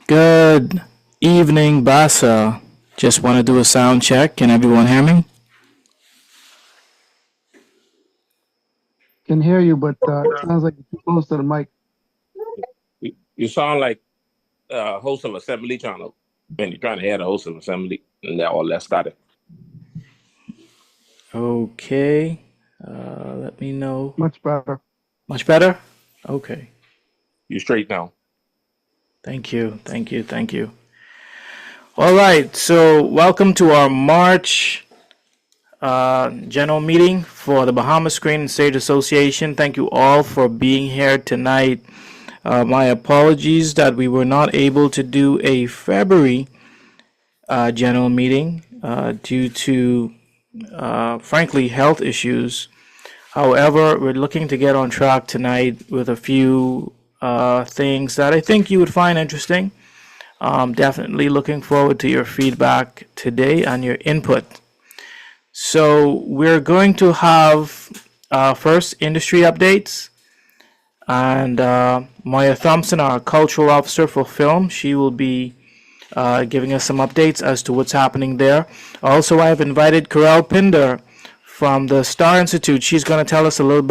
Good evening, Basa. Just want to do a sound check. Can everyone hear me? Can hear you, but it sounds like you're too close to the mic. You sound like host of assembly trying to when you're trying to head a host of assembly and all that started. Okay. Let me know. Much better. Much better? Okay. You straight now. Thank you. Thank you. Thank you. All right. So, welcome to our March general meeting for the Bahamas Screen and Stage Association. Thank you all for being here tonight. My apologies that we were not able to do a February general meeting due to, frankly, health issues. However, we're looking to get on track tonight with a few things that I think you would find interesting. Definitely looking forward to your feedback today and your input. So, we're going to have first industry updates. And Maya Thompson, our cultural officer for film, she will be giving us some updates as to what's happening there. Also, I have invited Karel Pinder from the Star Institute. She's going to tell us a little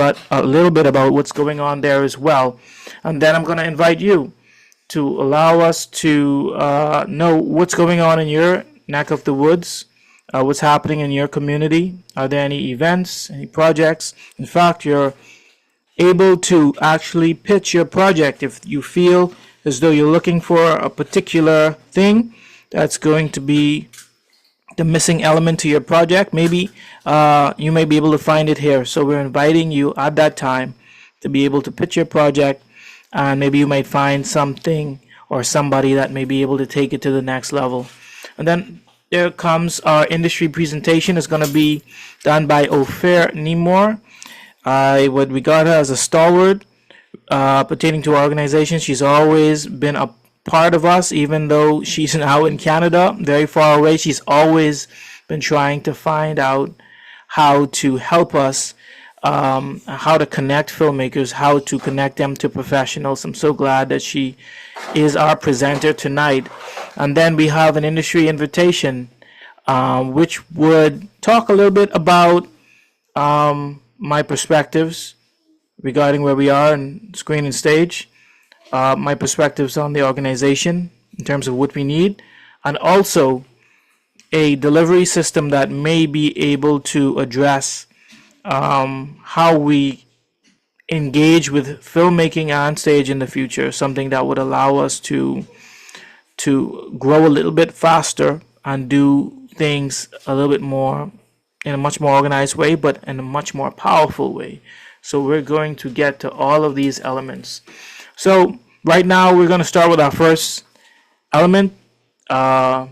bit about what's going on there as well. And then I'm going to invite you to allow us to know what's going on in your neck of the woods, what's happening in your community. Are there any events, any projects? In fact, you're able to actually pitch your project if you feel as though you're looking for a particular thing that's going to be the missing element to your project. Maybe you may be able to find it here. So we're inviting you at that time to be able to pitch your project, and maybe you might find something or somebody that may be able to take it to the next level. And then there comes our industry presentation. It's going to be done by Ophir Neymour. I would regard her as a stalwart pertaining to our organization. She's always been a part of us, even though she's now in Canada, very far away. She's always been trying to find out how to help us, how to connect filmmakers, how to connect them to professionals. I'm so glad that she is our presenter tonight. And then we have an industry invitation, which would talk a little bit about my perspectives regarding where we are in screen and stage, my perspectives on the organization in terms of what we need, and also a delivery system that may be able to address how we engage with filmmaking on stage in the future, something that would allow us to grow a little bit faster and do things a little bit more in a much more organized way, but in a much more powerful way. So we're going to get to all of these elements. So right now we're going to start with our first element. I'm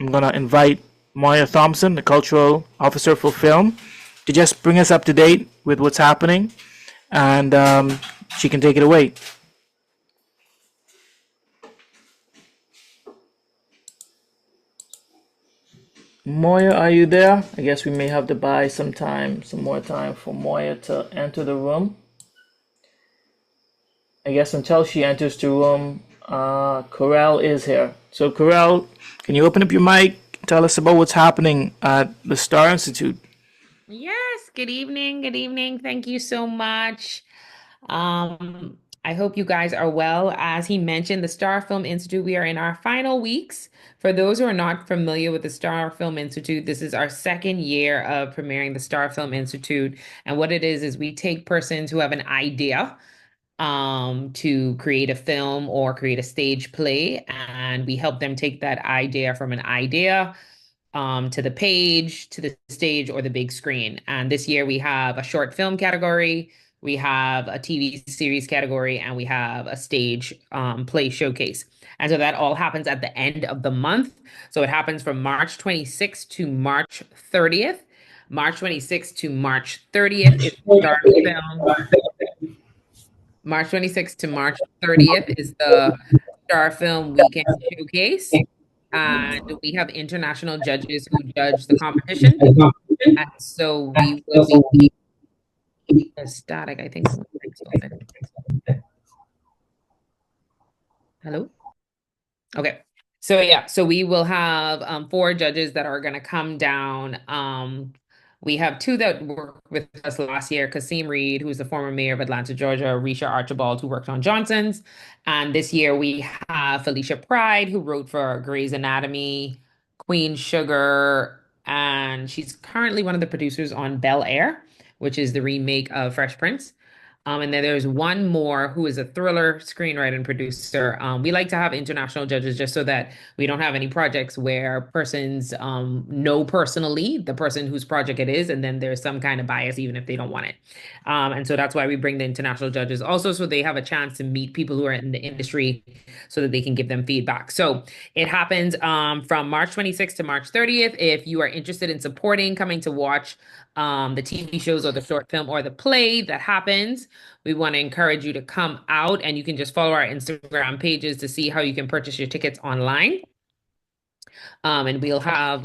going to invite Maya Thompson, the cultural officer for film, to just bring us up to date with what's happening, and she can take it away. Moya, are you there? I guess we may have to buy some more time for Moya to enter the room. I guess until she enters the room, Corel is here. So, Corel, can you open up your mic? Tell us about what's happening at the Star Institute. Yes, good evening. Good evening. Thank you so much. I hope you guys are well. As he mentioned, the Star Film Institute, we are in our final weeks. For those who are not familiar with the Star Film Institute, this is our second year of premiering the Star Film Institute. And what it is we take persons who have an idea to create a film or create a stage play, and we help them take that idea from an idea to the page, to the stage, or the big screen. And this year we have a short film category, we have a TV series category, and we have a stage play showcase. And so that all happens at the end of the month. So it happens from March 26th to March 30th. March 26th to March 30th is the Star Film. March 26th to March 30th is the Star Film Weekend Showcase. And we have international judges who judge the competition. And so we will be static, I think. Hello? Okay. So yeah, so we will have four judges that are going to come down. We have two that worked with us last year, Kasim Reed, who's the former mayor of Atlanta, Georgia, Risha Archibald, who worked on Johnson's. And this year we have Felicia Pride, who wrote for Grey's Anatomy, Queen Sugar, and she's currently one of the producers on Bel Air, which is the remake of Fresh Prince. And then there's one more who is a thriller screenwriter and producer. We like to have international judges just so that we don't have any projects where persons know personally the person whose project it is, and then there's some kind of bias even if they don't want it. And so that's why we bring the international judges also, so they have a chance to meet people who are in the industry so that they can give them feedback. So it happens from March 26th to March 30th. If you are interested in supporting, coming to watch the TV shows or the short film or the play that happens, we want to encourage you to come out, and you can just follow our Instagram pages to see how you can purchase your tickets online. And we'll have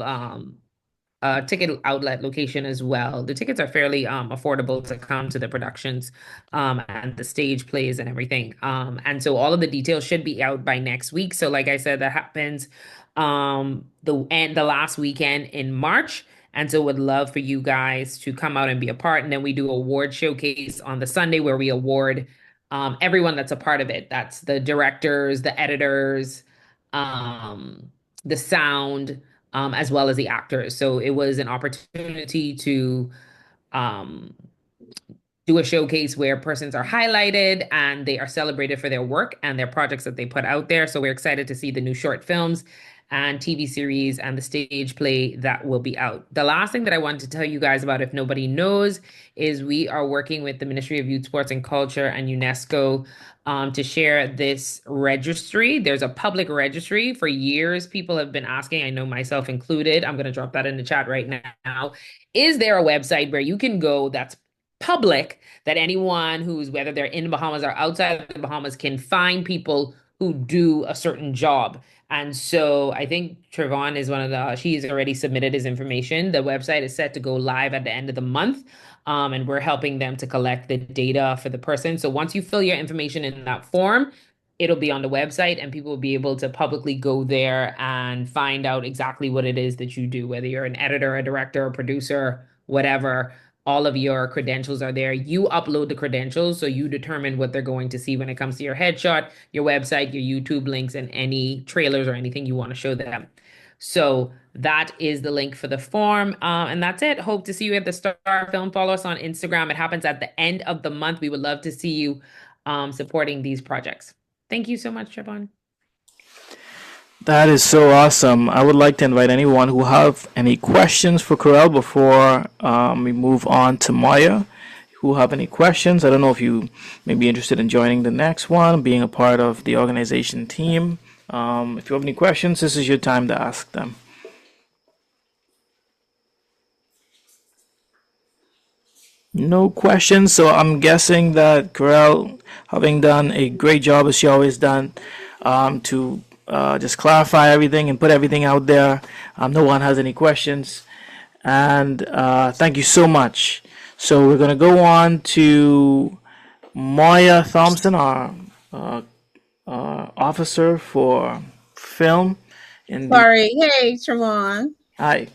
ticket outlet location as well. The tickets are fairly affordable to come to the productions and the stage plays and everything. And so all of the details should be out by next week. So like I said, that happens the last weekend in March. And so would love for you guys to come out and be a part. And then we do award showcase on the Sunday where we award everyone that's a part of it. That's the directors, the editors, um, the sound, as well as the actors. So it was an opportunity to um, do a showcase where persons are highlighted and they are celebrated for their work and their projects that they put out there. So we're excited to see the new short films and TV series and the stage play that will be out. The last thing that I wanted to tell you guys about, if nobody knows, is we are working with the Ministry of Youth, Sports, and Culture and UNESCO to share this registry. There's a public registry. For years, people have been asking, I know myself included, I'm going to drop that in the chat right now. Is there a website where you can go that's public, that anyone who's, whether they're in the Bahamas or outside of the Bahamas, can find people who do a certain job? And so I think Trevon is one of the, he's already submitted his information. The website is set to go live at the end of the month. And we're helping them to collect the data for the person. So once you fill your information in that form, it'll be on the website and people will be able to publicly go there and find out exactly what it is that you do, whether you're an editor, a director, a producer, whatever. All of your credentials are there. You upload the credentials, so you determine what they're going to see when it comes to your headshot, your website, your YouTube links, and any trailers or anything you want to show them. So that is the link for the form. And that's it. Hope to see you at the Star Film. Follow us on Instagram. It happens at the end of the month. We would love to see you supporting these projects. Thank you so much, Trevon. That is so awesome. I would like to invite anyone who have any questions for Corel before we move on to Maya. Who have any questions? I don't know if you may be interested in joining the next one, being a part of the organization team. If you have any questions, this is your time to ask them. No questions, so I'm guessing that Corel, having done a great job as she always done, to just clarify everything and put everything out there. No one has any questions, and thank you so much. So we're gonna go on to Moya Thompson, our officer for film. In the, Sorry. Hey, Trevon. hi.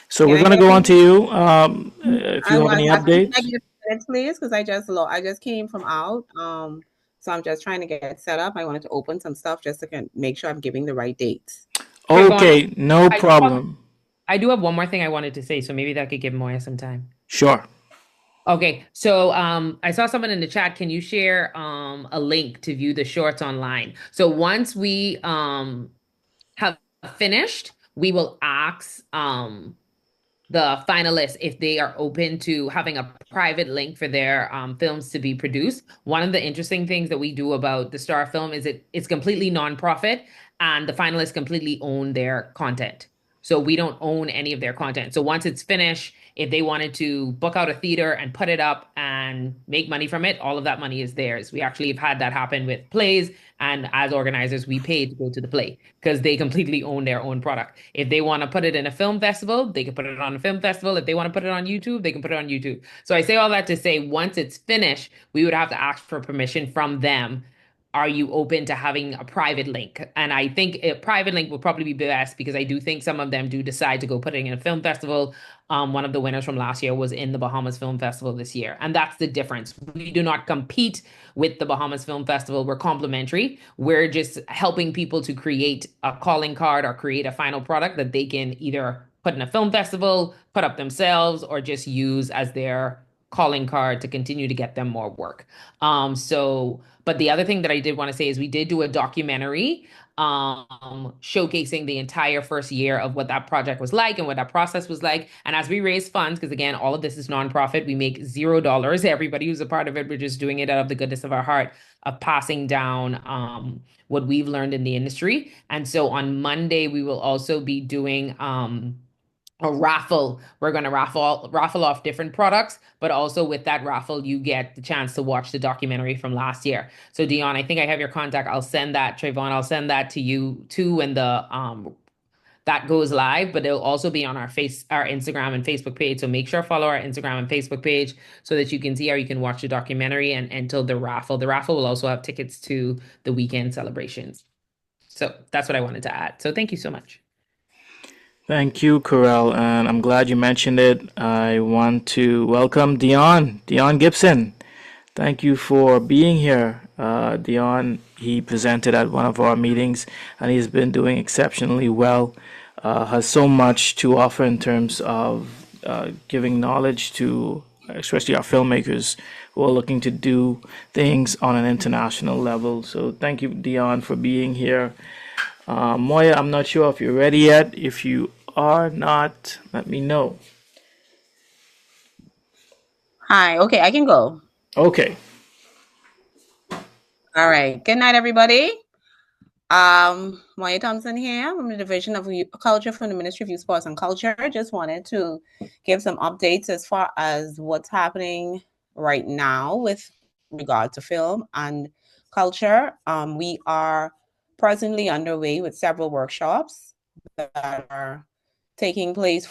So Can we're I gonna get go a on to few? you. If you I have was any asking, can I updates. get minutes, please? Because I just came from out. So I'm just trying to get set up. I wanted to open some stuff just to make sure I'm giving the right dates. Trevon, Okay, no I problem. I do have one more thing I wanted to say, so maybe that could give Moya some time. Sure. Okay, so I saw someone in the chat. Can you share a link to view the shorts online? So once we have finished, we will ask the finalists if they are open to having a private link for their films to be produced. One of the interesting things that we do about the Star Film is it's completely nonprofit, and the finalists completely own their content. So we don't own any of their content. So once it's finished, if they wanted to book out a theater and put it up and make money from it, all of that money is theirs. We actually have had that happen with plays, and as organizers, we pay to go to the play because they completely own their own product. If they want to put it in a film festival, they can put it on a film festival. If they want to put it on YouTube, they can put it on YouTube. So I say all that to say, once it's finished, we would have to ask for permission from them. are you open to having a private link? And I think a private link will probably be best because I do think some of them do decide to go put it in a film festival. One of the winners from last year was in the Bahamas Film Festival this year. And that's the difference. We do not compete with the Bahamas Film Festival. We're complementary. We're just helping people to create a calling card or create a final product that they can either put in a film festival, put up themselves, or just use as their calling card to continue to get them more work. But the other thing that I did want to say is we did do a documentary showcasing the entire first year of what that project was like and what that process was like. And as we raise funds, because again, all of this is nonprofit, we make $0. Everybody who's a part of it, we're just doing it out of the goodness of our heart of passing down what we've learned in the industry. And so on Monday, we will also be doing a raffle. We're going to raffle off different products, but also with that raffle, you get the chance to watch the documentary from last year. So Dion, I think I have your contact. I'll send that, Trayvon, I'll send that to you too when the that goes live, but it'll also be on our Instagram and Facebook page. So make sure to follow our Instagram and Facebook page so that you can see how you can watch the documentary and enter the raffle. The raffle will also have tickets to the weekend celebrations. So that's what I wanted to add. So thank you so much. Thank you, Corel, and I'm glad you mentioned it. I want to welcome Dion Gibson. Thank you for being here. Dion, he presented at one of our meetings, and he's been doing exceptionally well. Has so much to offer in terms of giving knowledge to especially our filmmakers who are looking to do things on an international level. So thank you, Dion, for being here. Moya, I'm not sure if you're ready yet. If you are not, let me know. Hi. Okay, I can go. Okay. All right. Good night, everybody. Moya Thompson here from the Division of Culture from the Ministry of Youth, Sports and Culture. Just wanted to give some updates as far as what's happening right now with regard to film and culture. We are presently underway with several workshops that are taking place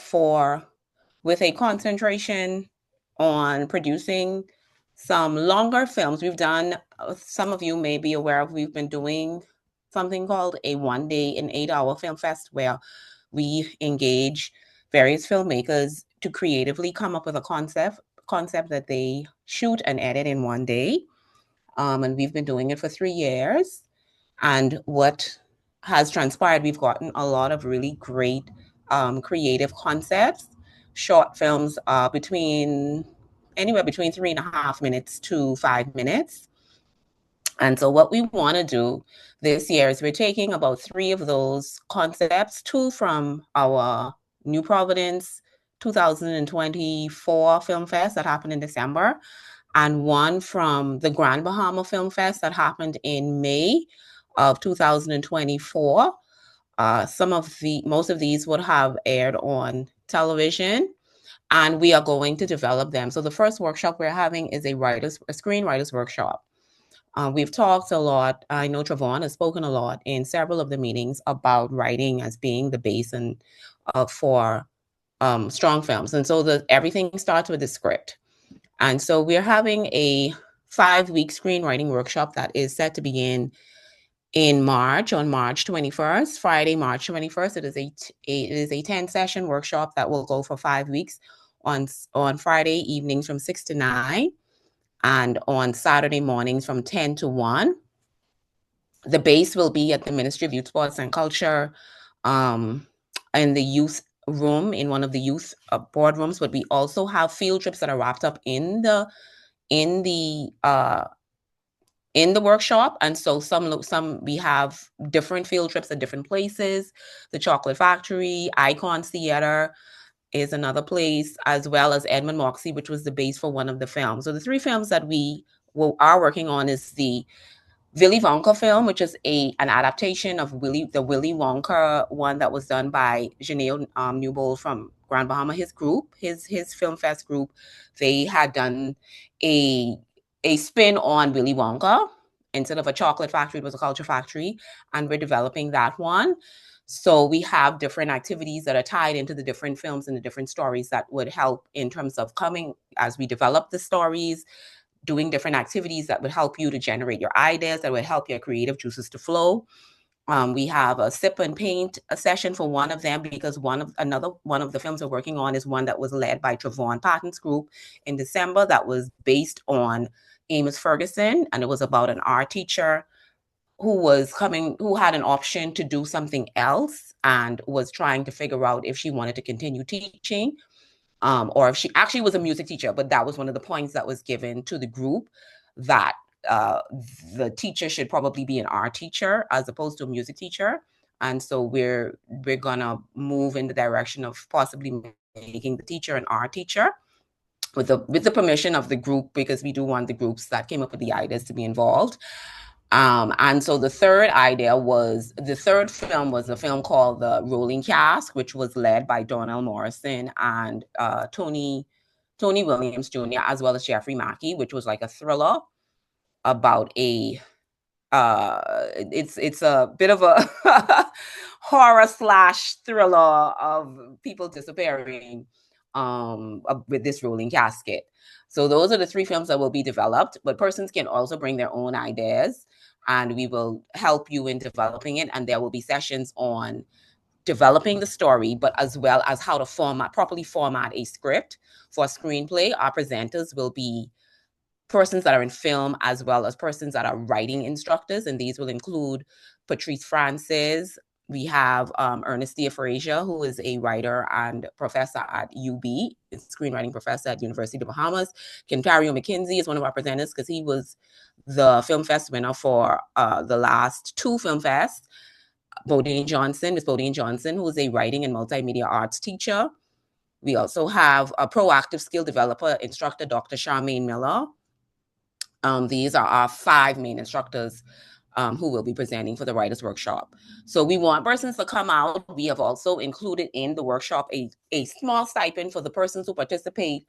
with a concentration on producing some longer films. We've done, some of you may be aware of, we've been doing something called a 1 day and 8 hour film fest where we engage various filmmakers to creatively come up with a concept that they shoot and edit in 1 day. And we've been doing it for 3 years. And what has transpired, we've gotten a lot of really great creative concepts, short films anywhere between 3.5 minutes to 5 minutes. And so what we want to do this year is we're taking about 3 of those concepts, 2 from our New Providence 2024 Film Fest that happened in December, and 1 from the Grand Bahama Film Fest that happened in May of 2024. Most of these would have aired on television, and we are going to develop them. So the first workshop we're having is a screenwriters workshop. We've talked a lot. I know Trayvon has spoken a lot in several of the meetings about writing as being the base and for strong films. And so everything starts with the script. And so we're having a 5-week screenwriting workshop that is set to begin in March, on March 21st, Friday, March 21st. It is a 10-session workshop that will go for 5 weeks on Friday evenings from 6 to 9 and on Saturday mornings from 10 to 1. The base will be at the Ministry of Youth, Sports and Culture in the youth room, in one of the youth boardrooms, but we also have field trips that are wrapped up in the workshop. And so some we have different field trips at different places. The Chocolate Factory, Icon Theater is another place, as well as Edmund Moxie, which was the base for one of the films. So the 3 films that we are working on is the Willy Wonka film, which is an adaptation of the Willy Wonka one that was done by Janelle Newbold from Grand Bahama. His group, his Film Fest group, they had done a spin on Willy Wonka. Instead of a chocolate factory, it was a culture factory, and we're developing that one. So we have different activities that are tied into the different films and the different stories that would help in terms of coming as we develop the stories, doing different activities that would help you to generate your ideas, that would help your creative juices to flow. We have a sip and paint a session for one of them, because one of the films we're working on is one that was led by Travon Patton's group in December, that was based on Amos Ferguson, and it was about an art teacher who had an option to do something else and was trying to figure out if she wanted to continue teaching, or if she actually was a music teacher. But that was one of the points that was given to the group, that the teacher should probably be an art teacher as opposed to a music teacher. And so we're gonna move in the direction of possibly making the teacher an art teacher, with the permission of the group, because we do want the groups that came up with the ideas to be involved. And so the third film was a film called The Rolling Cask, which was led by Donnell Morrison and Tony Williams Jr., as well as Jeffrey Mackey, which was like a thriller about it's a bit of a horror / thriller of people disappearing with this rolling casket. So those are the 3 films that will be developed, but persons can also bring their own ideas, and we will help you in developing it. And there will be sessions on developing the story, but as well as how to properly format a script for a screenplay. Our presenters will be persons that are in film, as well as persons that are writing instructors, and these will include Patrice Francis. We have Ernestia Frazier, who is a writer and professor at UB, screenwriting professor at University of the Bahamas. Kentario McKinsey is one of our presenters, because he was the Film Fest winner for the last 2 Film Fests. Miss Bodine Johnson, who is a writing and multimedia arts teacher. We also have a proactive skill developer instructor, Dr. Charmaine Miller. These are our 5 main instructors who will be presenting for the Writers' Workshop. So we want persons to come out. We have also included in the workshop a small stipend for the persons who participate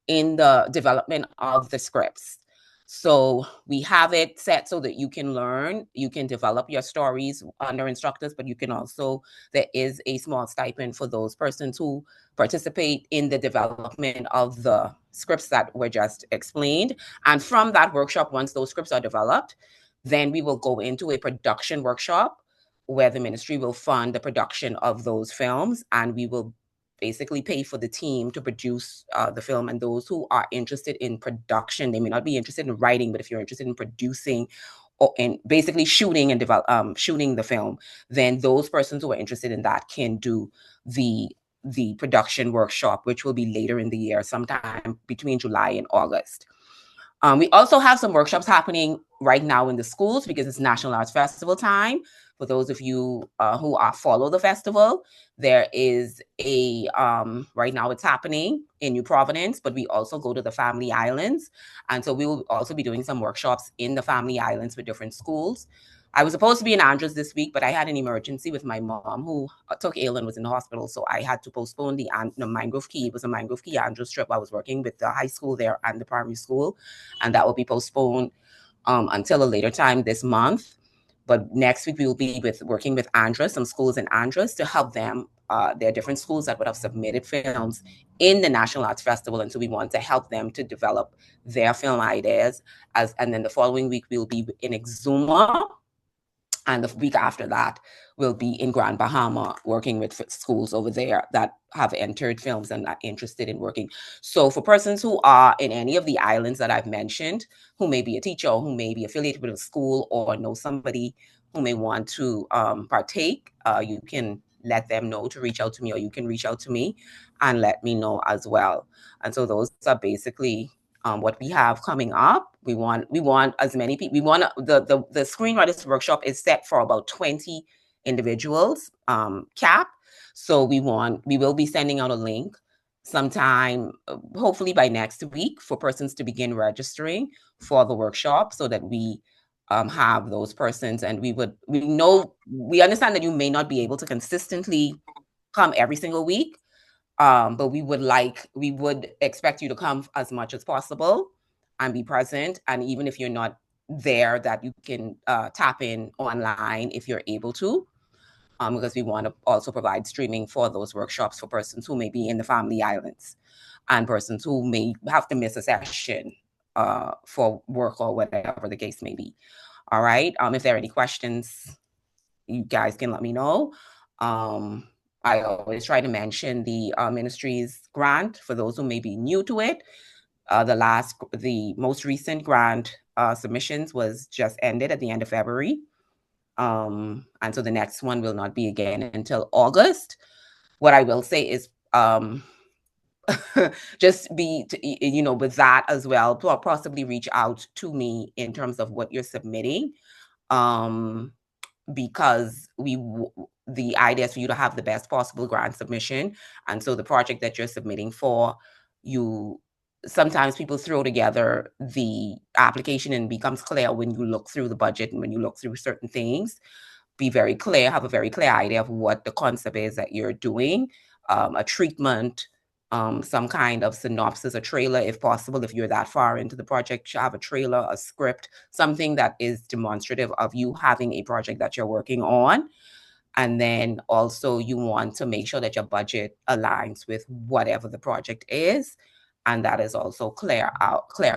in the development of the scripts. So we have it set so that you can learn, you can develop your stories under instructors, but there is a small stipend for those persons who participate in the development of the scripts that were just explained. And from that workshop, once those scripts are developed, then we will go into a production workshop where the ministry will fund the production of those films, and we will basically pay for the team to produce the film. And those who are interested in production, they may not be interested in writing, but if you're interested in producing and basically shooting and shooting the film, then those persons who are interested in that can do the production workshop, which will be later in the year, sometime between July and August. We also have some workshops happening right now in the schools, because it's National Arts Festival time. For those of you who follow the festival, there is right now it's happening in New Providence, but we also go to the Family Islands. And so we will also be doing some workshops in the Family Islands with different schools. I was supposed to be in Andros this week, but I had an emergency with my mom, who took ill and was in the hospital. So I had to postpone the Mangrove Key. It was a Mangrove Key Andros trip. I was working with the high school there and the primary school, and that will be postponed until a later time this month. But next week we will be working with Andros, some schools in Andros, to help them. There are different schools that would have submitted films in the National Arts Festival, and so we want to help them to develop their film ideas. And then the following week we'll be in Exuma. And the week after that, we'll be in Grand Bahama working with schools over there that have entered films and are interested in working. So for persons who are in any of the islands that I've mentioned, who may be a teacher or who may be affiliated with a school or know somebody who may want to partake, you can let them know to reach out to me, or you can reach out to me and let me know as well. And so those are basically what we have coming up. We want as many people. We want the screenwriters workshop is set for about 20 individuals cap. So we will be sending out a link sometime, hopefully by next week, for persons to begin registering for the workshop, so that we have those persons. And we understand that you may not be able to consistently come every single week. But we would expect you to come as much as possible and be present. And even if you're not there, that you can tap in online if you're able to, because we want to also provide streaming for those workshops for persons who may be in the Family Islands and persons who may have to miss a session for work or whatever the case may be. All right. If there are any questions, you guys can let me know. I always try to mention the ministry's grant for those who may be new to it. The most recent grant submissions was just ended at the end of February. And so the next one will not be again until August. What I will say is just be, with that as well, possibly reach out to me in terms of what you're submitting. Because the idea is for you to have the best possible grant submission. And so the project that you're submitting for, sometimes people throw together the application and it becomes clear when you look through the budget and when you look through certain things. Be very clear, have a very clear idea of what the concept is that you're doing, a treatment, some kind of synopsis, a trailer, if possible. If you're that far into the project, you have a trailer, a script, something that is demonstrative of you having a project that you're working on. And then also you want to make sure that your budget aligns with whatever the project is. And that is also clear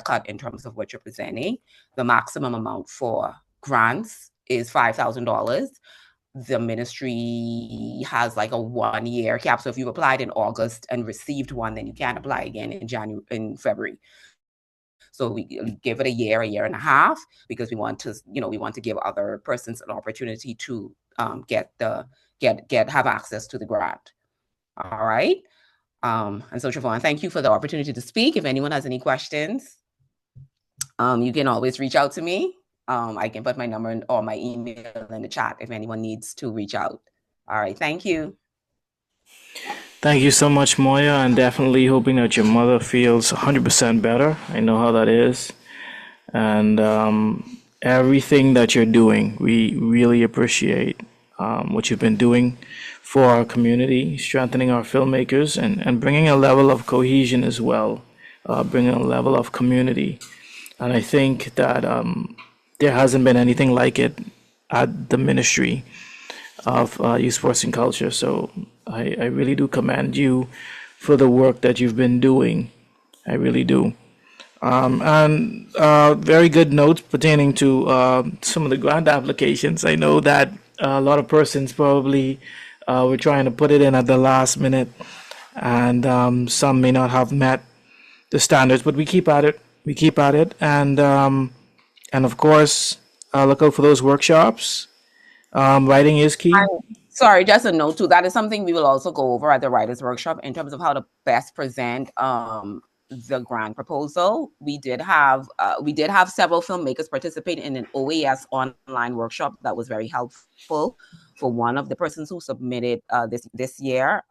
cut in terms of what you're presenting. The maximum amount for grants is $5,000. The ministry has like a 1-year cap. So if you applied in August and received one, then you can't apply again in February. So we give it a year and a half, because we want to give other persons an opportunity to have access to the grant. All right. And so Trevon, thank you for the opportunity to speak. If anyone has any questions, you can always reach out to me. I can put my number or my email in the chat if anyone needs to reach out. All right. Thank you. Thank you so much, Moya, and definitely hoping that your mother feels 100% better. I know how that is. And everything that you're doing, we really appreciate what you've been doing for our community, strengthening our filmmakers, and bringing a level of cohesion as well, bringing a level of community. And I think that there hasn't been anything like it at the Ministry of Youth, Sports, and Culture. So I really do commend you for the work that you've been doing. I really do. And very good notes pertaining to some of the grant applications. I know that a lot of persons probably were trying to put it in at the last minute, and some may not have met the standards, but we keep at it. We keep at it, and of course, look out for those workshops. Writing is key. Sorry, just a note too. That is something we will also go over at the writers' workshop in terms of how to best present the grant proposal. We did have several filmmakers participate in an OAS online workshop that was very helpful for one of the persons who submitted this year,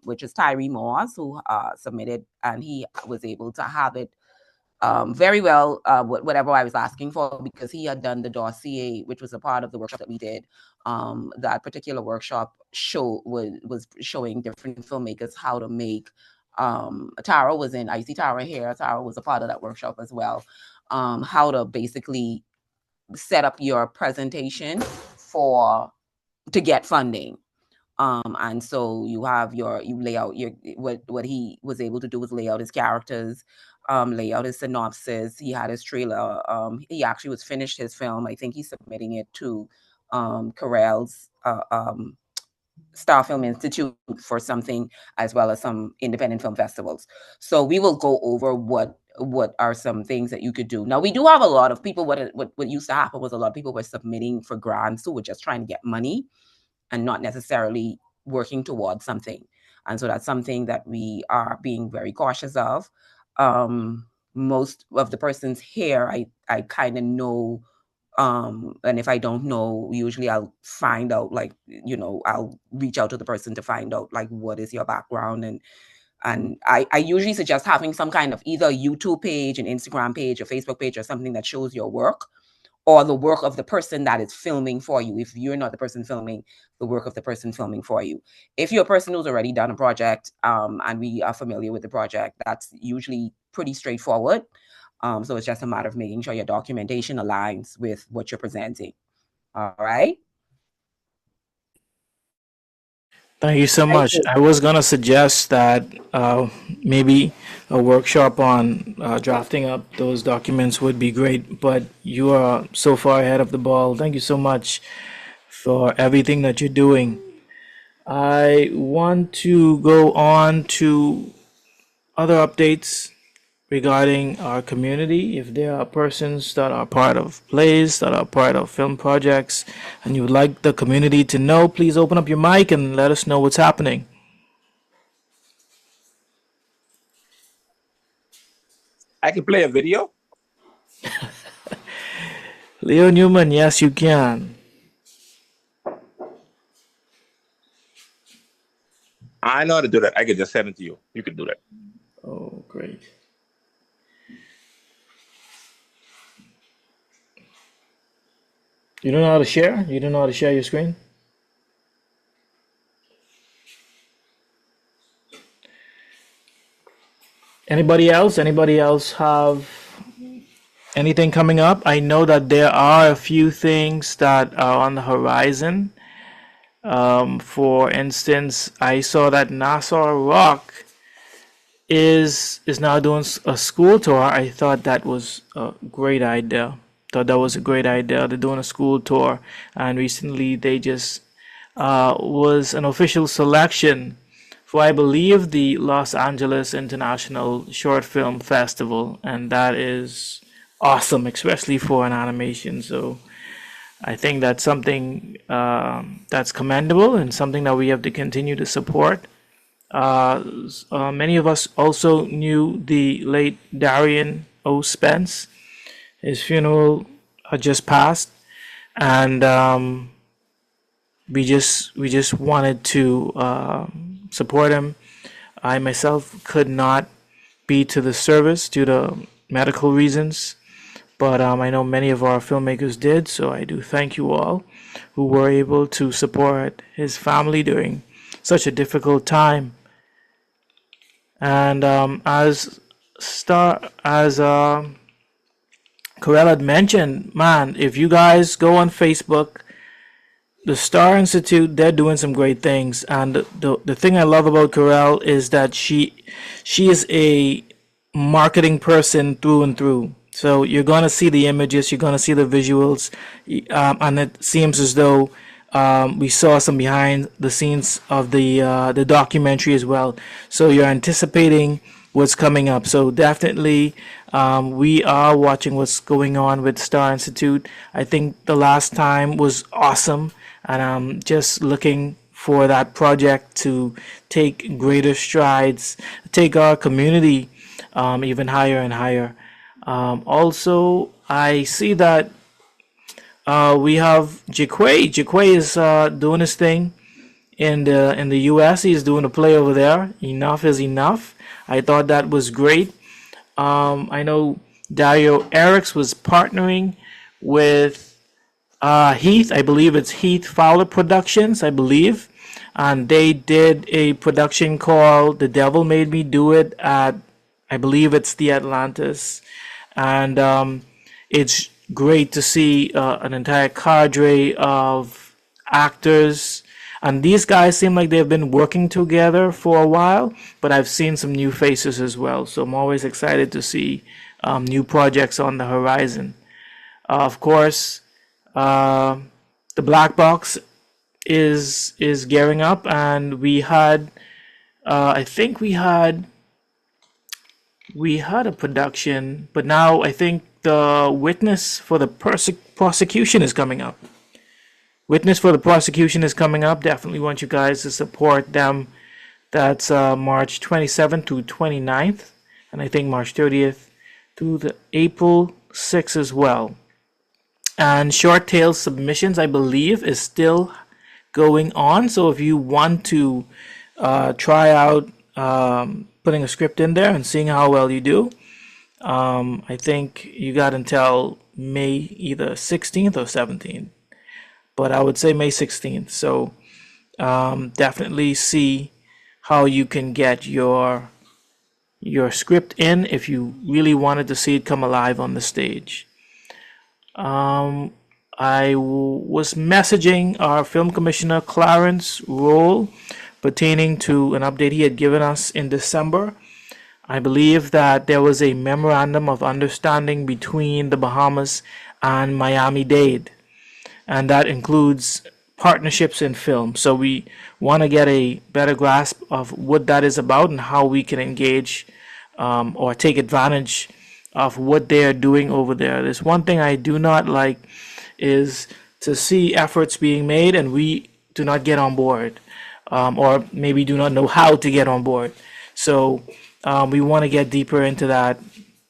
which is Tyree Moss, who submitted, and he was able to have it very well, whatever I was asking for, because he had done the dossier, which was a part of the workshop that we did. That particular workshop was showing different filmmakers how to make. Tara was in. I see Tara here. Tara was a part of that workshop as well. How to basically set up your presentation to get funding. And so you lay out what he was able to do was lay out his characters, lay out his synopsis. He had his trailer. He actually was finished his film. I think he's submitting it to Carell's Star Film Institute for something, as well as some independent film festivals. So we will go over what are some things that you could do. Now, we do have a lot of people. What used to happen was a lot of people were submitting for grants who were just trying to get money and not necessarily working towards something. And so that's something that we are being very cautious of. Most of the persons here, I kind of know, and if I don't know, usually I'll find out, I'll reach out to the person to find out, what is your background. And I usually suggest having some kind of either YouTube page, an Instagram page, a Facebook page, or something that shows your work, or the work of the person that is filming for you. If you're not the person filming, the work of the person filming for you. If you're a person who's already done a project, and we are familiar with the project, that's usually pretty straightforward. So it's just a matter of making sure your documentation aligns with what you're presenting. All right. Thank you so much. I was gonna suggest that maybe a workshop on drafting up those documents would be great. But you are so far ahead of the ball. Thank you so much for everything that you're doing. I want to go on to other updates regarding our community. If there are persons that are part of plays, that are part of film projects, and you would like the community to know, please open up your mic and let us know what's happening. I can play a video. Leo Newman, yes, you can. I know how to do that. I can just send it to you. You can do that. Oh, great. You don't know how to share? You don't know how to share your screen? Anybody else? Anybody else have anything coming up? I know that there are a few things that are on the horizon. For instance, I saw that Nassau Rock is now doing a school tour. I thought that was a great idea. They're doing a school tour, and recently they just was an official selection for, I believe, the Los Angeles International Short Film Festival, and that is awesome, especially for an animation. So I think that's something that's commendable and something that we have to continue to support. Many of us also knew the late Darian O. Spence. His funeral had just passed, and we just wanted to support him. I myself could not be to the service due to medical reasons, but I know many of our filmmakers did, so I do thank you all who were able to support his family during such a difficult time. And as Corell had mentioned, man, if you guys go on Facebook, the Star Institute, they're doing some great things. And the thing I love about Corell is that she is a marketing person through and through. So you're going to see the images, you're going to see the visuals, and it seems as though we saw some behind the scenes of the documentary as well. So you're anticipating what's coming up. So definitely, we are watching what's going on with Star Institute. I think the last time was awesome, and I'm just looking for that project to take greater strides, take our community even higher and higher. Also, I see that we have Jaquay. Jaquay is doing his thing in the U.S. He's doing a play over there. Enough is enough. I thought that was great. I know Dario Erics was partnering with Heath. I believe it's Heath Fowler Productions, I believe. And they did a production called The Devil Made Me Do It at, I believe it's the Atlantis. And it's great to see an entire cadre of actors. And these guys seem like they've been working together for a while, but I've seen some new faces as well. So I'm always excited to see new projects on the horizon. Of course, the Black Box is gearing up, and we had, I think we had a production, but now I think the Witness for the Prosecution is coming up. Witness for the Prosecution is coming up. Definitely want you guys to support them. That's March 27th to 29th, and I think March 30th to the April 6th as well. And Short Tale submissions, I believe, is still going on. So if you want to try out putting a script in there and seeing how well you do, I think you got until May either 16th or 17th. But I would say May 16th. So definitely see how you can get your script in if you really wanted to see it come alive on the stage. I was messaging our film commissioner Clarence Roll pertaining to an update he had given us in December I believe that there was a memorandum of understanding between the Bahamas and Miami-Dade, and that includes partnerships in film. So we want to get a better grasp of what that is about and how we can engage or take advantage of what they are doing over there. There's one thing I do not like is to see efforts being made and we do not get on board, or maybe do not know how to get on board. So we want to get deeper into that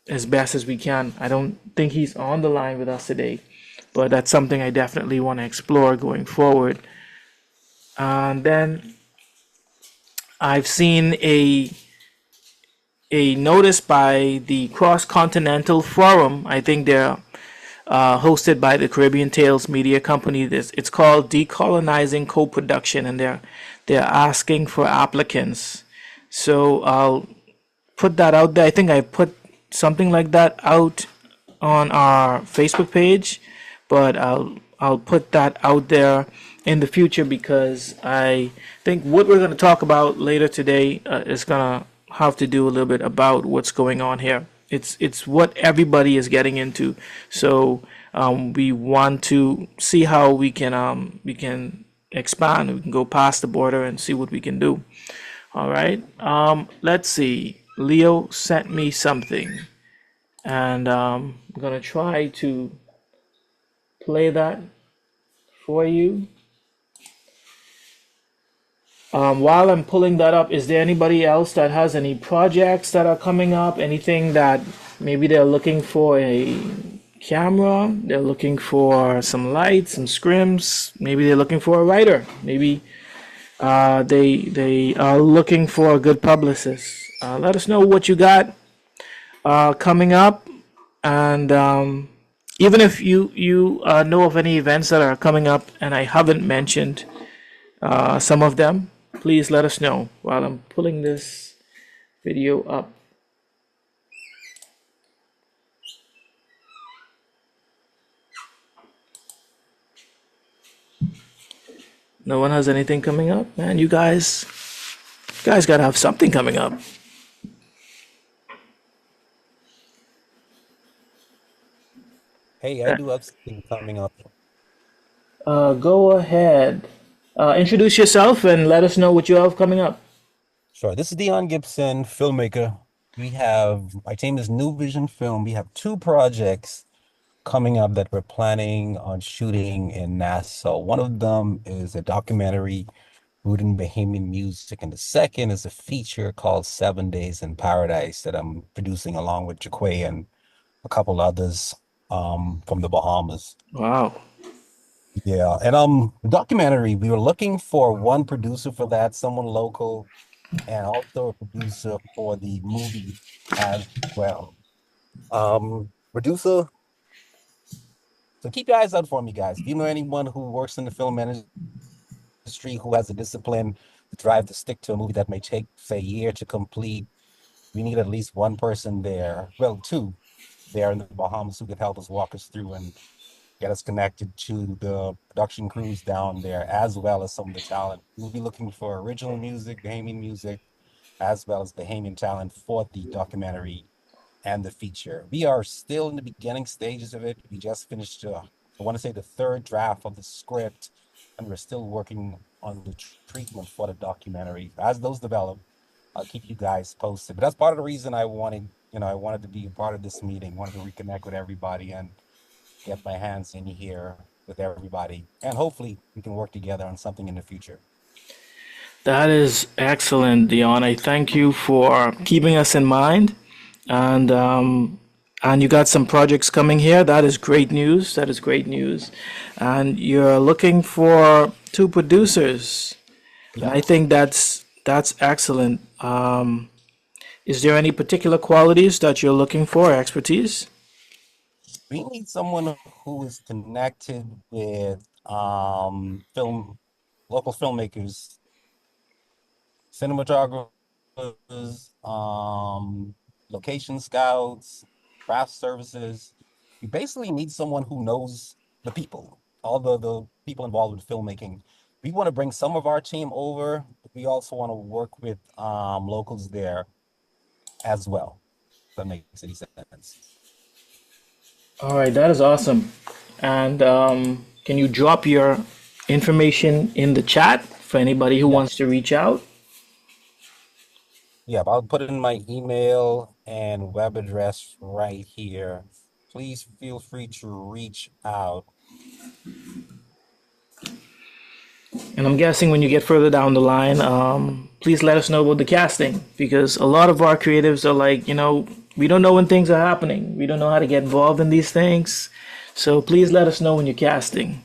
as best as we can. I don't think he's on the line with us today, but that's something I definitely want to explore going forward. And then I've seen a notice by the Cross Continental Forum. I think they're hosted by the Caribbean Tales Media Company. It's called Decolonizing Co-Production, and they're asking for applicants. So I'll put that out there. I think I put something like that out on our Facebook page, but I'll put that out there in the future because I think what we're going to talk about later today is going to have to do a little bit about what's going on here. It's what everybody is getting into, so we want to see how we can expand. We can go past the border and see what we can do. All right. Let's see. Leo sent me something, and I'm gonna try to play that for you. While I'm pulling that up, is there anybody else that has any projects that are coming up? Anything that maybe they're looking for a camera, they're looking for some lights, some scrims, maybe they're looking for a writer, maybe they are looking for a good publicist. Let us know what you got coming up, and even if you know of any events that are coming up and I haven't mentioned some of them, please let us know while I'm pulling this video up. No one has anything coming up? Man, you guys gotta have something coming up. Hey, I do have something coming up. Go ahead. Introduce yourself and let us know what you have coming up. Sure. This is Dion Gibson, filmmaker. My team is New Vision Film. We have two projects coming up that we're planning on shooting in Nassau. One of them is a documentary rooted in Bahamian music, and the second is a feature called 7 Days in Paradise that I'm producing along with Jaquay and a couple others from the Bahamas. Wow. Yeah, and the documentary, we were looking for one producer for that, someone local, and also a producer for the movie as well. Producer, so keep your eyes out for me, guys. If you know anyone who works in the film industry who has the discipline, the drive to stick to a movie that may take, say, a year to complete, we need at least one person there, well, two there in the Bahamas who can help us walk us through and get us connected to the production crews down there, as well as some of the talent. We'll be looking for original music, Bahamian music, as well as Bahamian talent for the documentary and the feature. We are still in the beginning stages of it. We just finished, I want to say, the third draft of the script, and we're still working on the treatment for the documentary. As those develop, I'll keep you guys posted. But that's part of the reason I wanted to be a part of this meeting, wanted to reconnect with everybody and get my hands in here with everybody. And hopefully we can work together on something in the future. That is excellent, Dion. I thank you for keeping us in mind, and you got some projects coming here. That is great news. That is great news. And you're looking for two producers. I think that's excellent. Is there any particular qualities that you're looking for, expertise? We need someone who is connected with local filmmakers, cinematographers, location scouts, craft services. We basically need someone who knows the people, all the people involved with filmmaking. We want to bring some of our team over, but we also want to work with locals there as well. If that makes any sense. All right, that is awesome. And can you drop your information in the chat for anybody who Yeah. wants to reach out? Yeah, I'll put in my email and web address right here. Please feel free to reach out. And I'm guessing when you get further down the line, please let us know about the casting because a lot of our creatives are like, we don't know when things are happening. We don't know how to get involved in these things. So please let us know when you're casting.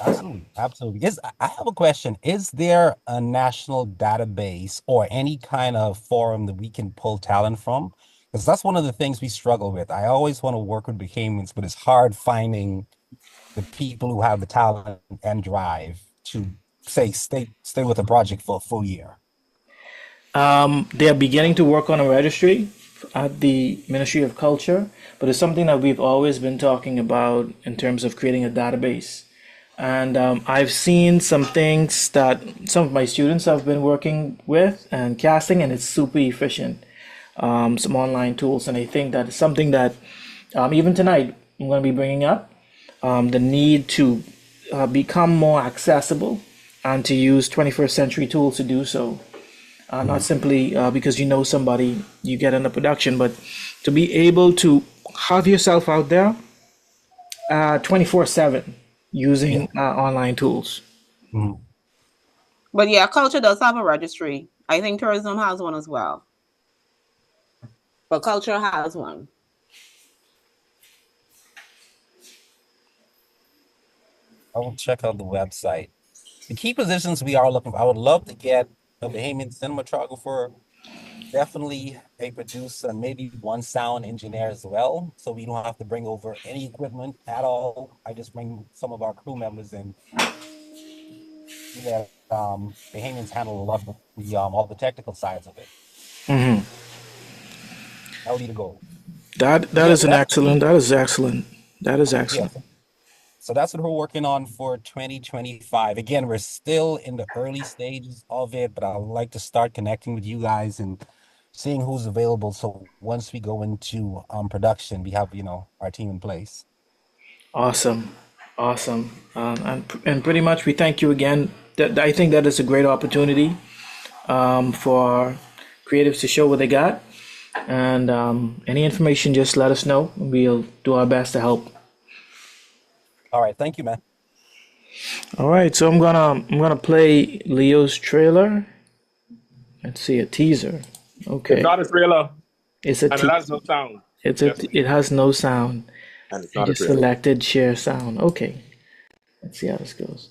Absolutely, absolutely. I have a question. Is there a national database or any kind of forum that we can pull talent from? Because that's one of the things we struggle with. I always want to work with Bahamians, but it's hard finding the people who have the talent and drive to stay with a project for a full year. They're beginning to work on a registry at the Ministry of Culture, but it's something that we've always been talking about in terms of creating a database. And I've seen some things that some of my students have been working with and casting, and it's super efficient. Some online tools, and I think that is something that even tonight I'm going to be bringing up the need to become more accessible and to use 21st century tools to do so. Not simply because you know somebody, you get in a production, but to be able to have yourself out there 24/7 using online tools. Mhm. But yeah, culture does have a registry. I think tourism has one as well. But culture has one. I will check out the website. The key positions we are looking for, I would love to get a Bahamian cinematographer, definitely a producer, and maybe one sound engineer as well. So we don't have to bring over any equipment at all. I just bring some of our crew members and let Bahamians handle a lot of the all the technical sides of it. Mhm. That would be the goal. That But yeah, is so an that's excellent. That is excellent. That is yeah. excellent. So that's what we're working on for 2025. Again, we're still in the early stages of it, but I would like to start connecting with you guys and seeing who's available. So once we go into production, we have, our team in place. Awesome, awesome, and pretty much we thank you again. That I think that is a great opportunity for creatives to show what they got, and any information, just let us know. We'll do our best to help. All right. Thank you, man. All right, so I'm gonna play Leo's trailer. Let's see a teaser. It's Okay, not a thriller, it's a and it has teaser. no sound. It's Just it has no sound. and it's I not a just thriller. selected share sound. Okay, let's see how this goes.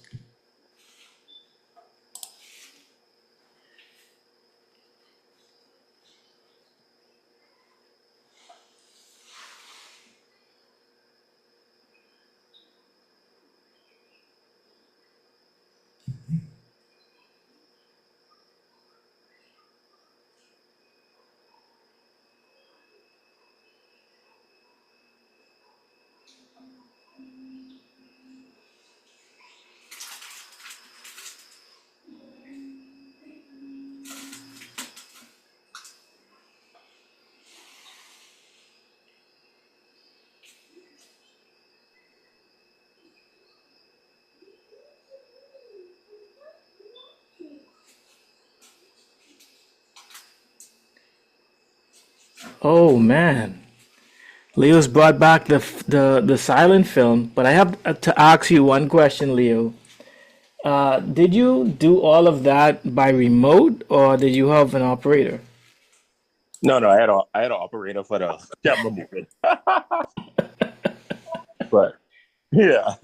Oh man. Leo's brought back the silent film, but I have to ask you one question, Leo. Did you do all of that by remote, or did you have an operator? No, I had an operator for the camera movement. But yeah,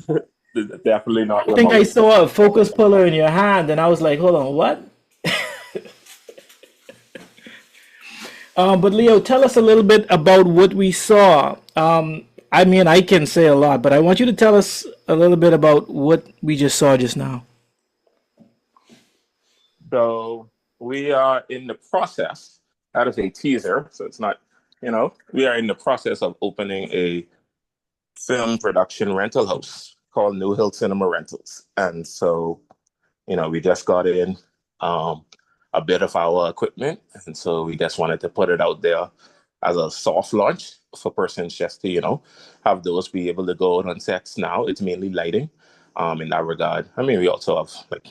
definitely not I think I remote. saw a focus puller in your hand, and I was like, "Hold on, what?" But Leo, tell us a little bit about what we saw. I mean, I can say a lot, but I want you to tell us a little bit about what we just saw just now. So we are in the process. That is a teaser, so it's not. We are in the process of opening a film production rental house called New Hill Cinema Rentals, and so we just got in. Um, a bit of our equipment. And so we just wanted to put it out there as a soft launch for persons just to, have those be able to go out on sets now. It's mainly lighting in that regard. I mean, we also have like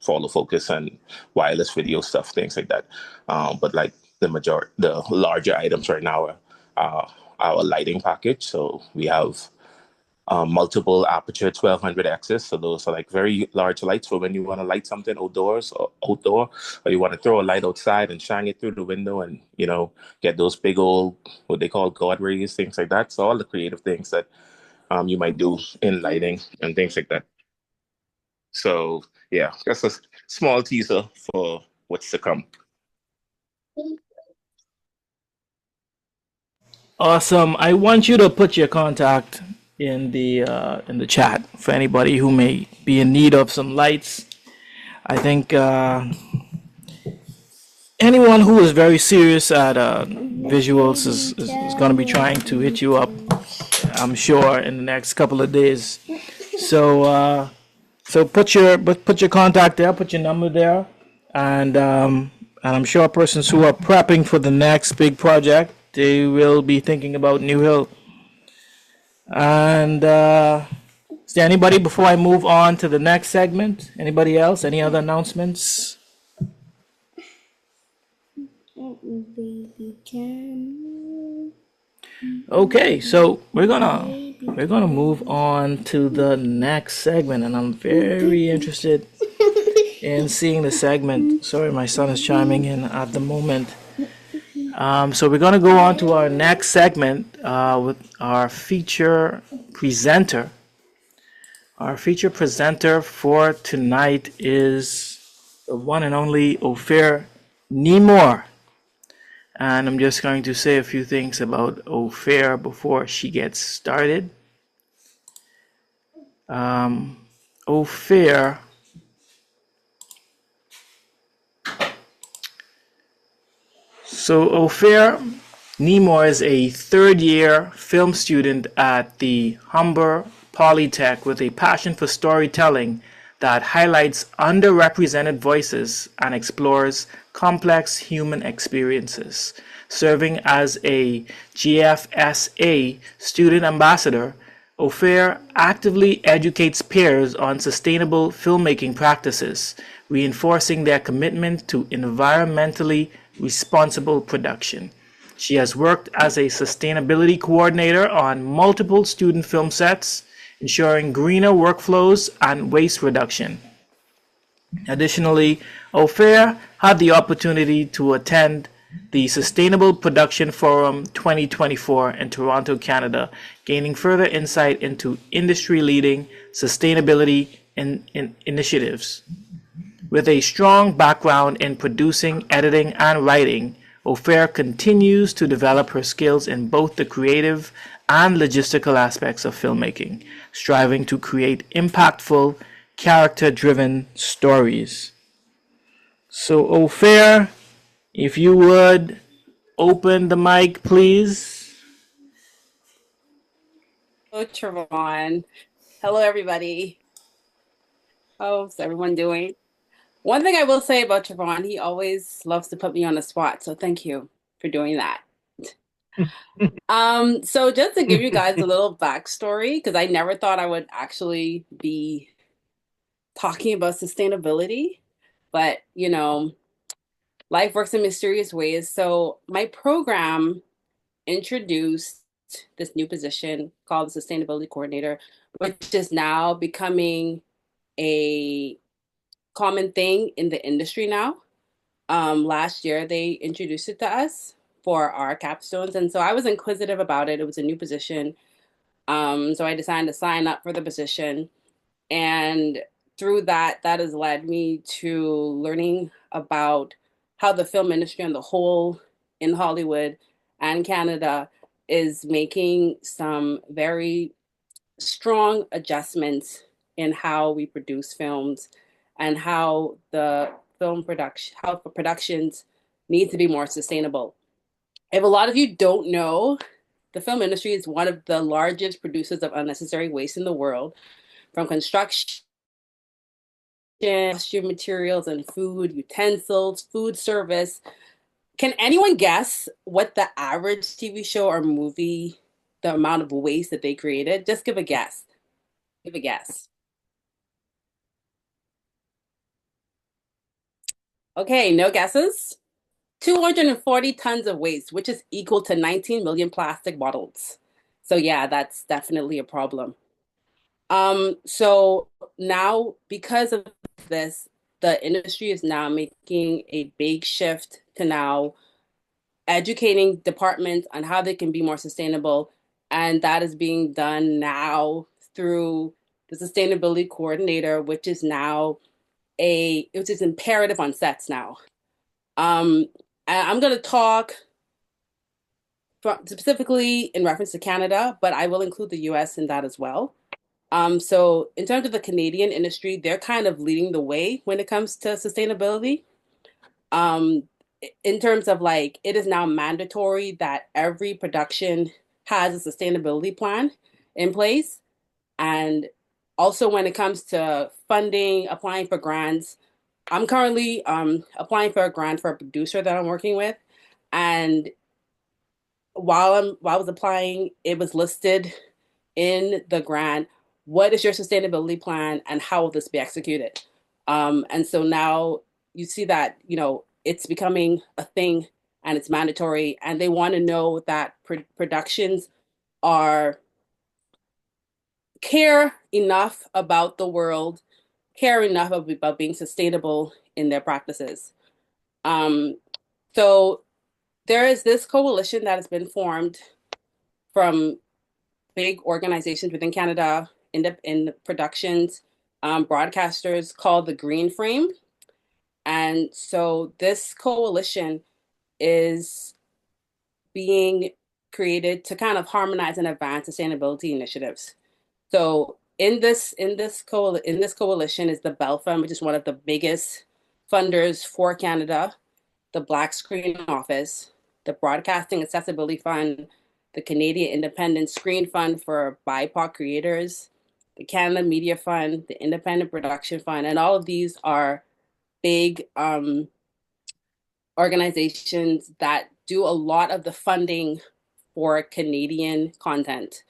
follow focus and wireless video stuff, things like that. But like the larger items right now are our lighting package. So we have multiple aperture 1200 axis. So those are like very large lights for when you want to light something outdoors or outdoor, or you want to throw a light outside and shine it through the window and, get those big old, what they call God rays, things like that. So all the creative things that you might do in lighting and things like that. So yeah, just a small teaser for what's to come. Awesome. I want you to put your contact in the chat for anybody who may be in need of some lights. I think anyone who is very serious at visuals is going to be trying to hit you up, I'm sure, in the next couple of days. So put your contact there, put your number there, and I'm sure persons who are prepping for the next big project, they will be thinking about New Hill. And is there anybody before I move on to the next segment? Anybody else? Any other announcements? Okay, so we're gonna move on to the next segment, and I'm very interested in seeing the segment. Sorry, my son is chiming in at the moment. So we're going to go on to our next segment with our feature presenter. Our feature presenter for tonight is the one and only Ophir Neymour. And I'm just going to say a few things about Ophir before she gets started. Ophir Neymour is a third-year film student at the Humber Polytech with a passion for storytelling that highlights underrepresented voices and explores complex human experiences. Serving as a GFSA student ambassador, Ophir actively educates peers on sustainable filmmaking practices, reinforcing their commitment to environmentally responsible production. She has worked as a sustainability coordinator on multiple student film sets, ensuring greener workflows and waste reduction. Additionally, Ophir had the opportunity to attend the Sustainable Production Forum 2024 in Toronto, Canada, gaining further insight into industry-leading sustainability initiatives. With a strong background in producing, editing, and writing, Ophir continues to develop her skills in both the creative and logistical aspects of filmmaking, striving to create impactful, character-driven stories. So, Ophir, if you would open the mic, please. Hello, Trevon. Hello, everybody. How's everyone doing? One thing I will say about Trevon, he always loves to put me on the spot, so thank you for doing that. So just to give you guys a little backstory, because I never thought I would actually be talking about sustainability, but life works in mysterious ways. So my program introduced this new position called the Sustainability Coordinator, which is now becoming a common thing in the industry now. Last year, they introduced it to us for our capstones. And so I was inquisitive about it. It was a new position. So I decided to sign up for the position. And through that has led me to learning about how the film industry on the whole in Hollywood and Canada is making some very strong adjustments in how we produce films and how the productions need to be more sustainable. If a lot of you don't know, the film industry is one of the largest producers of unnecessary waste in the world, from construction costume materials and food, utensils, food service. Can anyone guess what the average TV show or movie, the amount of waste that they created? Just give a guess. Give a guess. Okay, no guesses? 240 tons of waste, which is equal to 19 million plastic bottles. So yeah, that's definitely a problem. So now because of this, the industry is now making a big shift to now educating departments on how they can be more sustainable. And that is being done now through the sustainability coordinator, which is now which is imperative on sets now. I'm going to talk specifically in reference to Canada, but I will include the US in that as well. So in terms of the Canadian industry, they're kind of leading the way when it comes to sustainability. Um, in terms of like, it is now mandatory that every production has a sustainability plan in place. And also when it comes to funding, applying for grants, I'm currently applying for a grant for a producer that I'm working with. And while I was applying, it was listed in the grant, what is your sustainability plan and how will this be executed? And so now you see that, it's becoming a thing and it's mandatory, and they want to know that productions are care enough about the world, care enough about being sustainable in their practices. Um, so there is this coalition that has been formed from big organizations within Canada, in productions, broadcasters, called the Green Frame. And so this coalition is being created to kind of harmonize and advance sustainability initiatives. So in this coalition is the Bell Fund, which is one of the biggest funders for Canada, the Black Screen Office, the Broadcasting Accessibility Fund, the Canadian Independent Screen Fund for BIPOC creators, the Canada Media Fund, the Independent Production Fund, and all of these are big organizations that do a lot of the funding for Canadian content.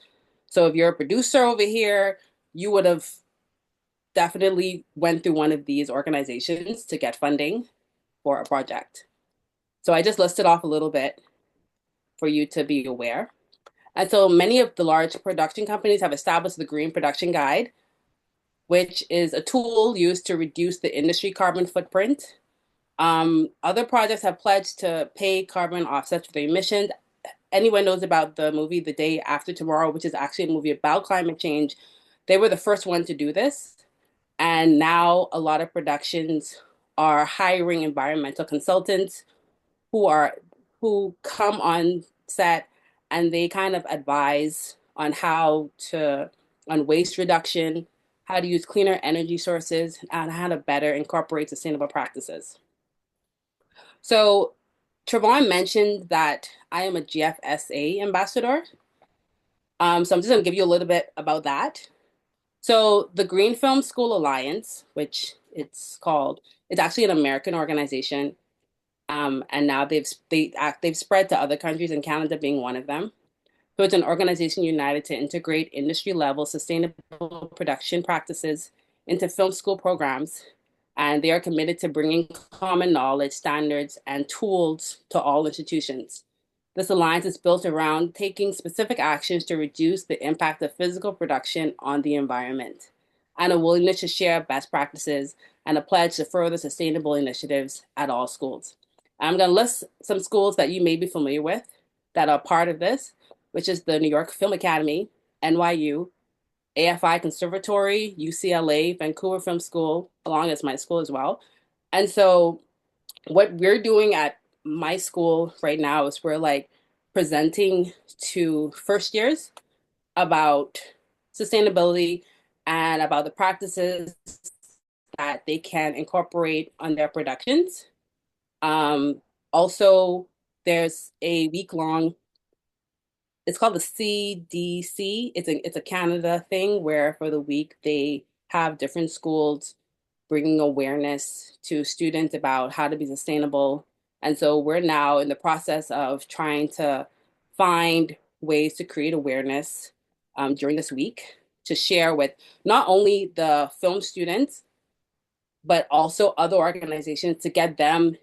So if you're a producer over here, you would have definitely went through one of these organizations to get funding for a project. So I just listed off a little bit for you to be aware. And so many of the large production companies have established the Green Production Guide, which is a tool used to reduce the industry carbon footprint. Other projects have pledged to pay carbon offsets for their emissions. Anyone knows about the movie The Day After Tomorrow, which is actually a movie about climate change. They were the first one to do this. And now a lot of productions are hiring environmental consultants who come on set and they kind of advise on on waste reduction, how to use cleaner energy sources, and how to better incorporate sustainable practices. So Trevon mentioned that I am a GFSA ambassador. So I'm just going to give you a little bit about that. So the Green Film School Alliance, which it's called, it's actually an American organization. And now they've spread to other countries, and Canada being one of them. So it's an organization united to integrate industry-level sustainable production practices into film school programs, and they are committed to bringing common knowledge, standards, and tools to all institutions. This alliance is built around taking specific actions to reduce the impact of physical production on the environment, and a willingness to share best practices and a pledge to further sustainable initiatives at all schools. I'm going to list some schools that you may be familiar with that are part of this, which is the New York Film Academy, NYU, AFI Conservatory, UCLA, Vancouver Film School, along as my school as well. And so what we're doing at my school right now is we're like presenting to first years about sustainability and about the practices that they can incorporate on their productions. Also, there's a week-long, it's called the CDC. It's a Canada thing where for the week they have different schools bringing awareness to students about how to be sustainable. And so we're now in the process of trying to find ways to create awareness during this week to share with not only the film students, but also other organizations to get them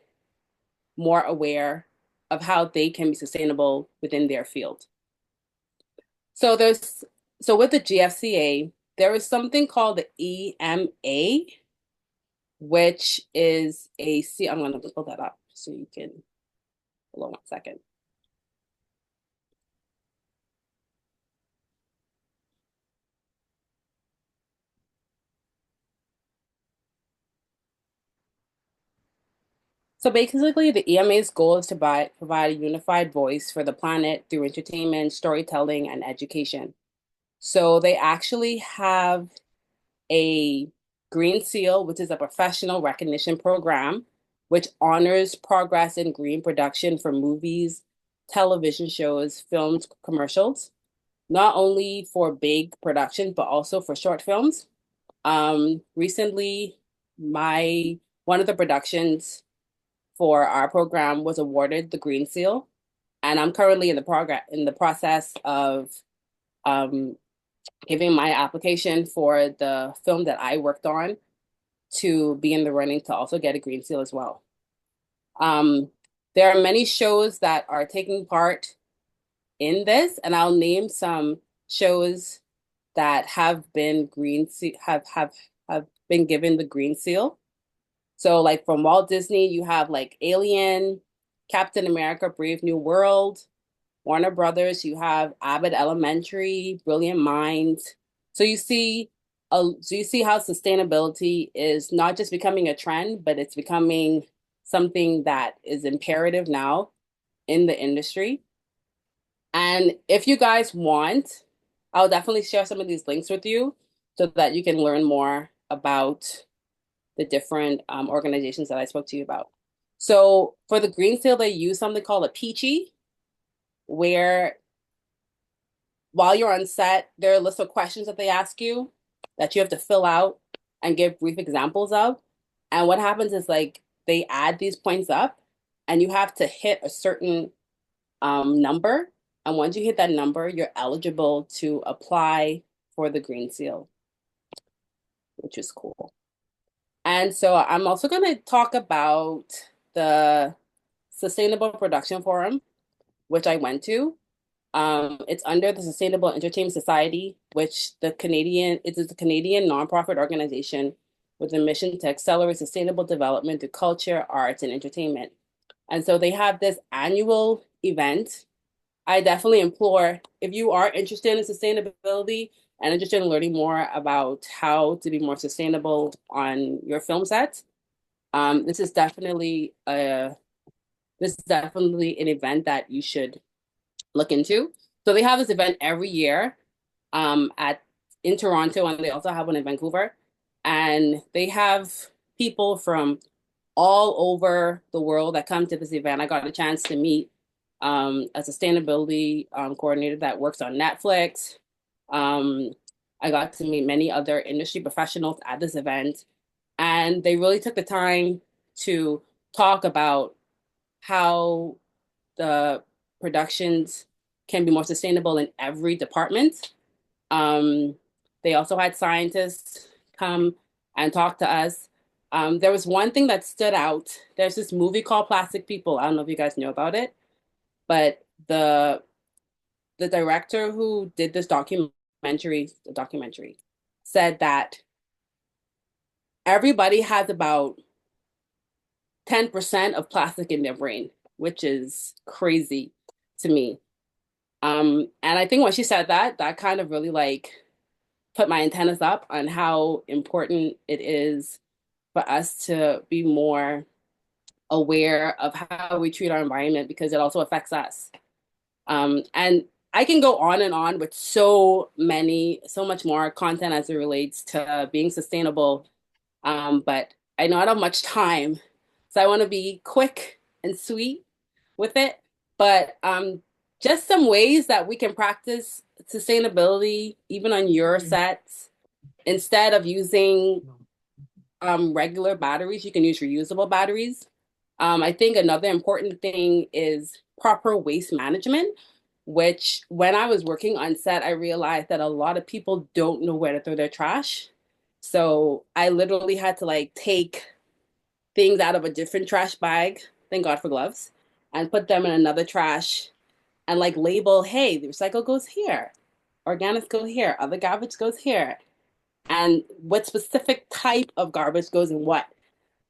more aware of how they can be sustainable within their field. So with the GFCA, there is something called the EMA, which is I'm going to pull that up so you can, hold on one second. So basically, the EMA's goal is to provide a unified voice for the planet through entertainment, storytelling, and education. So they actually have a Green Seal, which is a professional recognition program, which honors progress in green production for movies, television shows, films, commercials, not only for big productions, but also for short films. Recently, one of the productions for our program was awarded the Green Seal, and I'm currently in the process of giving my application for the film that I worked on to be in the running to also get a Green Seal as well. There are many shows that are taking part in this, and I'll name some shows that have been have been given the Green Seal. So like from Walt Disney, you have like Alien, Captain America, Brave New World. Warner Brothers, you have Abbott Elementary, Brilliant Minds. So you see how sustainability is not just becoming a trend, but it's becoming something that is imperative now in the industry. And if you guys want, I'll definitely share some of these links with you so that you can learn more about the different organizations that I spoke to you about. So for the Green Seal, they use something called a Peachy, where while you're on set, there are a list of questions that they ask you that you have to fill out and give brief examples of. And what happens is like they add these points up and you have to hit a certain number. And once you hit that number, you're eligible to apply for the Green Seal, which is cool. And so I'm also going to talk about the Sustainable Production Forum, which I went to. It's under the Sustainable Entertainment Society, which it is a Canadian nonprofit organization with a mission to accelerate sustainable development through culture, arts, and entertainment. And so they have this annual event. I definitely implore, if you are interested in sustainability and interested in learning more about how to be more sustainable on your film set, this is definitely an event that you should look into. So they have this event every year in Toronto, and they also have one in Vancouver. And they have people from all over the world that come to this event. I got a chance to meet a sustainability coordinator that works on Netflix. I got to meet many other industry professionals at this event, and they really took the time to talk about how the productions can be more sustainable in every department. They also had scientists come and talk to us. There was one thing that stood out. There's this movie called Plastic People. I don't know if you guys know about it, but the director who did this documentary said that everybody has about 10% of plastic in their brain, which is crazy to me. And I think when she said that kind of really like put my antennas up on how important it is for us to be more aware of how we treat our environment, because it also affects us. And I can go on and on with so much more content as it relates to being sustainable. But I know I don't have much time, so I want to be quick and sweet with it. But just some ways that we can practice sustainability even on your sets, instead of using regular batteries, you can use reusable batteries. I think another important thing is proper waste management, which when I was working on set, I realized that a lot of people don't know where to throw their trash. So I literally had to like take things out of a different trash bag, thank God for gloves, and put them in another trash and like label, hey, the recycle goes here, organics go here, other garbage goes here, and what specific type of garbage goes in what.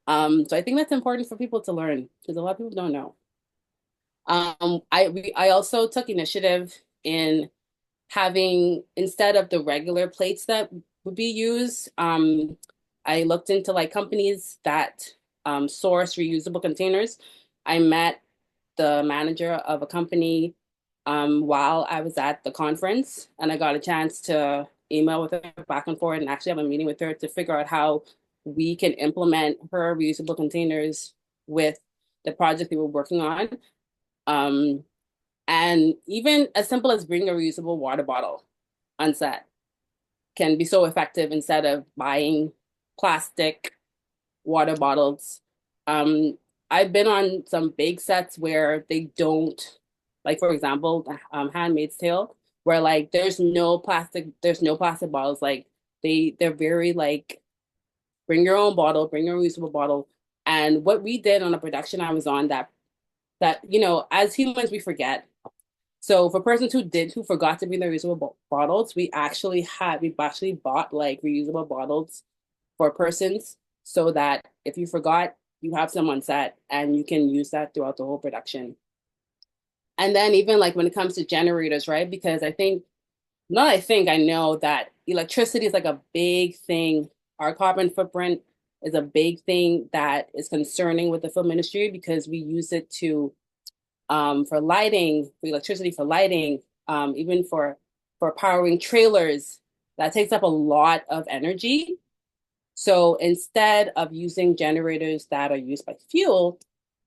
So I think that's important for people to learn because a lot of people don't know. I also took initiative in having, instead of the regular plates that would be used, I looked into like companies that source reusable containers. I met the manager of a company while I was at the conference, and I got a chance to email with her back and forth and actually have a meeting with her to figure out how we can implement her reusable containers with the project we were working on. Um, and even as simple as bringing a reusable water bottle on set can be so effective instead of buying plastic water bottles. Um, I've been on some big sets where they don't, like for example, Handmaid's Tale, where like there's no plastic bottles. Like they're very like bring your own bottle, bring your reusable bottle. And what we did on a production I was on that you know, as humans we forget. So for persons who forgot to bring their reusable bottles, we actually bought like reusable bottles for persons so that if you forgot, you have some on set and you can use that throughout the whole production. And then even like when it comes to generators, right? Because I know that electricity is like a big thing. Our carbon footprint is a big thing that is concerning with the film industry because we use it to for lighting, for electricity, for lighting, even for powering trailers. That takes up a lot of energy. So instead of using generators that are used by fuel,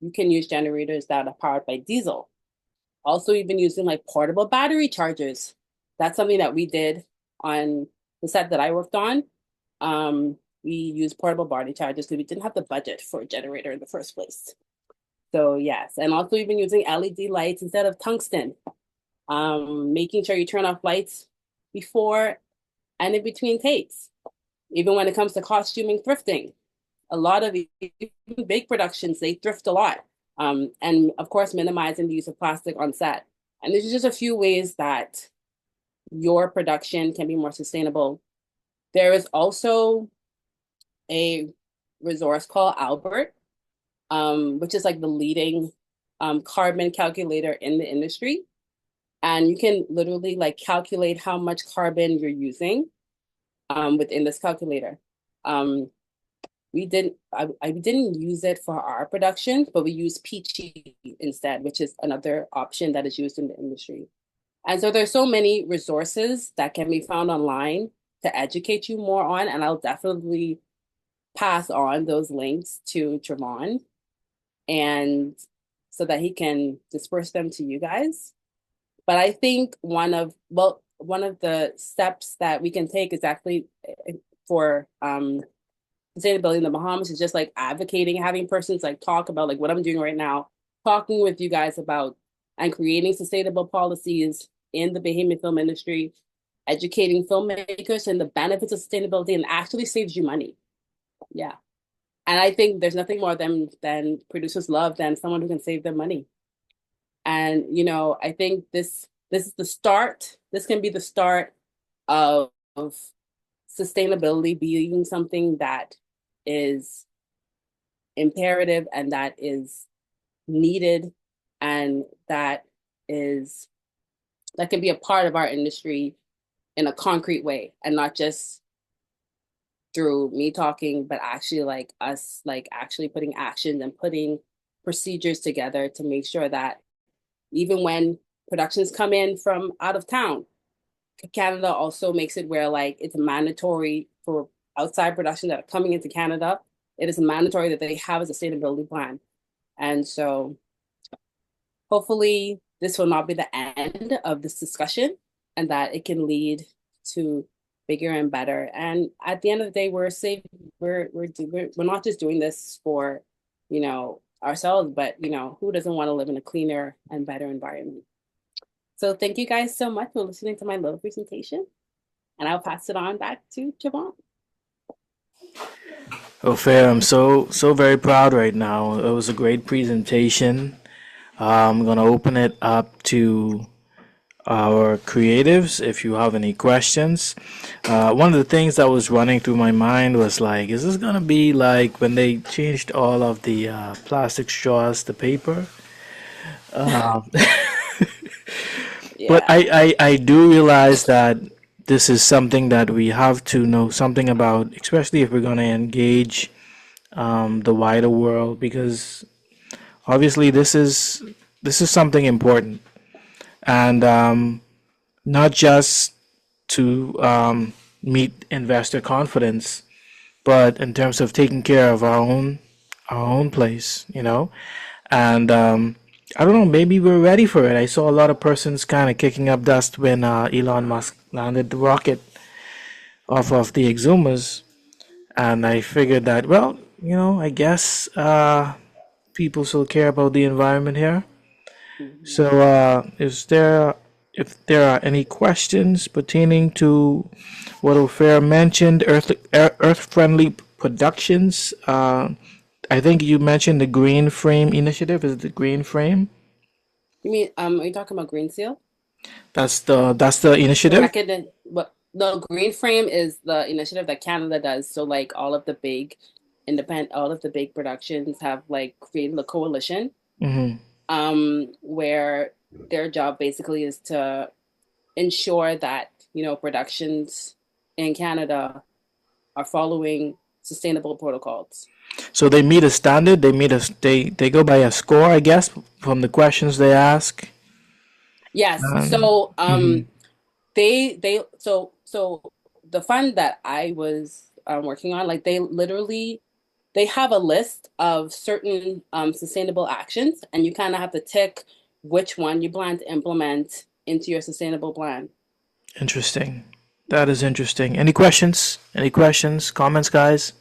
you can use generators that are powered by diesel. Also, we've been using like portable battery chargers. That's something that we did on the set that I worked on. We used portable battery chargers because we didn't have the budget for a generator in the first place. So yes, and also we've been using LED lights instead of tungsten. Making sure you turn off lights before and in between takes. Even when it comes to costuming, thrifting, a lot of big productions, they thrift a lot. And of course, minimizing the use of plastic on set. And there's just a few ways that your production can be more sustainable. There is also a resource called Albert, which is like the leading carbon calculator in the industry. And you can literally like calculate how much carbon you're using within this calculator. We didn't use it for our production, but we used Peachy instead, which is another option that is used in the industry. And so there's so many resources that can be found online to educate you more on, and I'll definitely pass on those links to Trevon and so that he can disperse them to you guys. But I think one of the steps that we can take is actually for sustainability in the Bahamas is just like advocating, having persons like talk about like what I'm doing right now, talking with you guys about and creating sustainable policies in the Bahamian film industry, educating filmmakers and the benefits of sustainability, and actually saves you money. Yeah. And I think there's nothing more than producers love than someone who can save them money. And you know, I think this is the start. This can be the start of sustainability being something that is imperative and that is needed and that can be a part of our industry in a concrete way and not just through me talking, but actually like us like actually putting actions and putting procedures together to make sure that even when productions come in from out of town, Canada also makes it where like it's mandatory for outside production that are coming into Canada. It is mandatory that they have a sustainability plan. And so hopefully this will not be the end of this discussion and that it can lead to bigger and better. And at the end of the day, we're not just doing this for, ourselves, but who doesn't want to live in a cleaner and better environment? So thank you guys so much for listening to my little presentation. And I'll pass it on back to Javon. Ophir, I'm so very proud right now. It was a great presentation. I'm gonna open it up to our creatives if you have any questions. One of the things that was running through my mind was like, is this gonna be like when they changed all of the plastic straws to paper? Um, But I do realize that this is something that we have to know something about, especially if we're going to engage the wider world, because obviously this is something important, and not just to meet investor confidence, but in terms of taking care of our own place, and I don't know, maybe we're ready for it. I saw a lot of persons kind of kicking up dust when Elon Musk landed the rocket off of the Exumas, and I figured that, well, I guess people still care about the environment here. So, if there are any questions pertaining to what Ophir mentioned, Earth-friendly productions, I think you mentioned the Green Frame initiative. Is it the Green Frame? You mean, are you talking about Green Seal? That's the initiative. But no, Green Frame is the initiative that Canada does. So like all of the big productions have like created a coalition, Hmm. where their job basically is to ensure that, productions in Canada are following sustainable protocols. So they meet a standard. They go by a score, I guess, from the questions they ask. Yes. Um, So mhm. so the fund that I was working on, like they have a list of certain sustainable actions, and you kind of have to tick which one you plan to implement into your sustainable plan. Interesting. That is interesting. Any questions? Any questions? Comments, guys?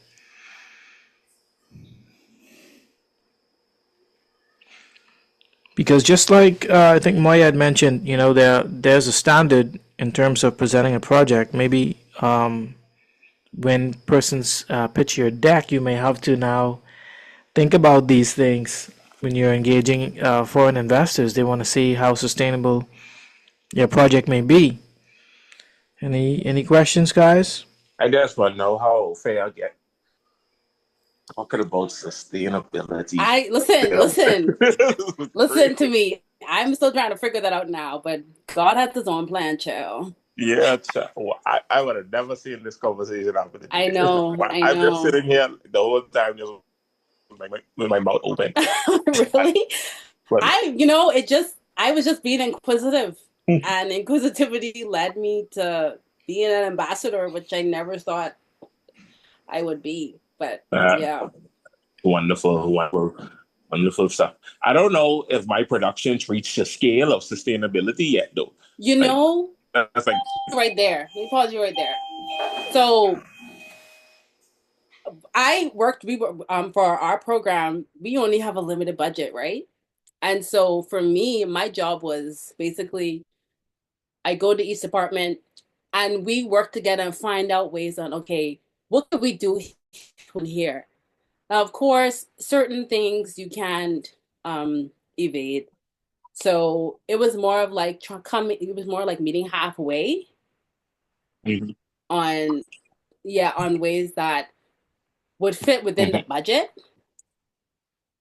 Because just like I think Moya had mentioned, there's a standard in terms of presenting a project. Maybe when persons pitch your deck, you may have to now think about these things when you're engaging foreign investors. They want to see how sustainable your project may be. Any questions, guys? I just want to know how fair get talking about sustainability. I listen to me. I'm still trying to figure that out now, but God has his own plan, child. Yeah, well, I would have never seen this conversation happen. I know. I'm just sitting here the whole time, just with my mouth open. Really? But I was just being inquisitive, and inquisitivity led me to being an ambassador, which I never thought I would be. But yeah. Wonderful stuff. I don't know if my productions reach the scale of sustainability yet, though. That's like right there. Let me pause you right there. So for our program, we only have a limited budget, right? And so for me, my job was basically I go to each department and we work together and find out ways on, okay, what could we do here? Now, of course, certain things you can't evade. So it was more of like it was more like meeting halfway on ways that would fit within the budget,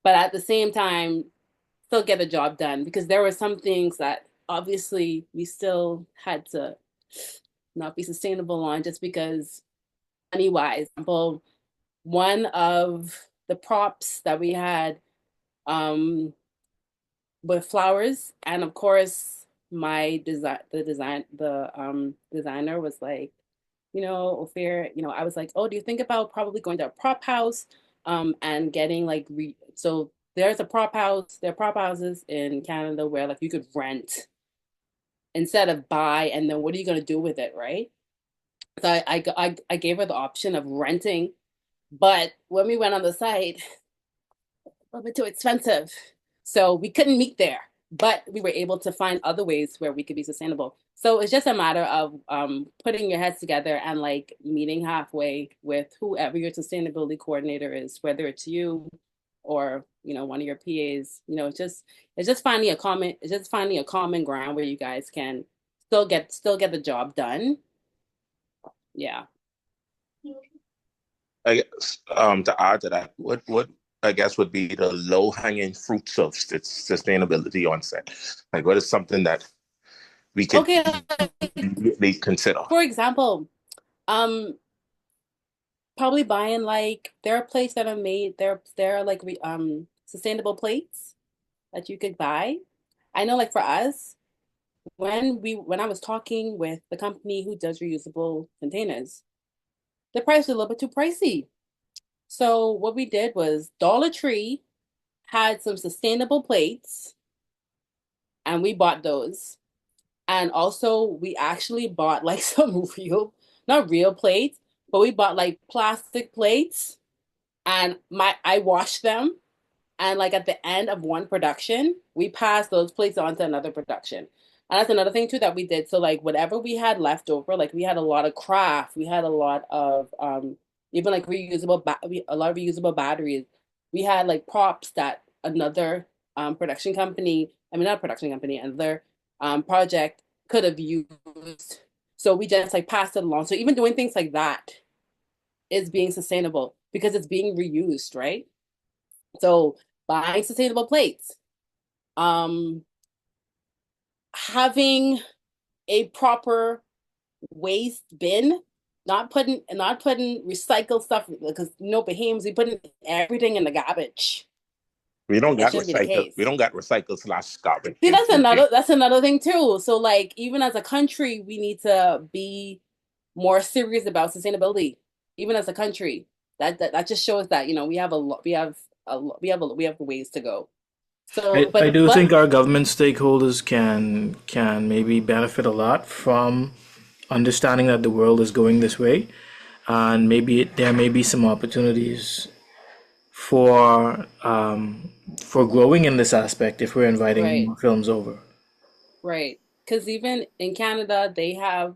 but at the same time still get the job done, because there were some things that obviously we still had to not be sustainable on just because money wise. Example, one of the props that we had with flowers, and of course the designer was like, Ophir, I was like, oh, do you think about probably going to a prop house and getting like so there are prop houses in Canada where like you could rent instead of buy, and then what are you going to do with it, right? So I gave her the option of renting, but when we went on the site, a little bit too expensive. So we couldn't meet there, but we were able to find other ways where we could be sustainable. So it's just a matter of putting your heads together and like meeting halfway with whoever your sustainability coordinator is, whether it's you or one of your PAs. It's just finding a common ground where you guys can still get the job done. Yeah. I guess to add to that, what I guess would be the low hanging fruits of sustainability on set? Like, what is something that we could Okay, immediately consider? for example, probably buying like there are plates that are made there are like sustainable plates that you could buy. I know like for us, when I was talking with the company who does reusable containers, the price was a little bit too pricey. So what we did was Dollar Tree had some sustainable plates and we bought those. And also we actually bought like some not real plates, but we bought like plastic plates and I washed them. And like at the end of one production, we passed those plates on to another production. And that's another thing too that we did. So like whatever we had left over, like we had a lot of craft, we had a lot of even like a lot of reusable batteries. We had like props that another production company, I mean not production company, another project could have used. So we just like passed it along. So even doing things like that is being sustainable because it's being reused, right? So buying sustainable plates, having a proper waste bin, not putting recycled stuff because Bahamians we putting everything in the garbage. We don't That got shouldn't be the recycle. case. We don't got recycle / garbage. See, that's another thing too. So like even as a country, we need to be more serious about sustainability. Even as a country, that just shows that we have ways to go. So, I do think our government stakeholders can maybe benefit a lot from understanding that the world is going this way, and maybe there may be some opportunities for growing in this aspect if we're inviting Right. more films over. Right. Because even in Canada, they have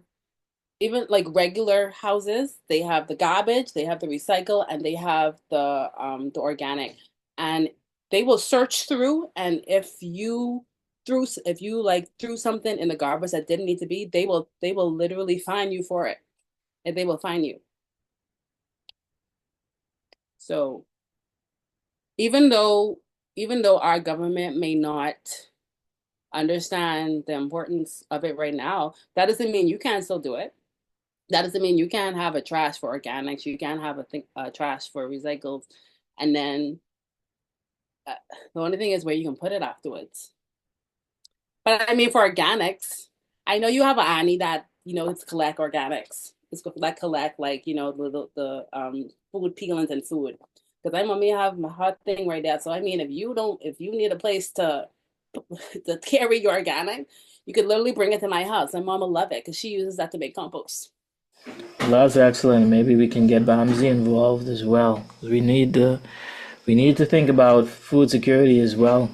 even like regular houses, they have the garbage, they have the recycle, and they have the organic. And they will search through, and if you threw something in the garbage that didn't need to be, they will literally fine you for it. And they will fine you. So even though our government may not understand the importance of it right now, that doesn't mean you can't still do it. That doesn't mean you can't have a trash for organics. You can't have a trash for recycled, and then the only thing is where you can put it afterwards. But I mean, for organics, I know you have an Annie that it's collect organics. It's that collect like the food peelings and food. Because I mommy have my hot thing right there. So I mean, if you need a place to carry your organic, you could literally bring it to my house. My mom will love it because she uses that to make compost. Well, that's excellent. Maybe we can get Bamsey involved as well. We need to think about food security as well.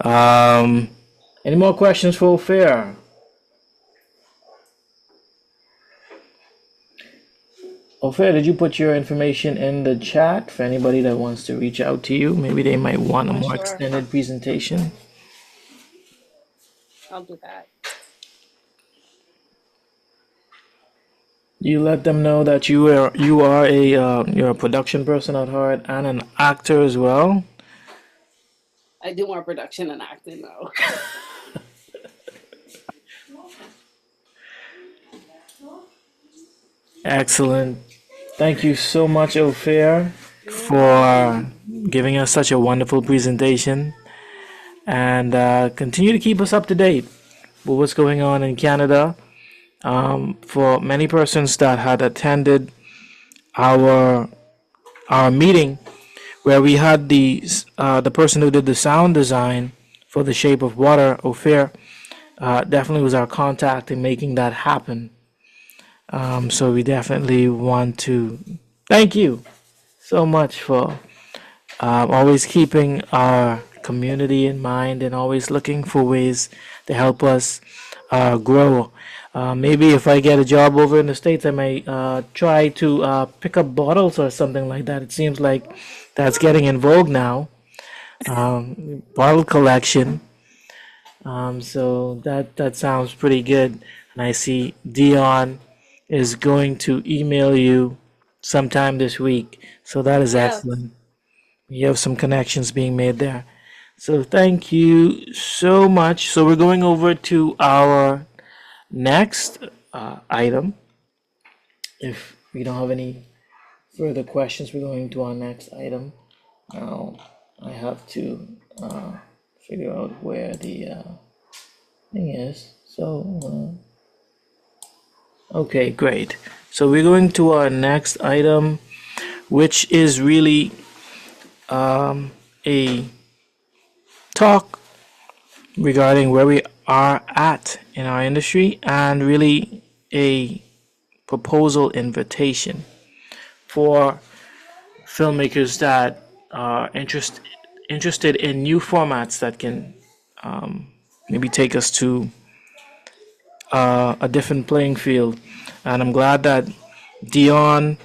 Any more questions for Ophir? Ophir, did you put your information in the chat for anybody that wants to reach out to you? Maybe they might want a more Sure. extended presentation. I'll do that. You let them know that you're a production person at heart and an actor as well. I do more production and acting though. Excellent. Thank you so much, Ophir, for giving us such a wonderful presentation, and continue to keep us up to date with what's going on in Canada. For many persons that had attended our meeting, where we had the person who did the sound design for The Shape of Water, Ophir, definitely was our contact in making that happen. So we definitely want to thank you so much for always keeping our community in mind and always looking for ways to help us grow. Maybe if I get a job over in the States, I may try to pick up bottles or something like that. It seems like that's getting in vogue now. Bottle collection. So that sounds pretty good. And I see Dion is going to email you sometime this week. So that is Yes. excellent. You have some connections being made there. So thank you so much. So we're going over to our next item. If we don't have any further questions, we're going to our next item. Now I have to figure out where the thing is. So, okay, great. So we're going to our next item, which is really a talk regarding where we are at in our industry and really a proposal invitation for filmmakers that are interested in new formats that can maybe take us to a different playing field. And I'm glad that Dion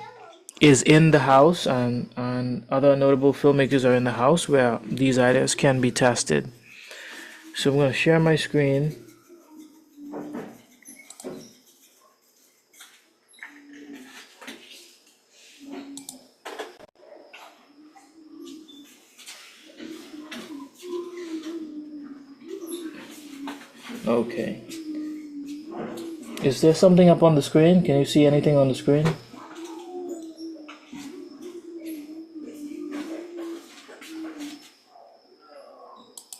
is in the house and other notable filmmakers are in the house where these ideas can be tested. So I'm going to share my screen. Okay. Is there something up on the screen? Can you see anything on the screen?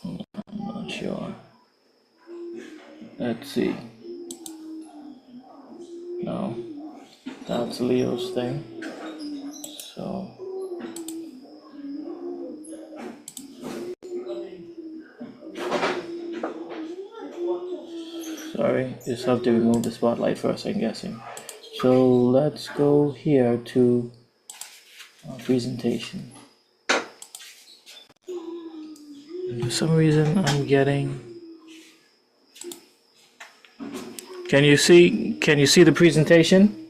I'm not sure. Let's see. No, that's Leo's thing. So. Sorry, just have to remove the spotlight first, I'm guessing. So let's go here to presentation. And for some reason I'm getting. Can you see the presentation?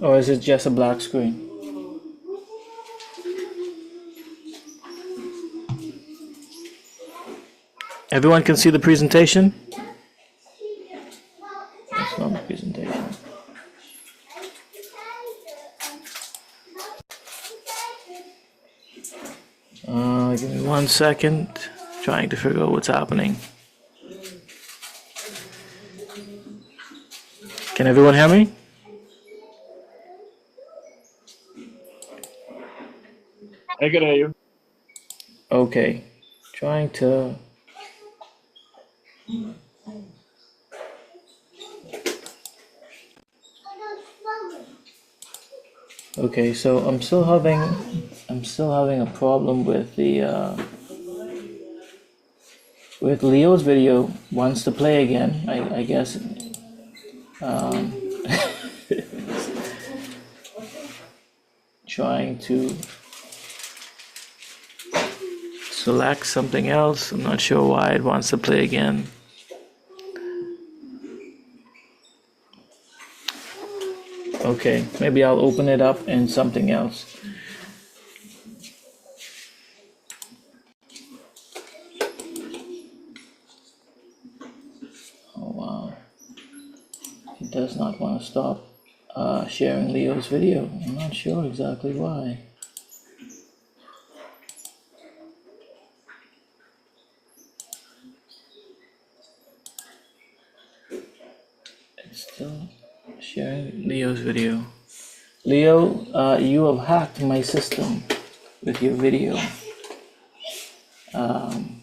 Or is it just a black screen? Everyone can see the presentation? That's not the presentation. Give me 1 second. Trying to figure out what's happening. Can everyone hear me? I can hear you. Okay. Trying to. Okay, so I'm still having a problem with the with Leo's video wants to play again. I guess trying to select something else. I'm not sure why it wants to play again. Okay, maybe I'll open it up in something else. Oh wow, it does not want to stop sharing Leo's video. I'm not sure exactly why. It's still sharing Leo's video. Leo, you have hacked my system with your video.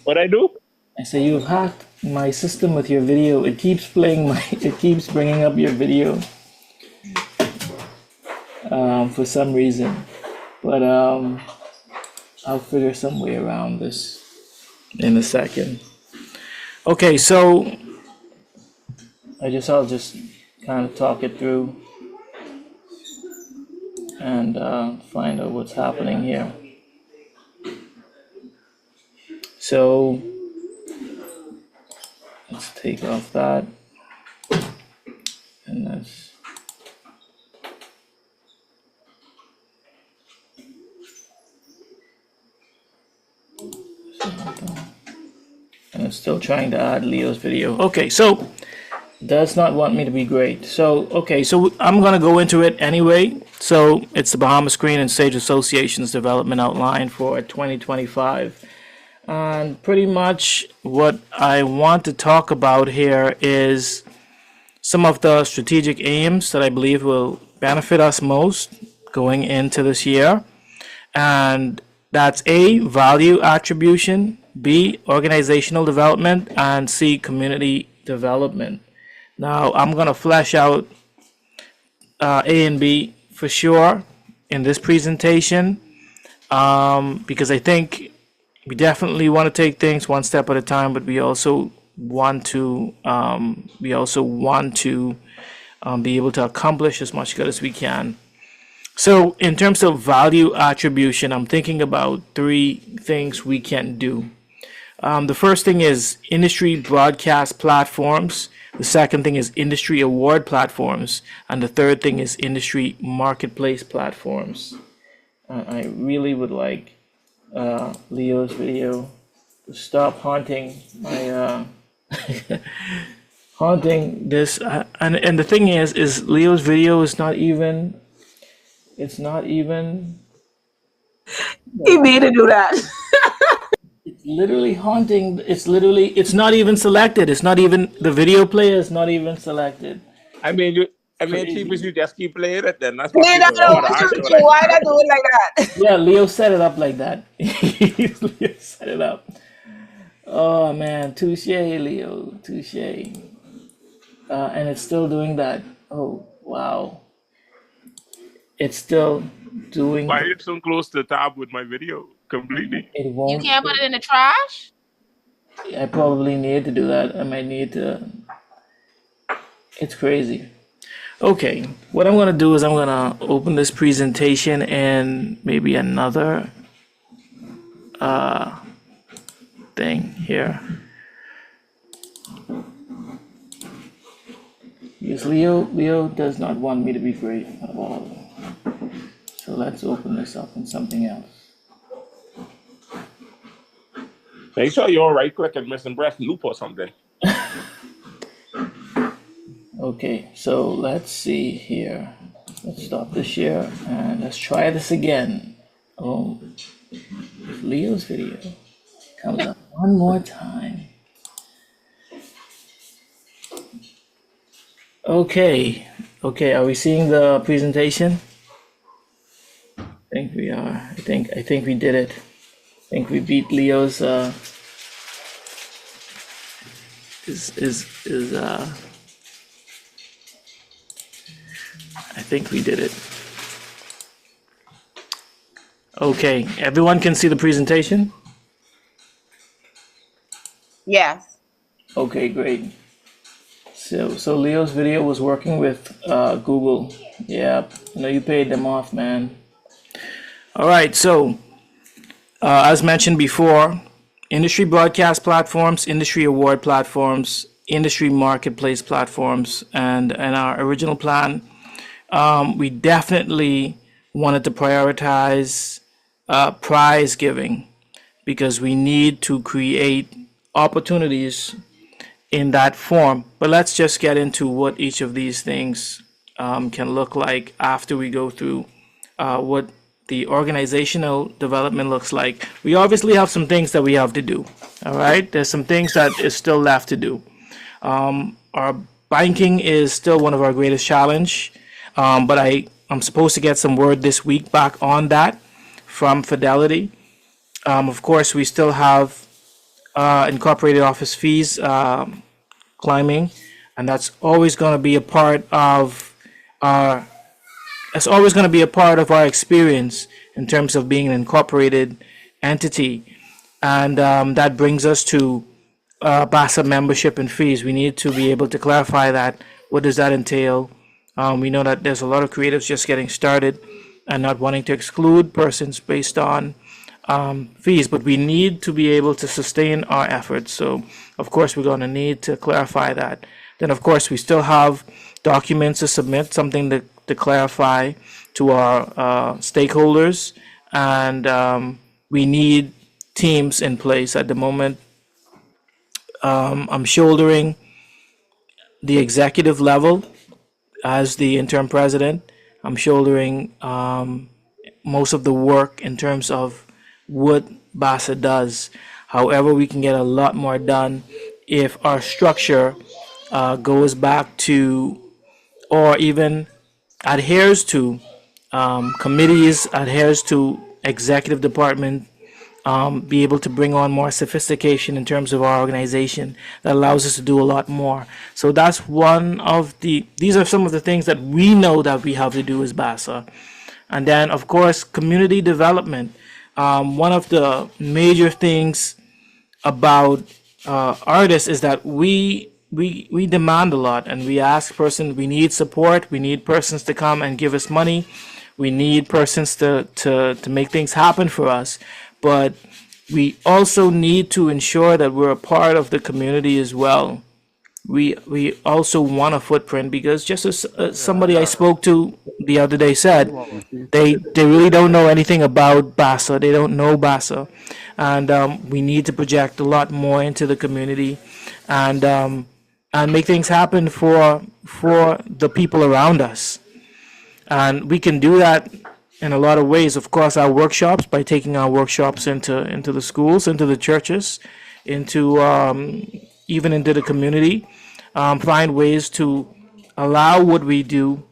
What I do? I say you have hacked my system with your video. It keeps playing it keeps bringing up your video for some reason. But I'll figure some way around this in a second. Okay, so I'll just kind of talk it through. and find out what's happening here. So let's take off that, and let's and it's still trying to add Leo's video. Okay, so does not want me to be great. So okay, so I'm gonna go into it anyway. So it's the Bahamas Screen and Stage Association's development outline for 2025. And pretty much what I want to talk about here is some of the strategic aims that I believe will benefit us most going into this year. And that's A, value attribution, B, organizational development, and C, community development. Now, I'm going to flesh out A and B for sure in this presentation because I think we definitely want to take things one step at a time, but we also want to be able to accomplish as much good as we can. So in terms of value attribution, I'm thinking about three things we can do. The first thing is industry broadcast platforms. The second thing is industry award platforms. And the third thing is industry marketplace platforms. I really would like Leo's video to stop haunting my haunting this. And the thing is Leo's video is not even. It's not even. He made to do that. It's literally haunting. It's not even selected. It's not even, the video player is not even selected. I mean, Crazy. Chief, you just keep playing it then. That's Me what don't know what you do. Why not do it like that? Yeah, Leo set it up like that. Leo set it up. Oh man, touche, Leo, touche. And it's still doing that. Oh wow. It's still doing. Why are you so close to the tab with my video completely? It won't. You can't put it in the trash? I probably need to do that. I might need to. It's crazy. Okay, what I'm gonna do is I'm gonna open this presentation and maybe another thing here. Because Leo does not want me to be great at all. So let's open this up in something else. Make sure you're right quick and missing breath loop or something. Okay, so let's see here. Let's stop the share and let's try this again. Oh, if Leo's video comes up one more time. Okay, are we seeing the presentation? I think we are. I think we did it. I think we beat Leo's I think we did it. Okay, everyone can see the presentation? Yes. Okay, great. So Leo's video was working with Google. Yeah, you paid them off, man. All right, so as mentioned before, industry broadcast platforms, industry award platforms, industry marketplace platforms, and our original plan, we definitely wanted to prioritize prize giving because we need to create opportunities in that form. But let's just get into what each of these things can look like after we go through what the organizational development looks like. We obviously have some things that we have to do. All right, there's some things that is still left to do. Our banking is still one of our greatest challenge, but I'm supposed to get some word this week back on that from Fidelity. Of course, we still have incorporated office fees climbing, and that's always going to be a part of our experience in terms of being an incorporated entity. And that brings us to BASA membership and fees. We need to be able to clarify that. What does that entail? We know that there's a lot of creatives just getting started, and not wanting to exclude persons based on fees, but we need to be able to sustain our efforts. So, of course, we're going to need to clarify that. Then, of course, we still have documents to submit, something to clarify to our stakeholders, and we need teams in place at the moment. I'm shouldering the executive level as the interim president. I'm shouldering most of the work in terms of what BASA does. However, we can get a lot more done if our structure goes back to, or even adheres to, committees, adheres to executive department, be able to bring on more sophistication in terms of our organization that allows us to do a lot more. So that's one of these are some of the things that we know that we have to do as BASA. And then, of course, community development. One of the major things about artists is that we demand a lot, and we ask persons, we need support, we need persons to come and give us money, we need persons to make things happen for us, but we also need to ensure that we're a part of the community as well. We also want a footprint, because just as somebody I spoke to the other day said, they really don't know anything about BASA. They don't know BASA, and we need to project a lot more into the community, and make things happen for the people around us. And we can do that in a lot of ways. Of course, our workshops, by taking our workshops into the schools, into the churches, into even into the community, find ways to allow what we do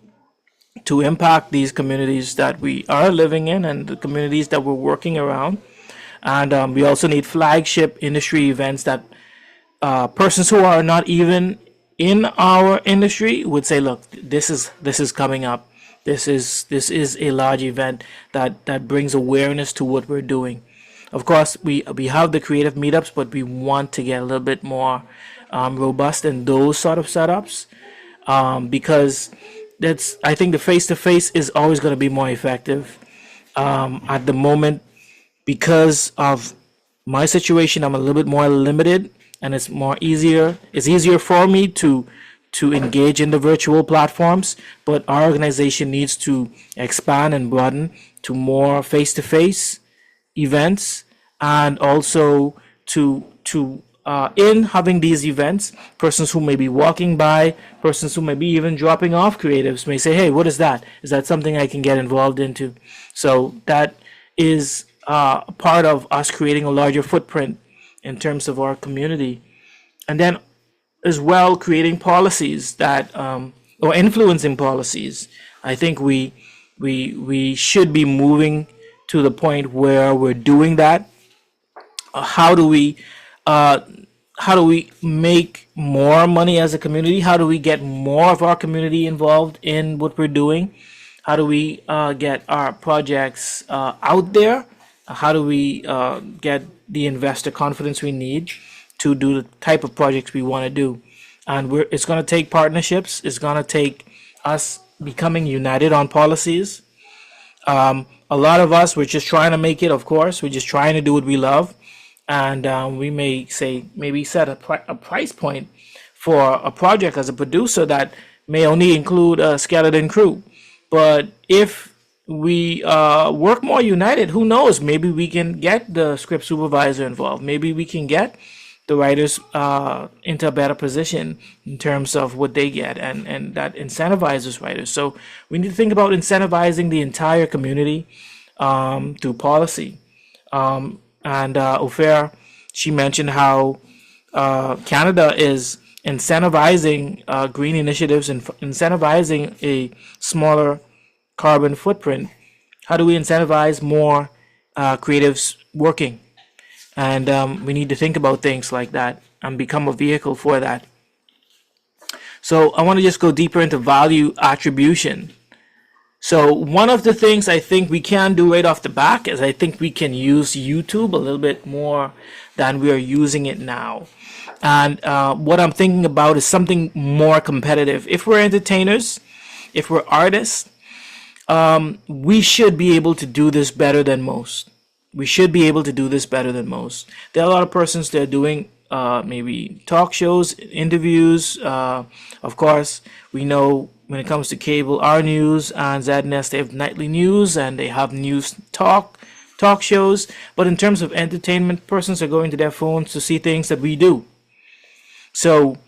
to impact these communities that we are living in and the communities that we're working around. And we also need flagship industry events that persons who are not even in our industry would say, look, this is coming up. This is a large event that brings awareness to what we're doing. Of course, we have the creative meetups, but we want to get a little bit more robust in those sort of setups, because I think the face-to-face is always going to be more effective. At the moment, because of my situation, I'm a little bit more limited, and it's easier for me to engage in the virtual platforms, but our organization needs to expand and broaden to more face-to-face events, and also to in having these events, persons who may be walking by, persons who may be even dropping off creatives may say, hey, what is that? Is that something I can get involved into? So that is part of us creating a larger footprint in terms of our community. And then as well, creating policies that or influencing policies. I think we should be moving to the point where we're doing that. How do we make more money as a community? How do we get more of our community involved in what we're doing? How do we get our projects out there? How do we get the investor confidence we need to do the type of projects we want to do? And it's going to take partnerships. It's going to take us becoming united on policies. A lot of us, we're just trying to make it, of course. We're just trying to do what we love. And we may maybe set a price point for a project as a producer that may only include a skeleton crew. But if we work more united, who knows? Maybe we can get the script supervisor involved. Maybe we can get the writers into a better position in terms of what they get, and that incentivizes writers. So we need to think about incentivizing the entire community through policy. And Ophir, she mentioned how Canada is incentivizing green initiatives and incentivizing a smaller carbon footprint. How do we incentivize more creatives working? And we need to think about things like that and become a vehicle for that. So I want to just go deeper into value attribution. So one of the things I think we can do right off the back is I think we can use YouTube a little bit more than we are using it now. And what I'm thinking about is something more competitive. If we're entertainers, if we're artists, we should be able to do this better than most. We should be able to do this better than most. There are a lot of persons that are doing maybe talk shows, interviews. Of course, we know when it comes to cable, our news and ZNS, they have nightly news and they have news talk shows. But in terms of entertainment, persons are going to their phones to see things that we do. So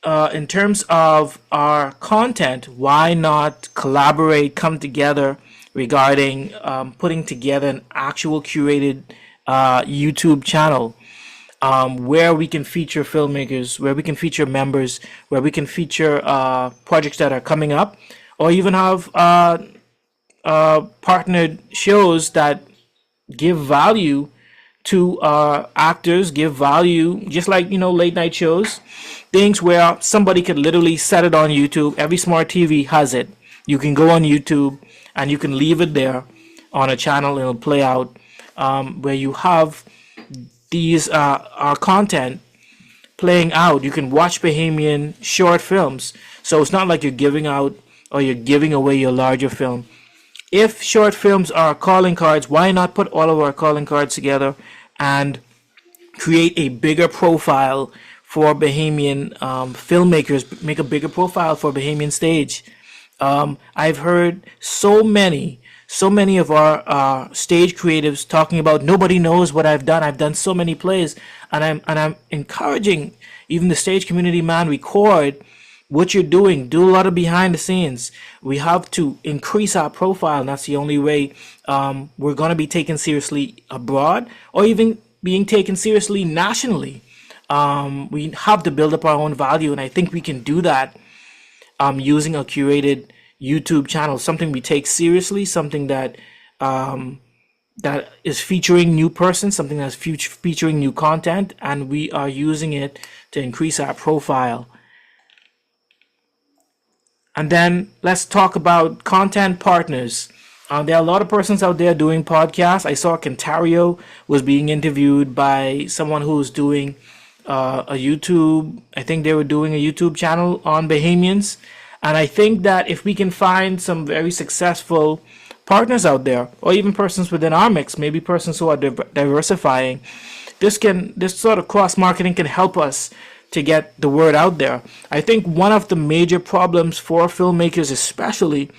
in terms of our content, why not collaborate, come together regarding putting together an actual curated YouTube channel where we can feature filmmakers, where we can feature members, where we can feature projects that are coming up, or even have partnered shows that give value to actors, give value, just like, late night shows, things where somebody could literally set it on YouTube. Every smart TV has it. You can go on YouTube and you can leave it there on a channel. It'll play out where you have these our content playing out. You can watch Bahamian short films. So it's not like you're giving out or you're giving away your larger film. If short films are calling cards, why not put all of our calling cards together and create a bigger profile for Bahamian filmmakers, make a bigger profile for Bahamian stage. I've heard so many of our stage creatives talking about nobody knows what I've done. I've done so many plays, and I'm encouraging even the stage community, man, record what you're doing. Do a lot of behind the scenes. We have to increase our profile, and that's the only way we're going to be taken seriously abroad or even being taken seriously nationally. We have to build up our own value, and I think we can do that using a curated YouTube channel, something we take seriously, something that that is featuring new persons, something that's featuring new content, and we are using it to increase our profile. And then let's talk about content partners. There are a lot of persons out there doing podcasts. I saw Kentario was being interviewed by someone who's doing a YouTube. I think they were doing a YouTube channel on Bahamians. And I think that if we can find some very successful partners out there, or even persons within our mix, maybe persons who are diversifying, this sort of cross marketing can help us to get the word out there. I think one of the major problems for filmmakers especially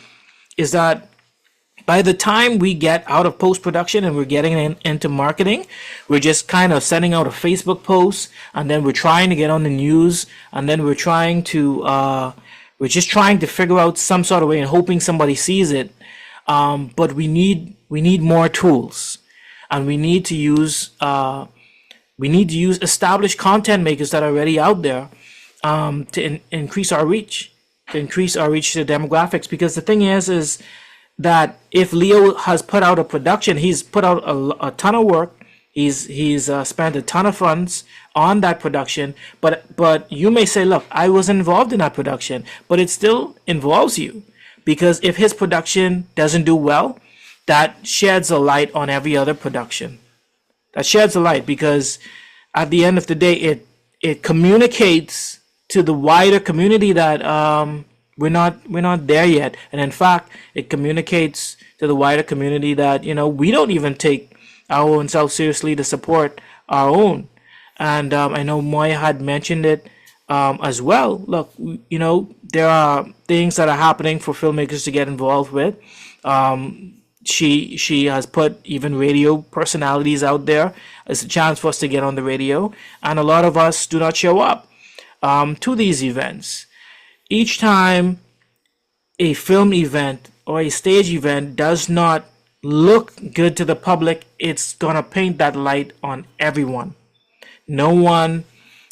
is that by the time we get out of post-production and we're getting into marketing, we're just kind of sending out a Facebook post, and then we're trying to get on the news, and then we're just trying to figure out some sort of way and hoping somebody sees it. But we need more tools, and we need to use established content makers that are already out there to increase our reach, to the demographics. Because the thing is that if Leo has put out a production, he's put out a ton of work, he's spent a ton of funds on that production, but you may say, look, I was involved in that production, but it still involves you, because if his production doesn't do well, that sheds a light on every other production. That sheds a light, because at the end of the day, it communicates to the wider community that we're not there yet. And in fact, it communicates to the wider community that we don't even take our own self seriously to support our own. And I know Moya had mentioned it as well. Look, there are things that are happening for filmmakers to get involved with. She has put even radio personalities out there as a chance for us to get on the radio, and a lot of us do not show up to these events. Each time a film event or a stage event does not look good to the public, it's gonna paint that light on everyone. No one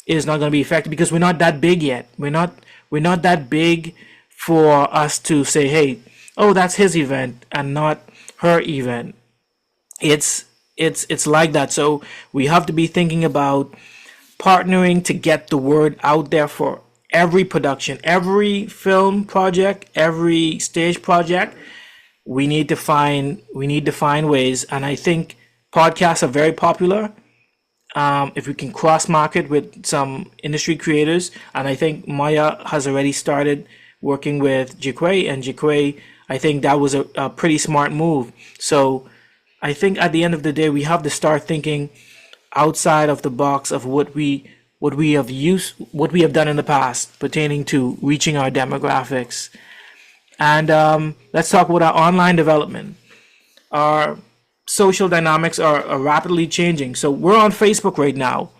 is not gonna be affected because we're not that big yet. We're not that big for us to say, hey, oh, that's his event and not her event. It's like that. So we have to be thinking about partnering to get the word out there for every production, every film project, every stage project. We need to find ways, and I think podcasts are very popular. If we can cross market with some industry creators, and I think Maya has already started working with Jaquay, and Jaquay I think that was a pretty smart move. So I think at the end of the day, we have to start thinking outside of the box of what we have done in the past pertaining to reaching our demographics. And let's talk about our online development. Our social dynamics are rapidly changing. So we're on Facebook right now.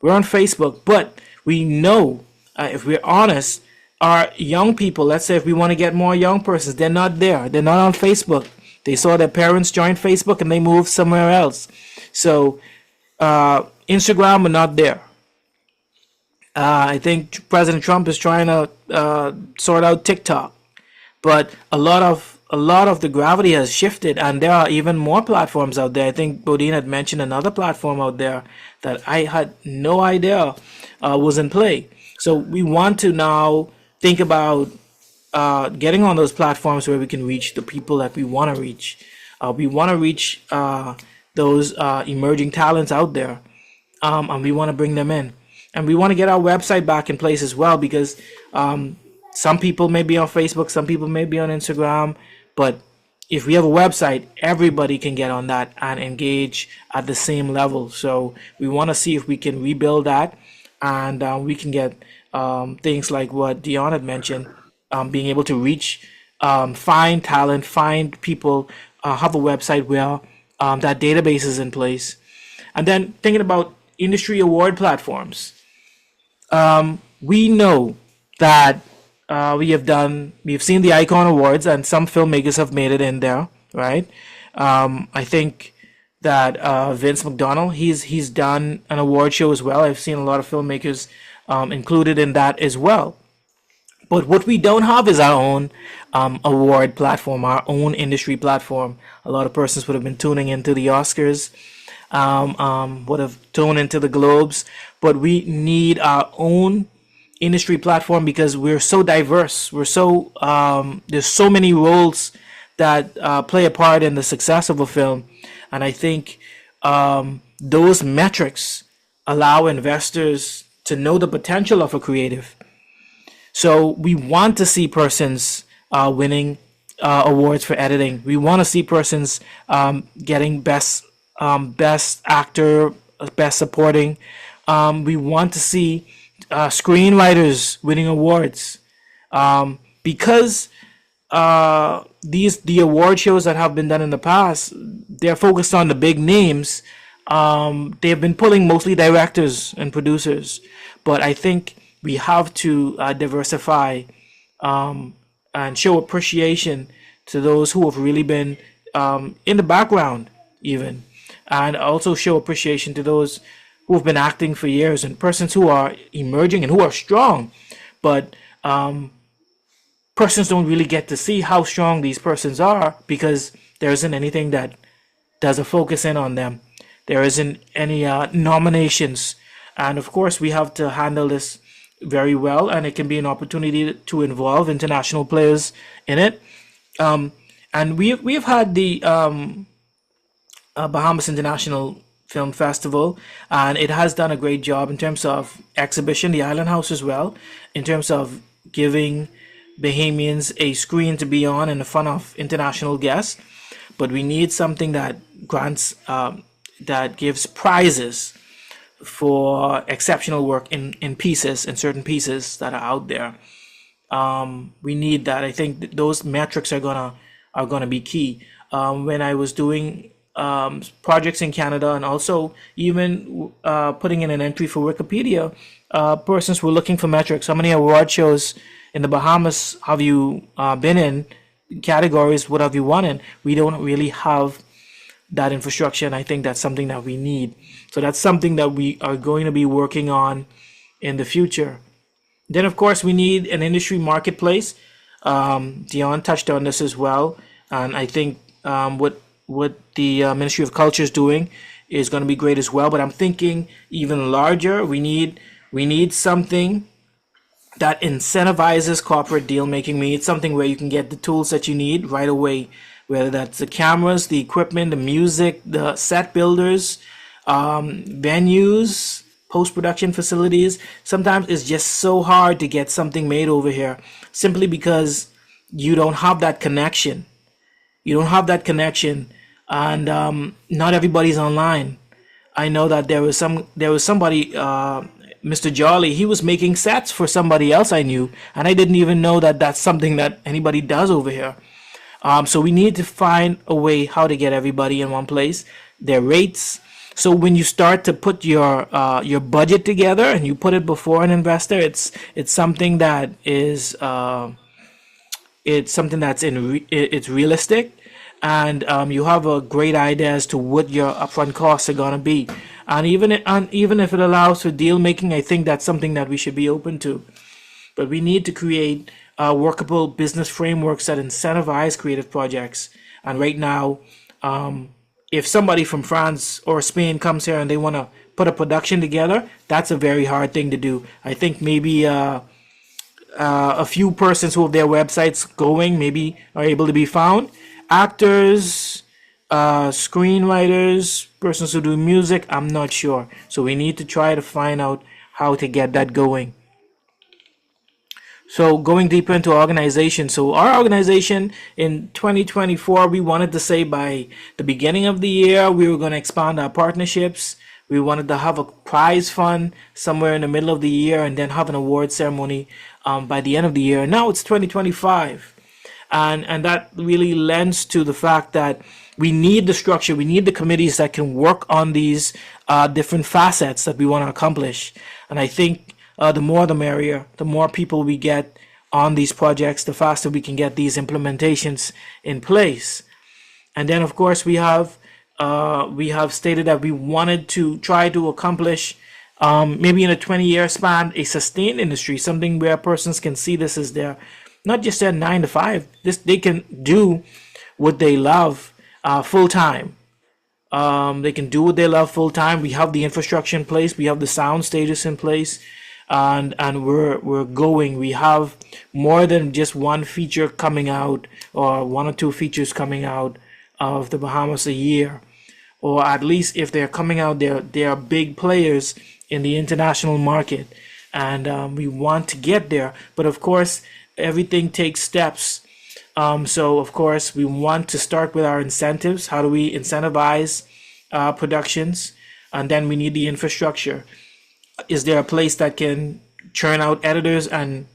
We're on Facebook, but we know, if we're honest, our young people, let's say if we want to get more young persons, they're not there. They're not on Facebook. They saw their parents join Facebook and they moved somewhere else. So Instagram, we're not there. I think President Trump is trying to sort out TikTok, but a lot of the gravity has shifted, and there are even more platforms out there. I think Bodine had mentioned another platform out there that I had no idea was in play. So we want to now think about getting on those platforms where we can reach the people that we want to reach. We want to reach those emerging talents out there, and we want to bring them in. And we want to get our website back in place as well, because some people may be on Facebook, some people may be on Instagram, but if we have a website, everybody can get on that and engage at the same level. So we want to see if we can rebuild that, and we can get things like what Dion had mentioned, being able to reach, find talent, find people, have a website where that database is in place. And then thinking about industry award platforms. We know that we've seen the Icon Awards, and some filmmakers have made it in there, right? I think that Vince McDonald, he's done an award show as well. I've seen a lot of filmmakers included in that as well. But what we don't have is our own award platform, our own industry platform. A lot of persons would have been tuning into the Oscars, would have tuned into the Globes, but we need our own industry platform because we're so diverse. We're so there's so many roles that play a part in the success of a film, and I think those metrics allow investors to know the potential of a creative. So we want to see persons winning awards for editing. We want to see persons getting best actor, best supporting. We want to see screenwriters winning awards, because the award shows that have been done in the past, they're focused on the big names. They've been pulling mostly directors and producers, but I think we have to diversify and show appreciation to those who have really been in the background even, and also show appreciation to those who have been acting for years and persons who are emerging and who are strong, but persons don't really get to see how strong these persons are because there isn't anything that does a focus in on them. There isn't any nominations, and of course we have to handle this very well, and it can be an opportunity to involve international players in it. And we've had the Bahamas International Film Festival, and it has done a great job in terms of exhibition, the Island House as well, in terms of giving Bahamians a screen to be on in front of international guests. But we need something that grants, that gives prizes for exceptional work in pieces, in certain pieces that are out there. We need that. I think those metrics are gonna be key. When I was doing projects in Canada, and also even putting in an entry for Wikipedia, persons were looking for metrics. How many award shows in the Bahamas have you been in? Categories, what have you won in? We don't really have that infrastructure, and I think that's something that we need. So that's something that we are going to be working on in the future. Then, of course, we need an industry marketplace. Dion touched on this as well, and I think what the Ministry of Culture is doing is going to be great as well. But I'm thinking even larger. We need something that incentivizes corporate deal making. We need something where you can get the tools that you need right away, whether that's the cameras, the equipment, the music, the set builders, venues, post-production facilities. Sometimes it's just so hard to get something made over here simply because you don't have that connection. You don't have that connection, and not everybody's online. I know that there was somebody, Mr. Jolly. He was making sets for somebody else I knew, and I didn't even know that that's something that anybody does over here. So we need to find a way how to get everybody in one place, their rates. So when you start to put your budget together and you put it before an investor, it's something that is it's something that's it's realistic, and you have a great idea as to what your upfront costs are gonna be. And even if it allows for deal making, I think that's something that we should be open to. But we need to create workable business frameworks that incentivize creative projects. And right now, if somebody from France or Spain comes here and they want to put a production together, that's a very hard thing to do. I think maybe a few persons who have their websites going maybe are able to be found. Actors, screenwriters, persons who do music, I'm not sure. So we need to try to find out how to get that going. So going deeper into organization. So our organization in 2024, we wanted to say by the beginning of the year, we were going to expand our partnerships. We wanted to have a prize fund somewhere in the middle of the year and then have an award ceremony by the end of the year. Now it's 2025. And that really lends to the fact that we need the structure, we need the committees that can work on these different facets that we want to accomplish. And I think the more the merrier. The more people we get on these projects, the faster we can get these implementations in place. And then, of course, we have stated that we wanted to try to accomplish maybe in a 20-year span a sustained industry, something where persons can see this as their not just their 9 to 5. They can do what they love full time. They can do what they love full time. We have the infrastructure in place. We have the sound stages in place. And we're going. We have more than just one feature coming out, or 1 or 2 features coming out of the Bahamas a year, or at least if they're coming out, they are big players in the international market, and we want to get there. But of course, everything takes steps. So of course, we want to start with our incentives. How do we incentivize productions? And then we need the infrastructure. Is there a place that can churn out editors and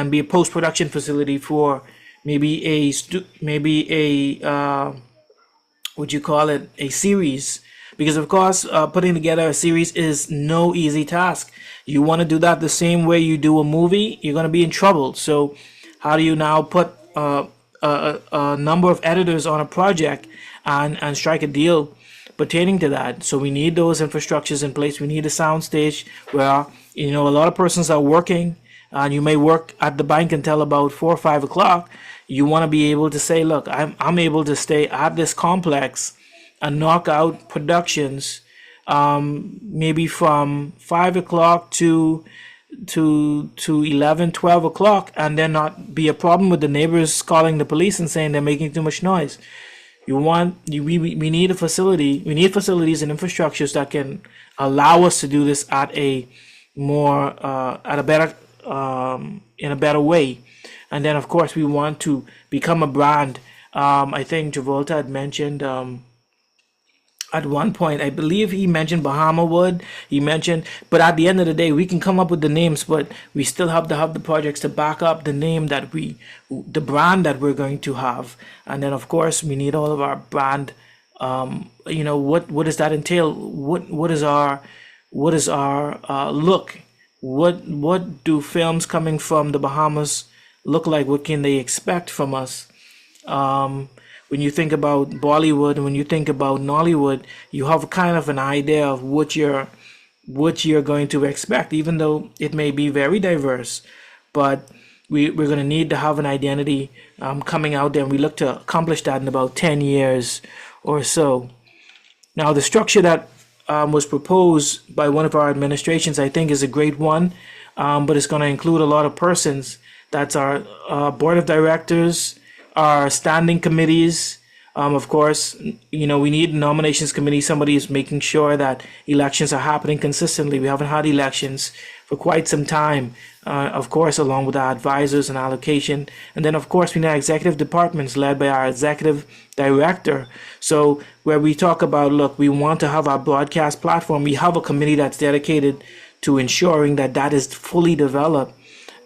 be a post-production facility for maybe would you call it a series? Because of course, putting together a series is no easy task. You want to do that the same way you do a movie, you're going to be in trouble. So how do you now put a number of editors on a project and strike a deal pertaining to that? So we need those infrastructures in place. We need a sound stage where a lot of persons are working, and you may work at the bank until about 4 or 5 o'clock. You want to be able to say, look, I'm able to stay at this complex and knock out productions maybe from 5 o'clock to 11, 12 o'clock, and then not be a problem with the neighbors calling the police and saying they're making too much noise. We need a facility. We need facilities and infrastructures that can allow us to do this at a more in a better way. And then of course we want to become a brand. I think Travolta had mentioned at one point, I believe he mentioned Bahama Wood. But at the end of the day, we can come up with the names, but we still have to have the projects to back up the name the brand that we're going to have. And then of course we need all of our brand. What does that entail? What is our look? What do films coming from the Bahamas look like? What can they expect from us? When you think about Bollywood and when you think about Nollywood, you have kind of an idea of what you're going to expect, even though it may be very diverse. But we're going to need to have an identity coming out there, and we look to accomplish that in about 10 years or so. Now, the structure that was proposed by one of our administrations, I think, is a great one, but it's going to include a lot of persons. That's our board of directors, our standing committees, Of course, we need a nominations committee. Somebody is making sure that elections are happening consistently. We haven't had elections for quite some time, of course, along with our advisors and allocation. And then, of course, we need executive departments led by our executive director. So where we talk about, look, we want to have our broadcast platform. We have a committee that's dedicated to ensuring that that is fully developed.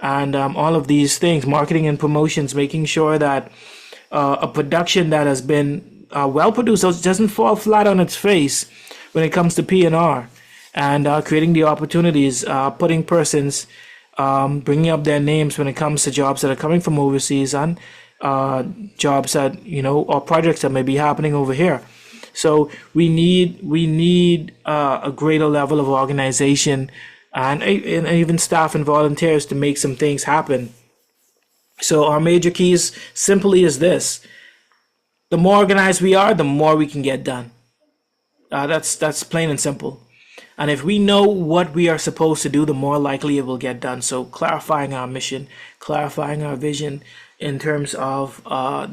And all of these things, marketing and promotions, making sure that a production that has been well produced doesn't fall flat on its face when it comes to P&R, and creating the opportunities, putting persons, bringing up their names when it comes to jobs that are coming from overseas and jobs that, or projects that may be happening over here. So we need a greater level of organization and even staff and volunteers to make some things happen. So our major keys simply is this: the more organized we are, the more we can get done. That's plain and simple. And if we know what we are supposed to do, the more likely it will get done. So clarifying our mission, clarifying our vision in terms of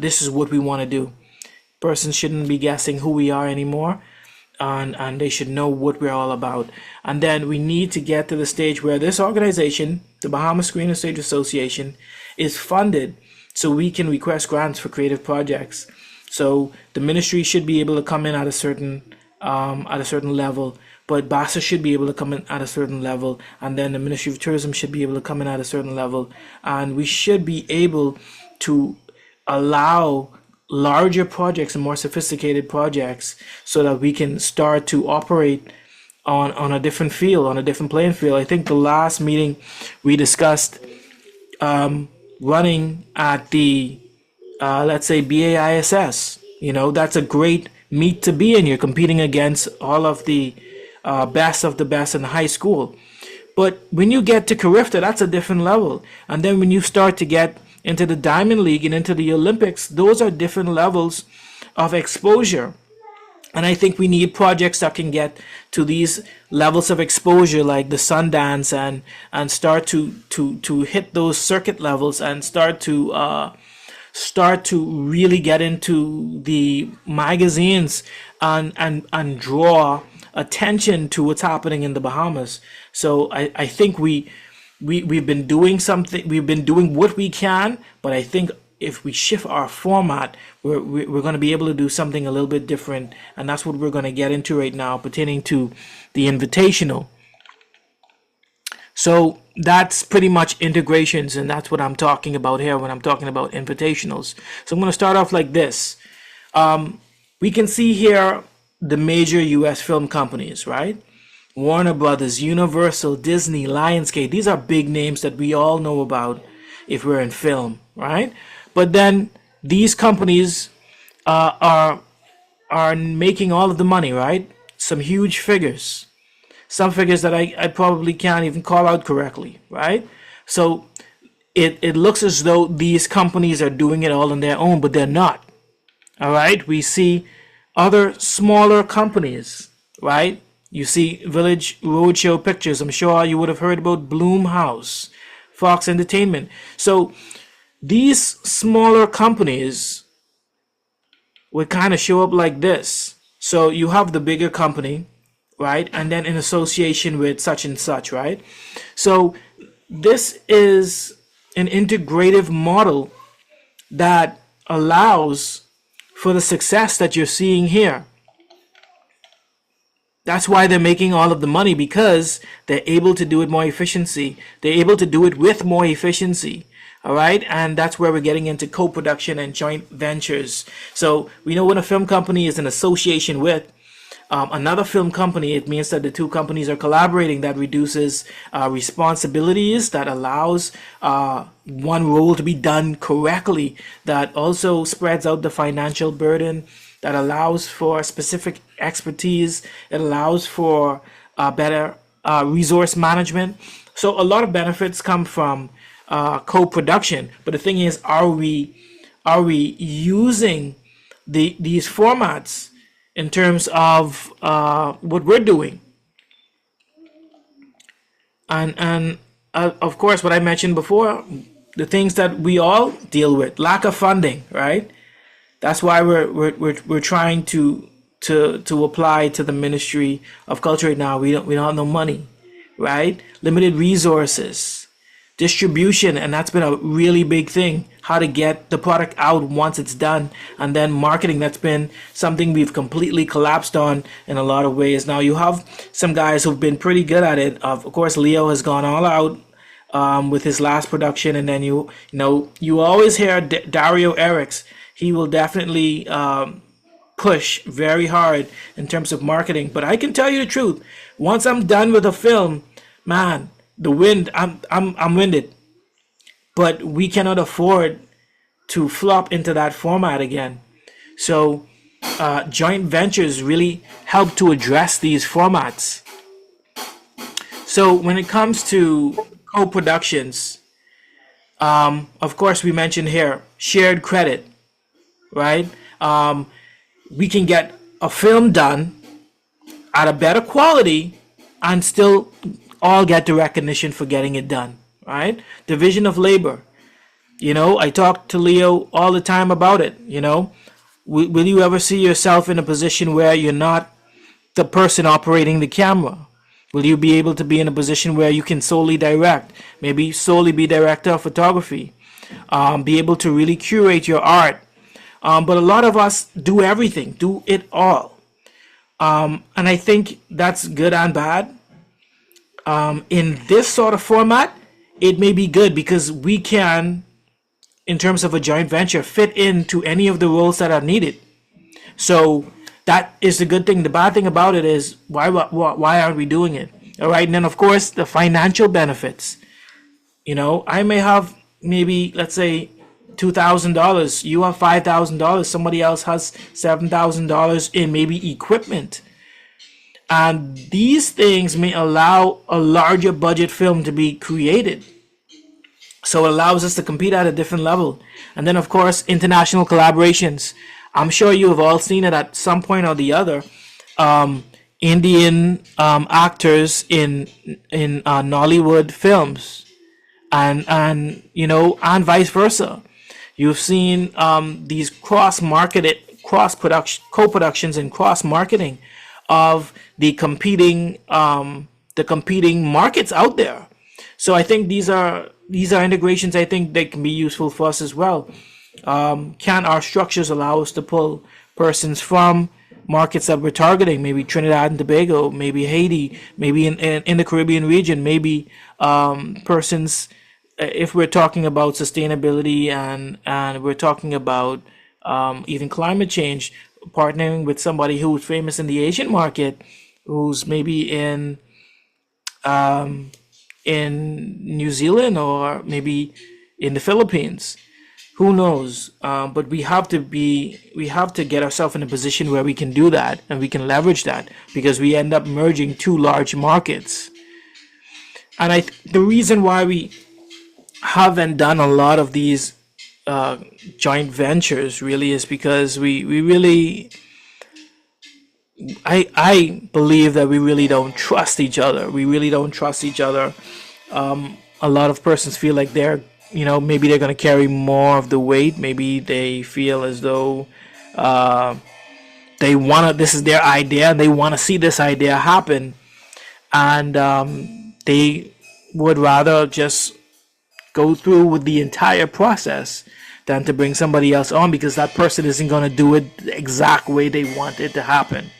this is what we want to do. Persons shouldn't be guessing who we are anymore. And they should know what we're all about. And then we need to get to the stage where this organization, the Bahamas Screen and Stage Association, is funded so we can request grants for creative projects. So the ministry should be able to come in at a certain level, but BASA should be able to come in at a certain level, and then the Ministry of Tourism should be able to come in at a certain level, and we should be able to allow larger projects and more sophisticated projects so that we can start to operate on a different field, on a different playing field. I think the last meeting we discussed running at the, let's say, BAISS. That's a great meet to be in. You're competing against all of the best of the best in high school. But when you get to Carifta, that's a different level. And then when you start to get into the Diamond League and into the Olympics, those are different levels of exposure. And I think we need projects that can get to these levels of exposure, like the Sundance, and start to hit those circuit levels and start to really get into the magazines and draw attention to what's happening in the Bahamas. So I think we've been doing something. We've been doing what we can, but I think if we shift our format, we're going to be able to do something a little bit different, and that's what we're going to get into right now, pertaining to the invitational. So that's pretty much integrations, and that's what I'm talking about here when I'm talking about invitationals. So I'm going to start off like this. We can see here the major U.S. film companies, right? Warner Brothers, Universal, Disney, Lionsgate. These are big names that we all know about if we're in film, right? But then these companies are making all of the money, right? Some huge figures. Some figures that I probably can't even call out correctly, right? So it looks as though these companies are doing it all on their own, but they're not. All right? We see other smaller companies, right? You see Village Roadshow Pictures. I'm sure you would have heard about Bloomhouse, Fox Entertainment. So these smaller companies would kind of show up like this. So you have the bigger company, right? And then in association with such and such, right? So this is an integrative model that allows for the success that you're seeing here. That's why they're making all of the money, because they're able to do it more efficiency. They're able to do it with more efficiency. All right. And that's where we're getting into co-production and joint ventures. So we know when a film company is in association with another film company, it means that the two companies are collaborating. That reduces responsibilities, that allows one role to be done correctly, that also spreads out the financial burden, that allows for specific expertise, it allows for better resource management. So a lot of benefits come from co-production. But the thing is, are we using these formats in terms of what we're doing? And of course, what I mentioned before, the things that we all deal with: lack of funding, right? That's why we're trying to apply to the Ministry of Culture right now. We don't have no money, right? Limited resources, distribution, and that's been a really big thing. How to get the product out once it's done, and then marketing. That's been something we've completely collapsed on in a lot of ways. Now you have some guys who've been pretty good at it. Of course, Leo has gone all out with his last production, and then you always hear Dario Erics. He will definitely push very hard in terms of marketing. But I can tell you the truth. Once I'm done with a film, man, I'm winded. But we cannot afford to flop into that format again. So joint ventures really help to address these formats. So when it comes to co-productions, of course we mentioned here shared credit, right? We can get a film done at a better quality and still all get the recognition for getting it done, right? Division of labor. I talk to Leo all the time about it. Will you ever see yourself in a position where you're not the person operating the camera? Will you be able to be in a position where you can solely direct, maybe solely be director of photography, be able to really curate your art? But a lot of us do everything, do it all. And I think that's good and bad. In this sort of format, it may be good because we can, in terms of a joint venture, fit into any of the roles that are needed. So that is the good thing. The bad thing about it is why aren't we doing it? All right. And then, of course, the financial benefits. I may have maybe, let's say, $2,000. You have $5,000. Somebody else has $7,000 in maybe equipment. And these things may allow a larger budget film to be created. So it allows us to compete at a different level. And then, of course, international collaborations. I'm sure you have all seen it at some point or the other. Indian actors in Nollywood films, and vice versa. You've seen these co-productions and cross marketing of the competing markets out there. So I think these are integrations. I think they can be useful for us as well. Can our structures allow us to pull persons from markets that we're targeting, maybe Trinidad and Tobago, maybe Haiti, maybe in the Caribbean region, maybe persons, if we're talking about sustainability and we're talking about even climate change, partnering with somebody who's famous in the Asian market, who's maybe in New Zealand or maybe in the Philippines. Who knows? But we have to get ourselves in a position where we can do that and we can leverage that, because we end up merging two large markets. And the reason why we haven't done a lot of these joint ventures really is because we really, I believe that we really don't trust each other. We really don't trust each other. A lot of persons feel like maybe they're going to carry more of the weight. Maybe they feel as though this is their idea and they want to see this idea happen. And they would rather just go through with the entire process than to bring somebody else on, because that person isn't going to do it the exact way they want it to happen.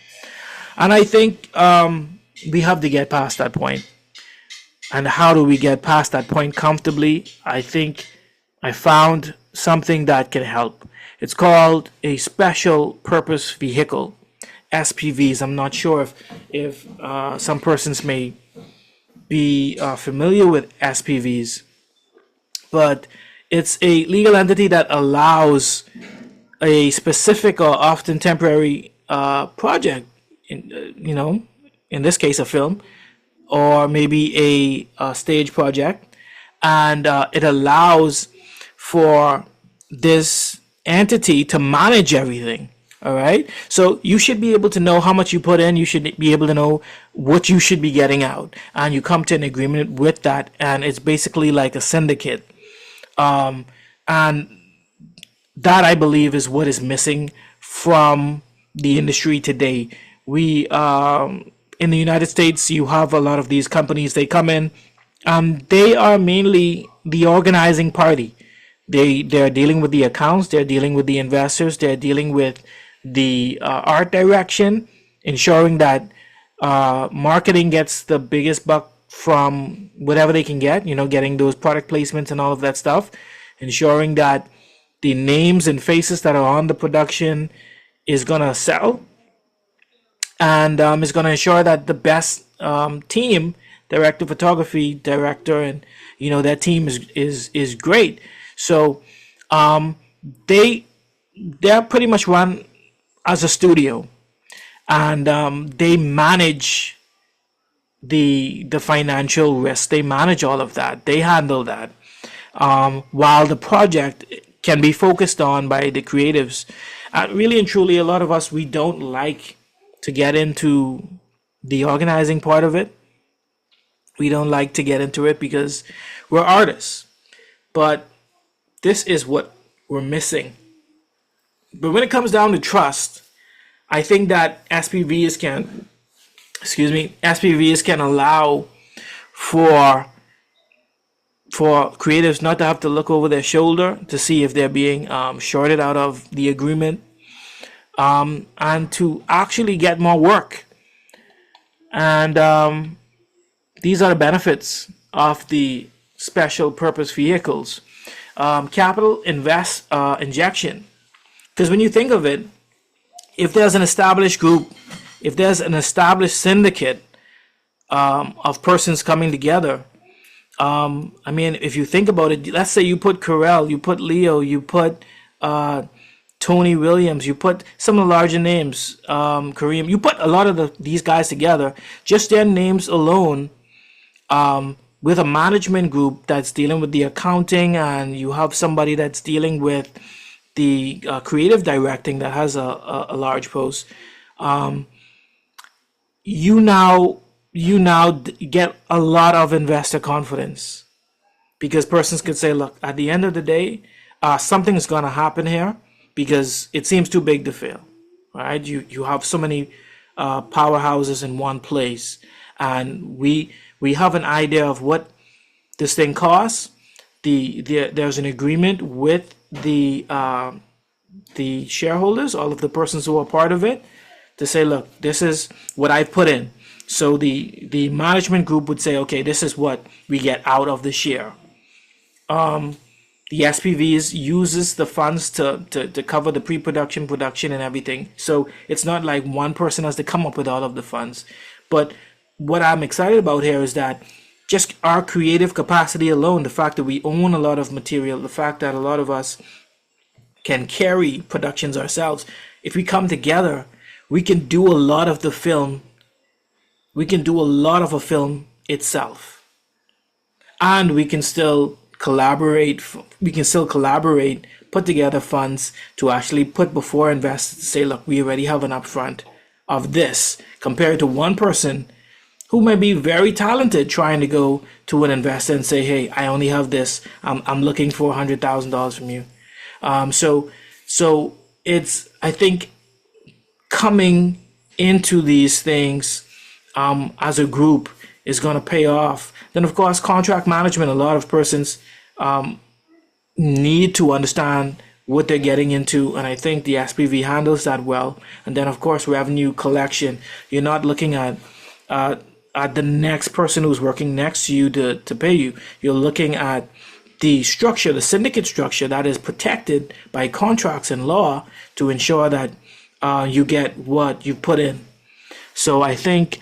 And I think we have to get past that point. And how do we get past that point comfortably? I think I found something that can help. It's called a special purpose vehicle, SPVs. I'm not sure if some persons may be familiar with SPVs, but it's a legal entity that allows a specific or often temporary project, in this case a film, or maybe a stage project, and it allows for this entity to manage everything. All right, so you should be able to know how much you put in. You should be able to know what you should be getting out, and you come to an agreement with that, and it's basically like a syndicate. And that I believe is what is missing from the industry today. We in the United States, you have a lot of these companies. They come in, they are mainly the organizing party. They're dealing with the accounts. They're dealing with the investors. They're dealing with the art direction, ensuring that marketing gets the biggest buck from whatever they can get. Getting those product placements and all of that stuff, ensuring that the names and faces that are on the production is gonna sell, and is gonna ensure that the best team, director, photography director, and that team is great. So they they're pretty much run as a studio, and they manage the financial risk. They manage all of that. They handle that. While the project can be focused on by the creatives. Really and truly, a lot of us, we don't like to get into the organizing part of it. We don't like to get into it because we're artists. But this is what we're missing. But when it comes down to trust, I think that SPVs can allow for creatives not to have to look over their shoulder to see if they're being shorted out of the agreement, and to actually get more work. And these are the benefits of the special purpose vehicles. Capital injection. Because when you think of it, if there's an established group, if there's an established syndicate of persons coming together, I mean, if you think about it, let's say you put Carell, you put Leo, you put Tony Williams, you put some of the larger names, Kareem, you put a lot of these guys together, just their names alone, with a management group that's dealing with the accounting, and you have somebody that's dealing with the creative directing that has a large post. You now get a lot of investor confidence, because persons could say, look, at the end of the day, something's going to happen here, because it seems too big to fail, right? You have so many powerhouses in one place, and we have an idea of what this thing costs. There's an agreement with the shareholders, all of the persons who are part of it, to say, look, this is what I put in. So the management group would say, okay, this is what we get out of the share. The SPVs uses the funds to cover the pre-production, production, and everything. So it's not like one person has to come up with all of the funds. But what I'm excited about here is that just our creative capacity alone, the fact that we own a lot of material, the fact that a lot of us can carry productions ourselves, if we come together, we can do a lot of the film. We can do a lot of a film itself, and we can still collaborate. Put together funds to actually put before investors to say, look, we already have an upfront of this, compared to one person who may be very talented trying to go to an investor and say, hey, I only have this. I'm looking for $100,000 from you. So it's, I think, coming into these things as a group is going to pay off. Then, of course, contract management. A lot of persons need to understand what they're getting into, and I think the SPV handles that well. And then, of course, revenue collection. You're not looking at the next person who's working next to you to pay you. You're looking at the structure, the syndicate structure that is protected by contracts and law to ensure that you get what you put in. So I think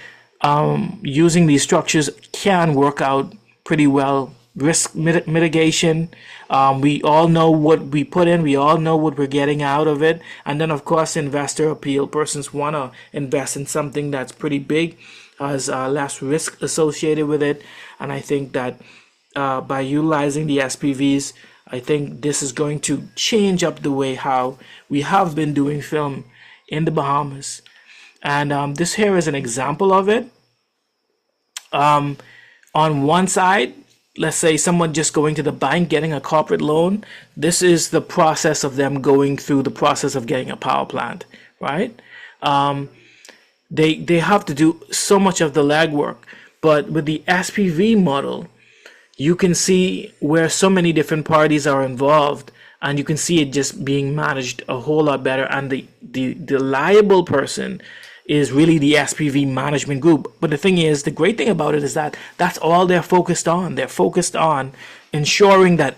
using these structures can work out pretty well. Risk mitigation. We all know what we put in. We all know what we're getting out of it. And then, of course, investor appeal. Persons want to invest in something that's pretty big, has less risk associated with it. And I think that by utilizing the SPVs, I think this is going to change up the way how we have been doing film in the Bahamas. And this here is an example of it. On one side, let's say someone just going to the bank getting a corporate loan, this is the process of them going through the process of getting a power plant, right? They have to do so much of the legwork. But with the SPV model, you can see where so many different parties are involved, and you can see it just being managed a whole lot better. And the liable person is really the SPV management group. But the thing is, the great thing about it is that that's all they're focused on. They're focused on ensuring that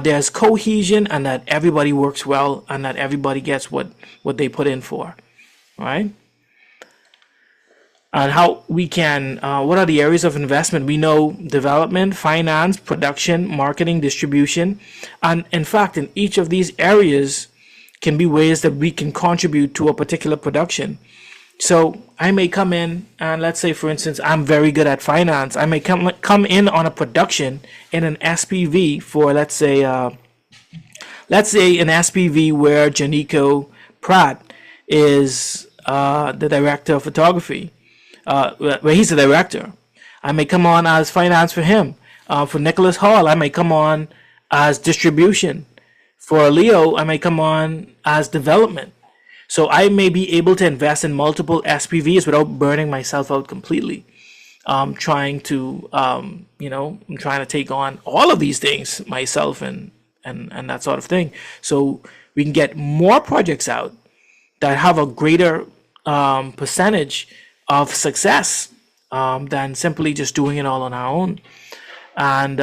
there's cohesion and that everybody works well and that everybody gets what they put in for, right? And how we can, what are the areas of investment? We know development, finance, production, marketing, distribution. And in fact, in each of these areas can be ways that we can contribute to a particular production. So I may come in and let's say, for instance, I'm very good at finance. I may come in on a production in an SPV for, let's say an SPV where Janico Pratt is the director of photography. Where he's the director. I may come on as finance for him. For Nicholas Hall, I may come on as distribution. For Leo, I may come on as development. So I may be able to invest in multiple SPVs without burning myself out completely. Trying to, I'm trying to take on all of these things myself and that sort of thing. So we can get more projects out that have a greater percentage of success than simply just doing it all on our own. And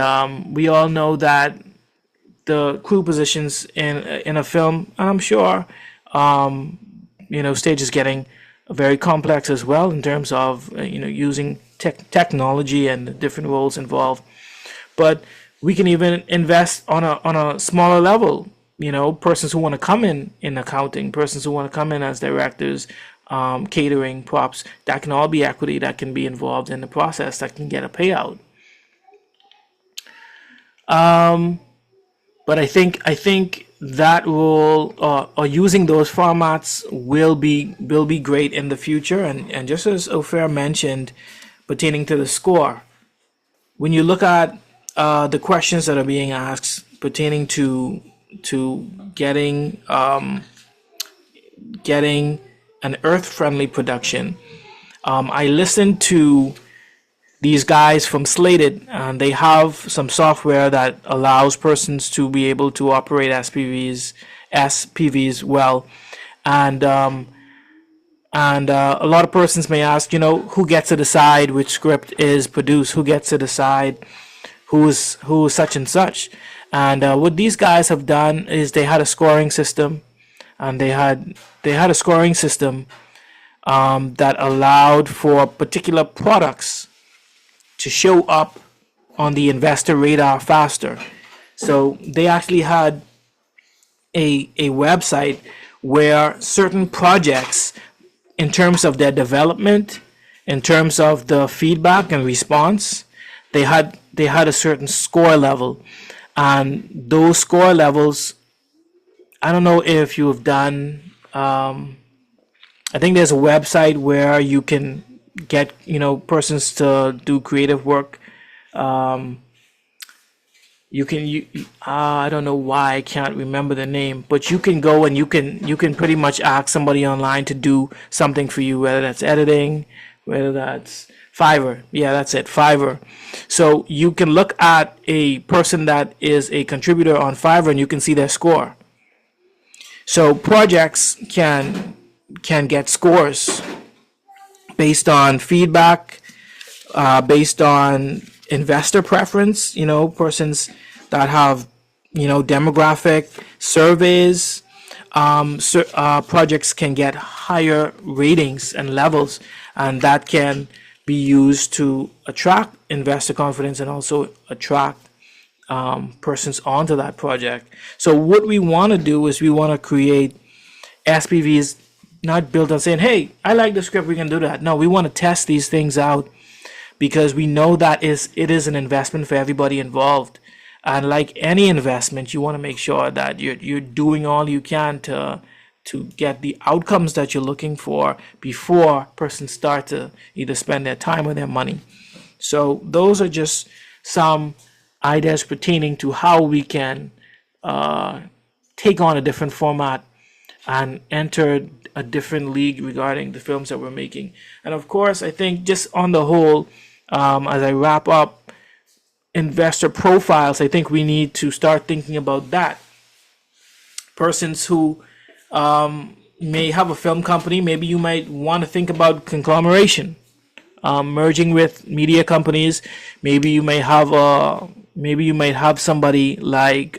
we all know that the crew positions in a film, and I'm sure, stage is getting very complex as well in terms of, using technology and the different roles involved. But we can even invest on a smaller level, persons who want to come in accounting, persons who want to come in as directors, catering, props, that can all be equity that can be involved in the process that can get a payout. But I think that role or using those formats will be great in the future. And just as Ophir mentioned, pertaining to the score, when you look at the questions that are being asked pertaining to getting an earth-friendly production. I listened to these guys from Slated, and they have some software that allows persons to be able to operate SPVs well. And a lot of persons may ask, who gets to decide which script is produced? Who gets to decide who's such and such? And what these guys have done is they had a scoring system. And they had a scoring system that allowed for particular products to show up on the investor radar faster. So they actually had a website where certain projects, in terms of their development, in terms of the feedback and response, they had a certain score level, and those score levels, I don't know if you've done, I think there's a website where you can get, persons to do creative work. I don't know why I can't remember the name, but you can go and you can pretty much ask somebody online to do something for you, whether that's editing, whether that's Fiverr. Yeah, that's it, Fiverr. So you can look at a person that is a contributor on Fiverr and you can see their score. So projects can get scores based on feedback, based on investor preference, persons that have, demographic surveys. Projects can get higher ratings and levels, and that can be used to attract investor confidence and also attract persons onto that project. So what we want to do is we want to create SPVs not built on saying, hey, I like the script, we can do that. No, we want to test these things out because we know that it is an investment for everybody involved. And like any investment, you want to make sure that you're doing all you can to get the outcomes that you're looking for before persons start to either spend their time or their money. So those are just some ideas pertaining to how we can take on a different format and enter a different league regarding the films that we're making. And of course, I think just on the whole, as I wrap up investor profiles, I think we need to start thinking about that. Persons who may have a film company, maybe you might want to think about conglomeration, merging with media companies. Maybe you may have somebody like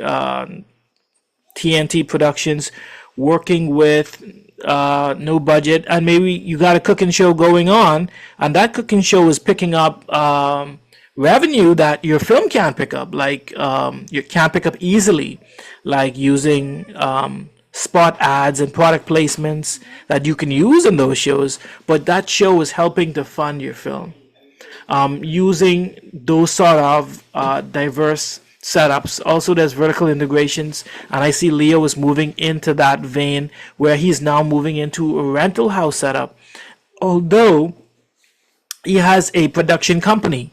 TNT Productions working with no budget, and maybe you got a cooking show going on, and that cooking show is picking up revenue that your film can't pick up, like you can't pick up easily, like using spot ads and product placements that you can use in those shows, but that show is helping to fund your film. Using those sort of diverse setups. Also, there's vertical integrations, and I see Leo is moving into that vein where he's now moving into a rental house setup, although he has a production company.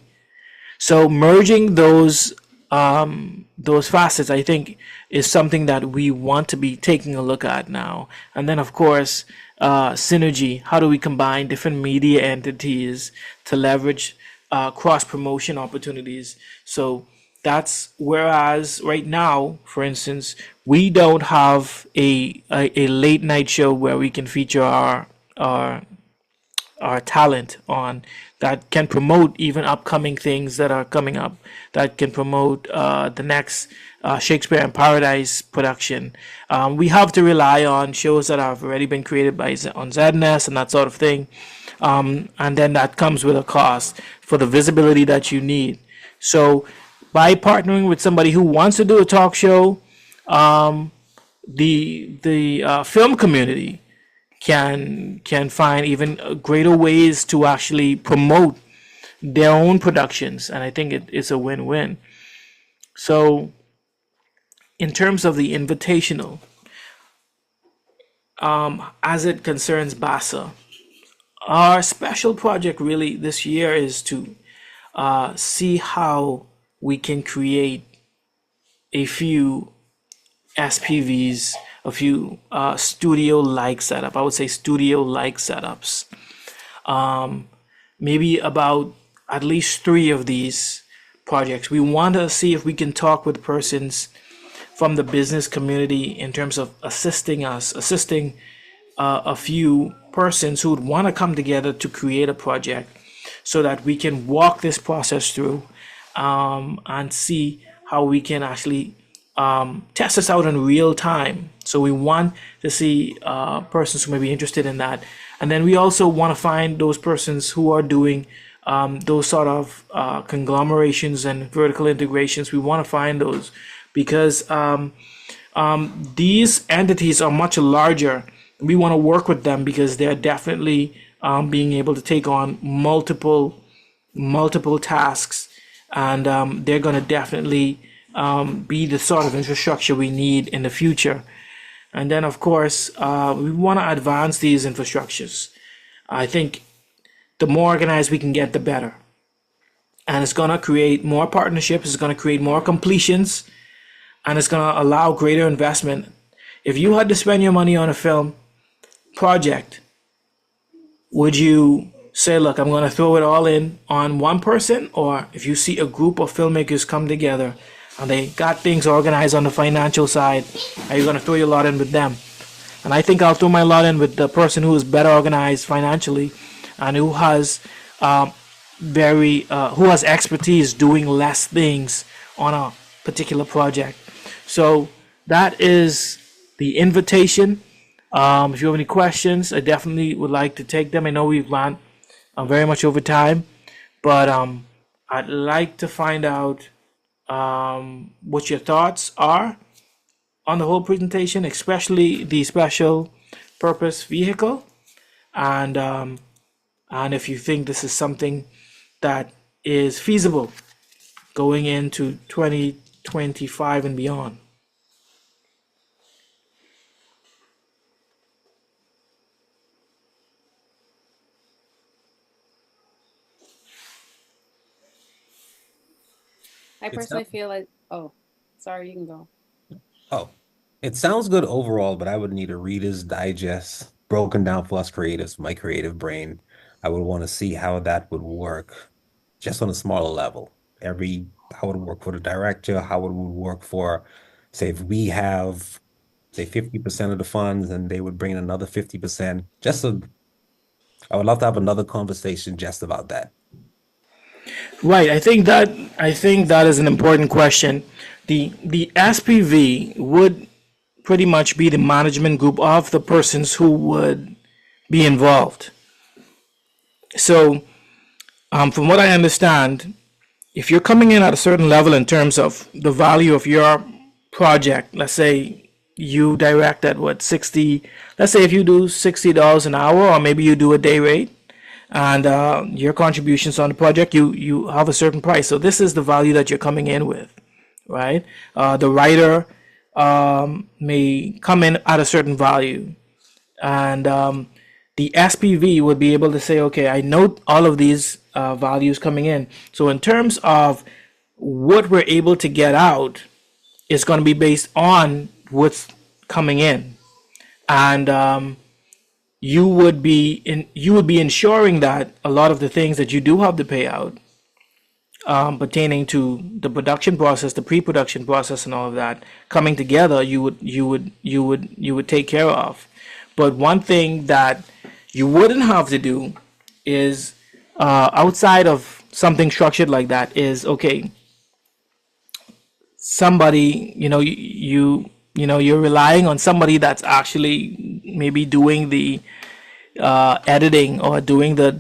So merging those facets, I think, is something that we want to be taking a look at now. And then, of course, synergy. How do we combine different media entities to leverage cross promotion opportunities? So that's, whereas right now, for instance, we don't have a late night show where we can feature our talent on, that can promote even upcoming things that are coming up, that can promote the next Shakespeare in Paradise production. We have to rely on shows that have already been created by on ZNS and that sort of thing, and then that comes with a cost for the visibility that you need. So by partnering with somebody who wants to do a talk show, the film community can find even greater ways to actually promote their own productions, and I think it's a win-win. So in terms of the invitational, as it concerns BASA, our special project really this year is to see how we can create a few SPVs, a few studio-like setup. I would say studio-like setups. Maybe about at least 3 of these projects. We want to see if we can talk with persons from the business community in terms of assisting a few persons who would want to come together to create a project, so that we can walk this process through and see how we can actually test this out in real time. So we want to see persons who may be interested in that. And then we also want to find those persons who are doing those sort of conglomerations and vertical integrations. We want to find those because these entities are much larger. We want to work with them because they're definitely being able to take on multiple tasks, and they're going to definitely be the sort of infrastructure we need in the future. And then, of course, we want to advance these infrastructures. I think the more organized we can get, the better. And it's going to create more partnerships. It's going to create more completions, and it's going to allow greater investment. If you had to spend your money on a film project, would you say, look, I'm going to throw it all in on one person? Or if you see a group of filmmakers come together and they got things organized on the financial side, are you going to throw your lot in with them? And I think I'll throw my lot in with the person who is better organized financially and who has who has expertise doing less things on a particular project. So that is the invitation. If you have any questions, I definitely would like to take them. I know we've gone very much over time, but I'd like to find out what your thoughts are on the whole presentation, especially the special purpose vehicle, and if you think this is something that is feasible going into 2025 and beyond. I It's personally feel like, oh, sorry, you can go. Oh, it sounds good overall, but I would need a Reader's Digest broken down for us creatives, my creative brain. I would want to see how that would work just on a smaller level. How it would work for the director, how it would work for, say, if we have, say, 50% of the funds and they would bring in another 50%. I would love to have another conversation just about that. Right. I think that is an important question. The SPV would pretty much be the management group of the persons who would be involved. So, from what I understand, if you're coming in at a certain level in terms of the value of your project, let's say you direct at what 60, let's say if you do $60 an hour, or maybe you do a day rate, and your contributions on the project, you have a certain price. So this is the value that you're coming in with, right? The writer may come in at a certain value, and the SPV would be able to say, okay, I note all of these values coming in. So in terms of what we're able to get out, is going to be based on what's coming in, and you would be ensuring that a lot of the things that you do have to pay out pertaining to the production process, the pre-production process, and all of that coming together, you would take care of. But one thing that you wouldn't have to do is outside of something structured like that is okay. Somebody, you're relying on somebody that's actually maybe doing the editing or doing the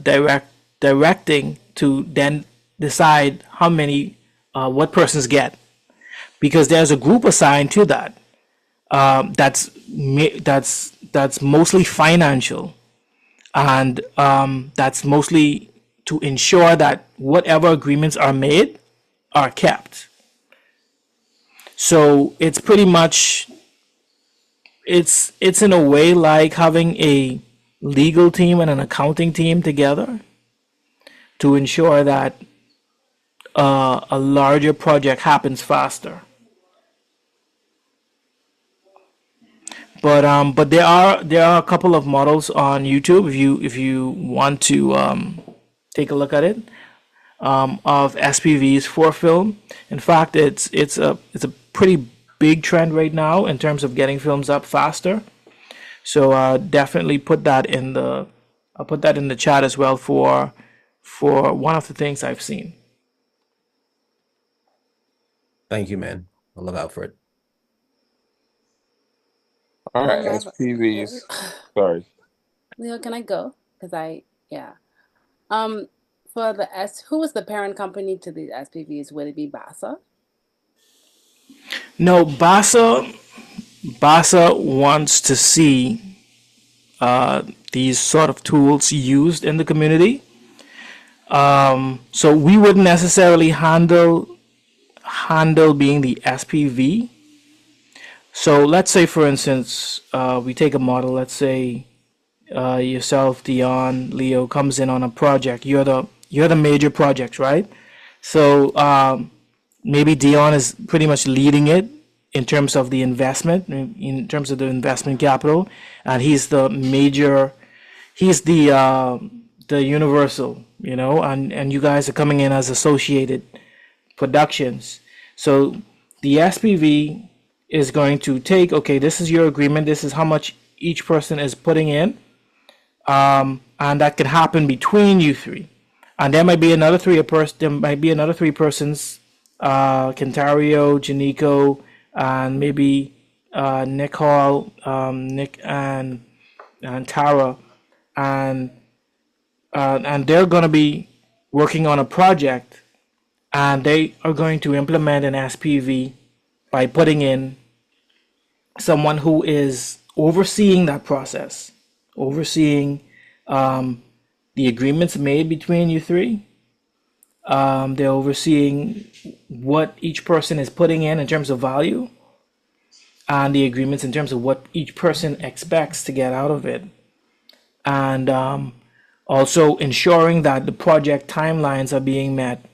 directing to then decide how many what persons get, because there's a group assigned to that, that's mostly financial, and that's mostly to ensure that whatever agreements are made are kept. So it's pretty much, it's in a way like having a legal team and an accounting team together to ensure that a larger project happens faster. But there are a couple of models on YouTube if you want to take a look at it, of SPVs for film. In fact, it's a pretty big trend right now in terms of getting films up faster. So definitely I'll put that in the chat as well for one of the things I've seen. Thank you, man. I'll look out for it. All right, Rob, SPVs. Sorry. Leo, can I go? Because yeah. For who was the parent company to the SPVs? Would it be BASA? No, BASA wants to see these sort of tools used in the community. So we wouldn't necessarily handle being the SPV. So let's say, for instance, we take a model. Let's say yourself, Dion, Leo comes in on a project. You're the major project, right? So maybe Dion is pretty much leading it in terms of the investment, in terms of the investment capital, and he's the major. He's the universal, and you guys are coming in as associated productions. So the SPV is going to take, okay, this is your agreement, this is how much each person is putting in, and that can happen between you three. And there might be another three persons, Kentario, Janico, and maybe Nick Hall, Nick and Tara, and they're going to be working on a project, and they are going to implement an SPV by putting in someone who is overseeing that process, overseeing the agreements made between you three. They're overseeing what each person is putting in terms of value, and the agreements in terms of what each person expects to get out of it, and also ensuring that the project timelines are being met.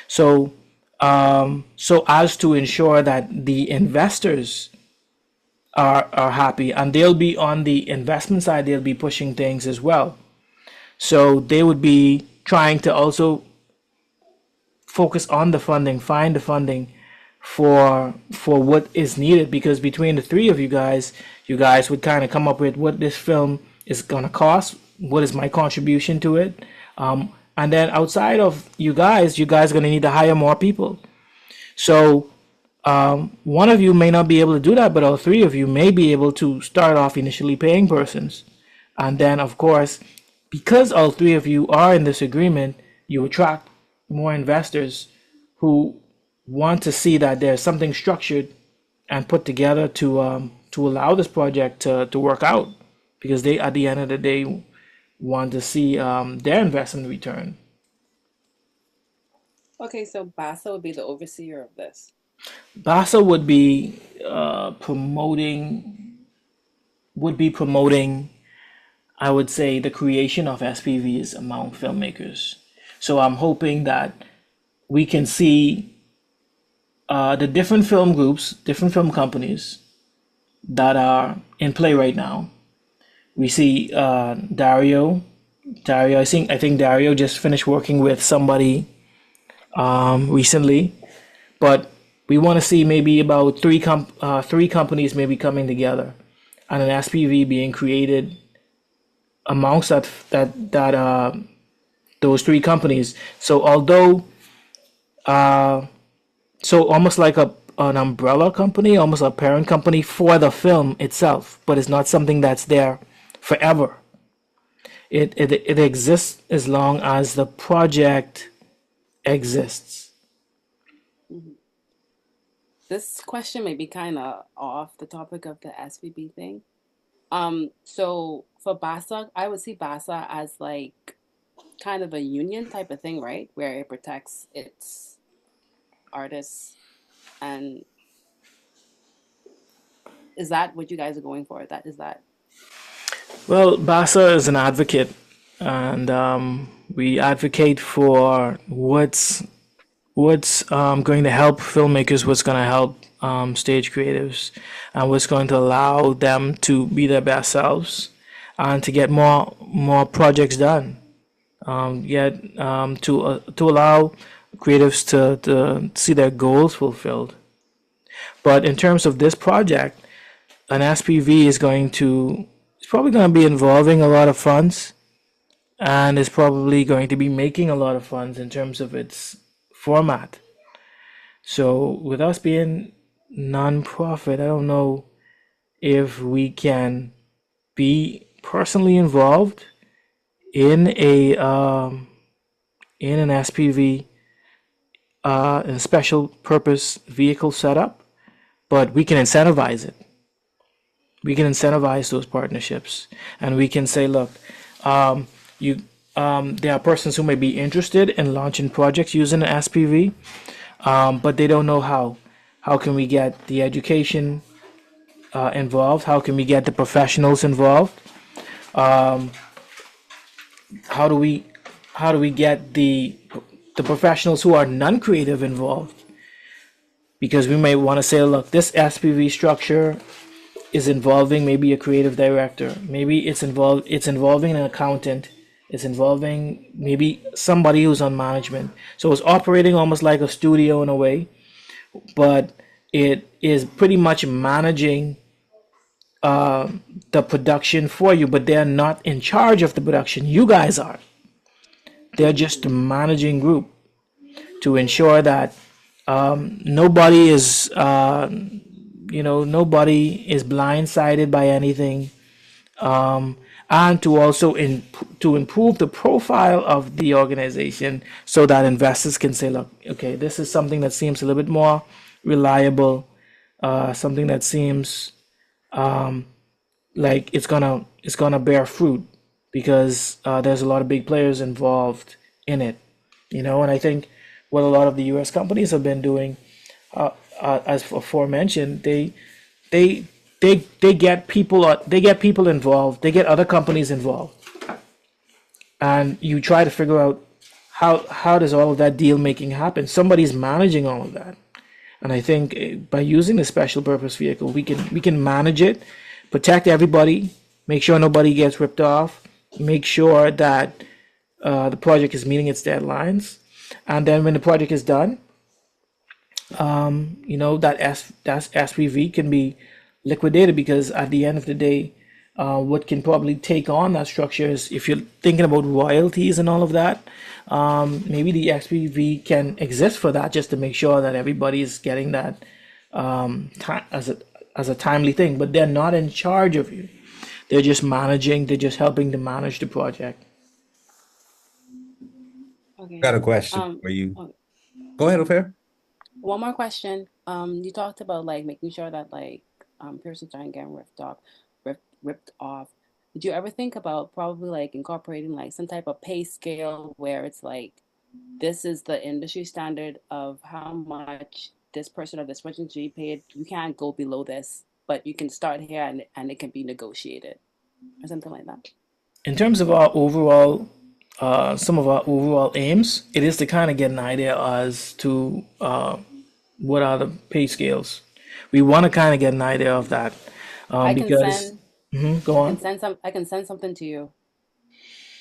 So so as to ensure that the investors are happy, and they'll be on the investment side, they'll be pushing things as well. So they would be trying to also focus on the funding, find the funding for what is needed, because between the three of you guys would kind of come up with what this film is gonna cost, what is my contribution to it, and then outside of you guys are gonna need to hire more people. So one of you may not be able to do that, but all three of you may be able to start off initially paying persons, and then of course, because all three of you are in this agreement, you attract more investors who want to see that there's something structured and put together to allow this project to work out, because they at the end of the day want to see their investment return. Okay, so Basa would be the overseer of this. BASA would be promoting, I would say, the creation of SPVs among filmmakers. So I'm hoping that we can see the different film groups, different film companies that are in play right now. We see Dario. I think Dario just finished working with somebody recently, but we want to see maybe about three companies maybe coming together, and an SPV being created amongst those three companies. So although so almost like an umbrella company, almost a parent company for the film itself, but it's not something that's there forever. It exists as long as the project exists. This question may be kind of off the topic of the SVB thing. So for Basa, I would see Basa as like kind of a union type of thing, right? Where it protects its artists, and is that what you guys are going for? That is that? Well, BASA is an advocate, and we advocate for what's going to help filmmakers, what's going to help stage creatives, and what's going to allow them to be their best selves and to get more projects done. Yet to allow creatives to see their goals fulfilled. But in terms of this project, an SPV is probably going to be involving a lot of funds, and is probably going to be making a lot of funds in terms of its format. So with us being non-profit, I don't know if we can be personally involved in an SPV, a special purpose vehicle setup, but we can incentivize it. We can incentivize those partnerships, and we can say, look, there are persons who may be interested in launching projects using an SPV, but they don't know how. How can we get the education involved? How can we get the professionals involved? How do we get the professionals who are non-creative involved? Because we may want to say, look, this SPV structure is involving maybe a creative director, maybe it's involving an accountant, it's involving maybe somebody who's on management. So it's operating almost like a studio in a way, but it is pretty much managing the production for you, but they're not in charge of the production. You guys are. They're just the managing group to ensure that nobody is blindsided by anything, and to also to improve the profile of the organization, so that investors can say, look, okay, this is something that seems a little bit more reliable, something that seems like it's gonna bear fruit, because there's a lot of big players involved in it, and I think what a lot of the U.S. companies have been doing, as aforementioned, they get people involved, they get other companies involved, and you try to figure out how does all of that deal making happen? Somebody's managing all of that. And I think by using the special purpose vehicle, we can manage it, protect everybody, make sure nobody gets ripped off, make sure that the project is meeting its deadlines, and then when the project is done, that SPV can be liquidated, because at the end of the day, what can probably take on that structure is, if you're thinking about royalties and all of that, maybe the SPV can exist for that, just to make sure that everybody is getting that as a timely thing. But they're not in charge of you. They're just managing. They're just helping to manage the project. Okay. Got a question for you. oh, Go ahead, Ophir. One more question. You talked about like making sure that like persons aren't getting ripped off. Did you ever think about probably like incorporating like some type of pay scale where it's like this is the industry standard of how much this person or this person should be paid? You can't go below this, but you can start here and it can be negotiated or something like that. In terms of our overall, some of our overall aims, it is to kind of get an idea as to what are the pay scales. We want to kind of get an idea of that, I can because send go on. I can send something to you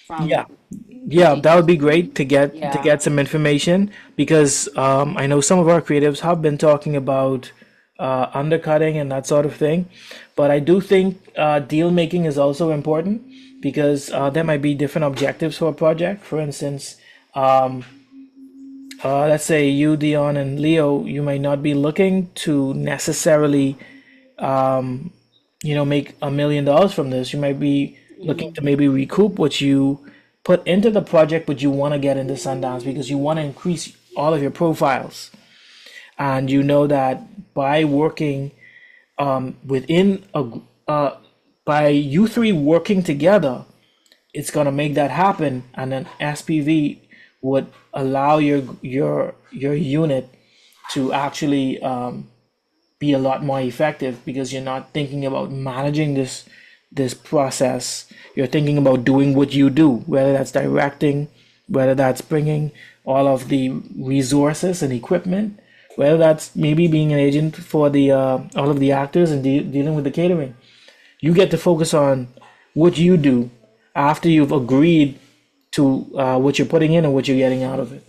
Yeah, from yeah, that would be great to yeah. get some information, because I know some of our creatives have been talking about undercutting and that sort of thing, but I do think deal making is also important, because there might be different objectives for a project. For instance, let's say you, Dion, and Leo, you might not be looking to necessarily make $1 million from this. You might be looking to maybe recoup what you put into the project, but you want to get into Sundance because you want to increase all of your profiles. And you know that by working within by you three working together, it's gonna make that happen. And then SPV would allow your unit to actually be a lot more effective, because you're not thinking about managing this process. You're thinking about doing what you do, whether that's directing, whether that's bringing all of the resources and equipment, whether that's maybe being an agent for the all of the actors and dealing with the catering. You get to focus on what you do after you've agreed to what you're putting in and what you're getting out of it.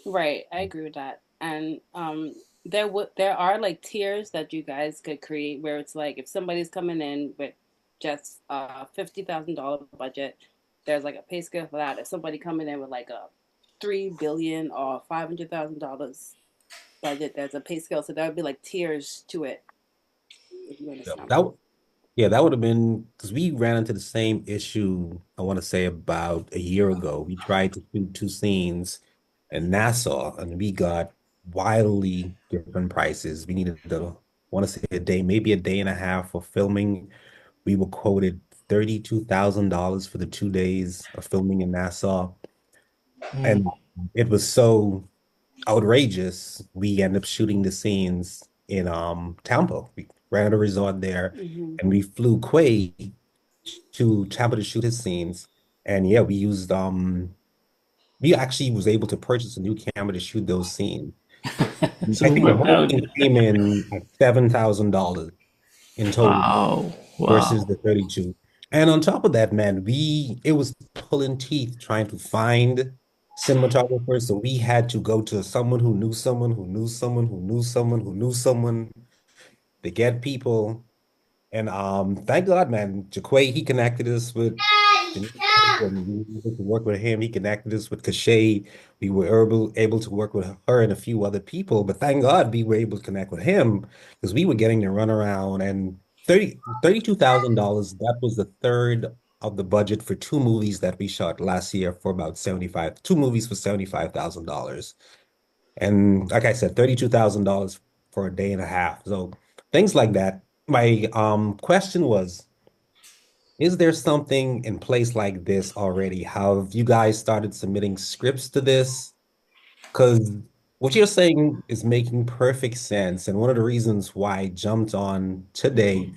Right, I agree with that. And there are like tiers that you guys could create where it's like if somebody's coming in with just a $50,000 budget, there's like a pay scale for that. If somebody coming in with like a 3 billion or $500,000 budget, there's a pay scale. So there would be like tiers to it, if you understand. That would have been because we ran into the same issue, I want to say about a year ago. We tried to shoot two scenes in Nassau and we got wildly different prices. We needed I want to say a day, maybe a day and a half for filming. We were quoted $32,000 for the 2 days of filming in Nassau. And it was so outrageous. We ended up shooting the scenes in Tampa. We ran a resort there and we flew Quay to Tampa to shoot his scenes. And yeah, we actually was able to purchase a new camera to shoot those scenes. So I think the whole thing came in at $7,000 in total versus the 32. And on top of that, man, it was pulling teeth trying to find cinematographers. So we had to go to someone who knew someone who knew someone who knew someone who knew someone to get people. And thank God, man, Jaquay, he connected us with and we were able to work with him. He connected us with Cachet. We were able to work with her and a few other people. But thank God we were able to connect with him because we were getting to run around and $32,000. That was the third of the budget for two movies that we shot last year for about 75, two movies for $75,000. And like I said, $32,000 for a day and a half. So things like that. My question was, is there something in place like this already? Have you guys started submitting scripts to this? Because what you're saying is making perfect sense. And one of the reasons why I jumped on today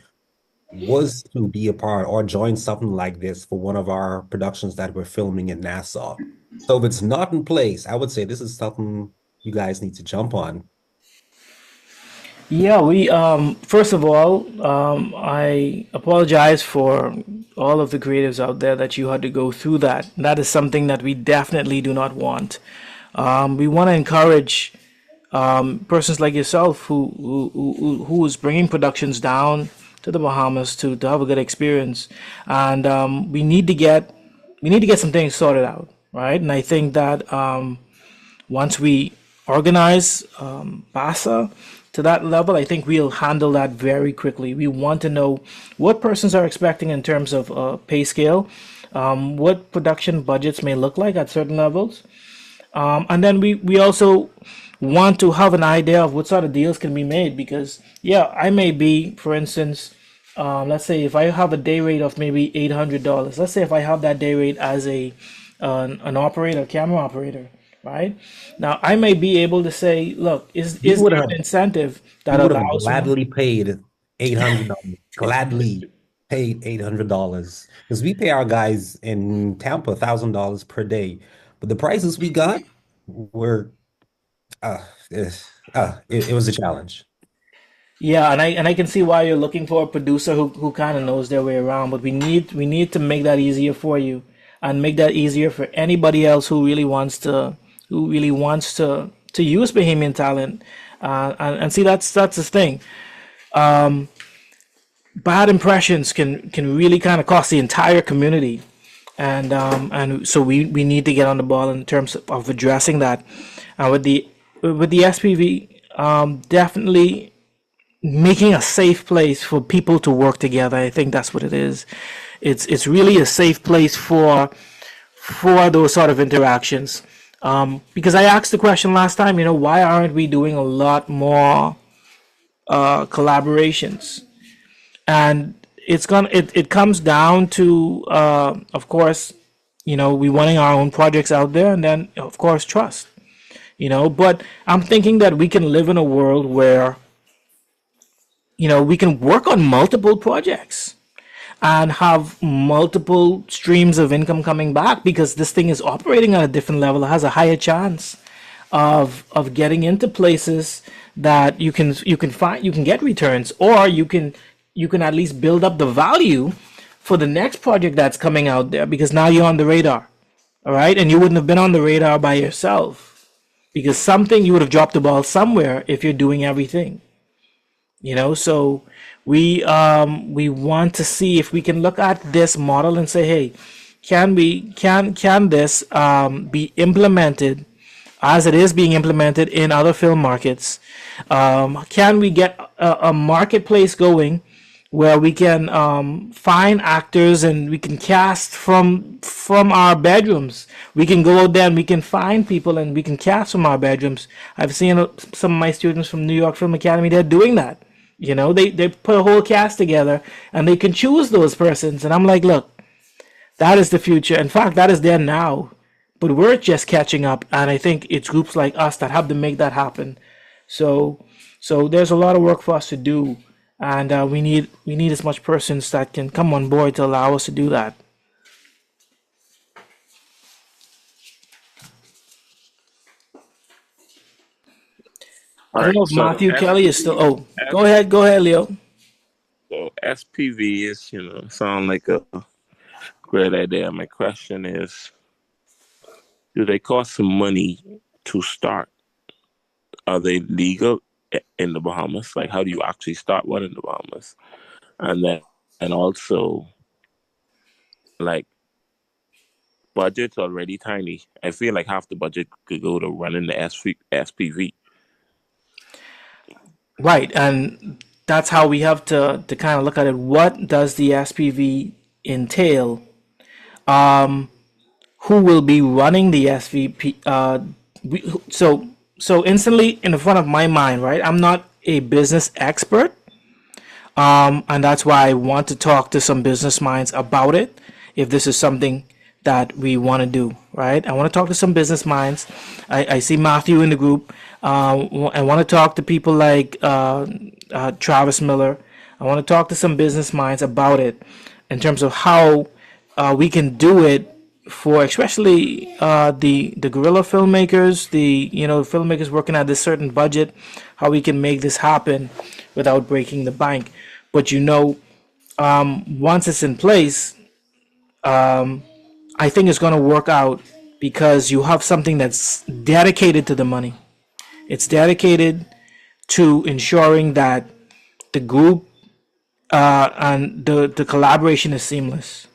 was to be a part or join something like this for one of our productions that we're filming in Nassau. So if it's not in place, I would say this is something you guys need to jump on. Yeah, we first of all, I apologize for all of the creatives out there that you had to go through that. That is something that we definitely do not want. We want to encourage persons like yourself who is bringing productions down to the Bahamas to have a good experience, and we need to get some things sorted out, right? And I think that once we organize BASA to that level, I think we'll handle that very quickly. We want to know what persons are expecting in terms of pay scale, what production budgets may look like at certain levels. And then we also want to have an idea of what sort of deals can be made because, yeah, I may be, for instance, let's say if I have a day rate of maybe $800, let's say if I have that day rate as an operator, camera operator, right? Now I may be able to say, look, is would there have- an incentive that You would have allows me? gladly paid $800. Gladly paid $800 because we pay our guys in Tampa $1,000 per day, but the prices we got were uh, it was a challenge. Yeah, and I can see why you're looking for a producer who kind of knows their way around, but we need to make that easier for you and make that easier for anybody else who really wants to use Bahamian talent. And see that's the thing. Bad impressions can really kind of cost the entire community. And so we need to get on the ball in terms of addressing that. With the SPV, definitely making a safe place for people to work together. I think that's what it is. It's really a safe place for those sort of interactions. Because I asked the question last time, why aren't we doing a lot more collaborations? And it comes down to of course, we wanting our own projects out there, and then of course trust. But I'm thinking that we can live in a world where we can work on multiple projects and have multiple streams of income coming back because this thing is operating at a different level. It has a higher chance of getting into places that you can get returns, or you can at least build up the value for the next project that's coming out there because now you're on the radar. All right, and you wouldn't have been on the radar by yourself because you would have dropped the ball somewhere if you're doing everything. So we want to see if we can look at this model and say, hey, can this be implemented as it is being implemented in other film markets? Can we get a marketplace going where we can find actors and we can cast from our bedrooms? We can go out there and we can find people and we can cast from our bedrooms. I've seen some of my students from New York Film Academy, they're doing that. They put a whole cast together and they can choose those persons. And I'm like, look, that is the future. In fact, that is there now. But we're just catching up. And I think it's groups like us that have to make that happen. So there's a lot of work for us to do. And we need as much persons that can come on board to allow us to do that. I don't know if Matthew Kelly is still. Oh, go ahead, Leo. So SPV is, sound like a great idea. My question is, do they cost some money to start? Are they legal in the Bahamas? Like, how do you actually start one in the Bahamas? And also, like, budget's already tiny. I feel like half the budget could go to running the SPV. Right, and that's how we have to kind of look at it. What does the SPV entail? Who will be running the SVP? So instantly in the front of my mind, right? I'm not a business expert, and that's why I want to talk to some business minds about it. If this is something that we want to do, right? I want to talk to some business minds. I see Matthew in the group. I want to talk to people like Travis Miller. I want to talk to some business minds about it in terms of how we can do it for especially the guerrilla filmmakers, the filmmakers working at this certain budget, how we can make this happen without breaking the bank. But once it's in place, I think it's going to work out because you have something that's dedicated to the money. It's dedicated to ensuring that the group and the collaboration is seamless.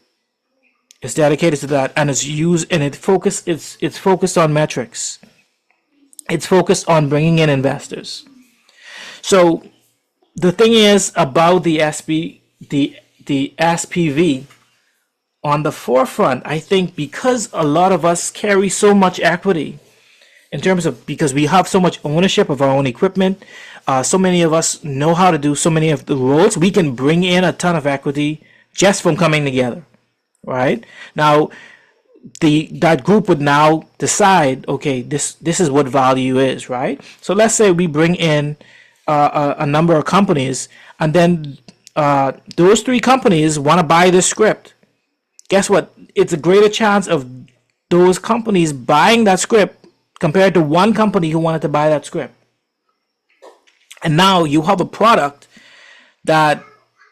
It's dedicated to that, and it's focused on metrics. It's focused on bringing in investors. So the thing is about the SPV on the forefront, I think because a lot of us carry so much equity in terms of because we have so much ownership of our own equipment, so many of us know how to do so many of the roles, we can bring in a ton of equity just from coming together, right? Now, that group would now decide, okay, this is what value is, right? So let's say we bring in a number of companies, and then those 3 companies want to buy this script. Guess what? It's a greater chance of those companies buying that script compared to one company who wanted to buy that script. And now you have a product that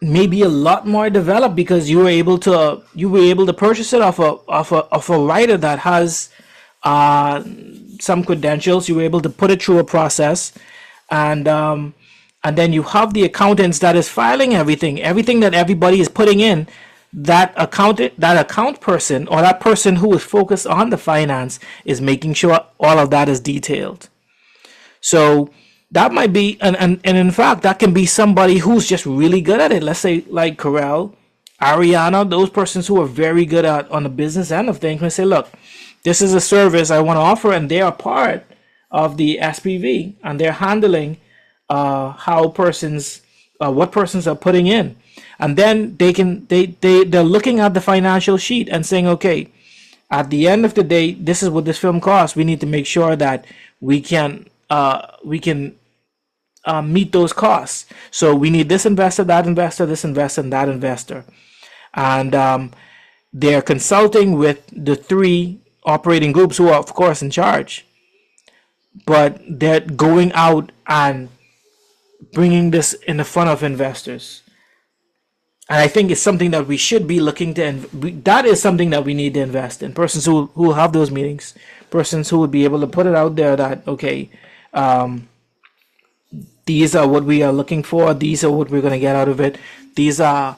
may be a lot more developed because you were able to purchase it off a writer that has some credentials. You were able to put it through a process, and then you have the accountants that is filing everything that everybody is putting in. That account person or that person who is focused on the finance is making sure all of that is detailed. So that might be, and in fact, that can be somebody who's just really good at it. Let's say like Corel, Ariana, those persons who are very good at on the business end of things, and say, look, this is a service I want to offer, and they are part of the SPV, and they're handling what persons are putting in. And then they're looking at the financial sheet and saying, okay, at the end of the day, this is what this film costs. We need to make sure that we can meet those costs. So we need this investor, that investor, this investor, and that investor. And they're consulting with the 3 operating groups who are, of course, in charge. But they're going out and bringing this in the front of investors. And I think it's something that we should be looking to, that is something that we need to invest in. Persons who will have those meetings, persons who would be able to put it out there that, okay, these are what we are looking for, these are what we're going to get out of it, these are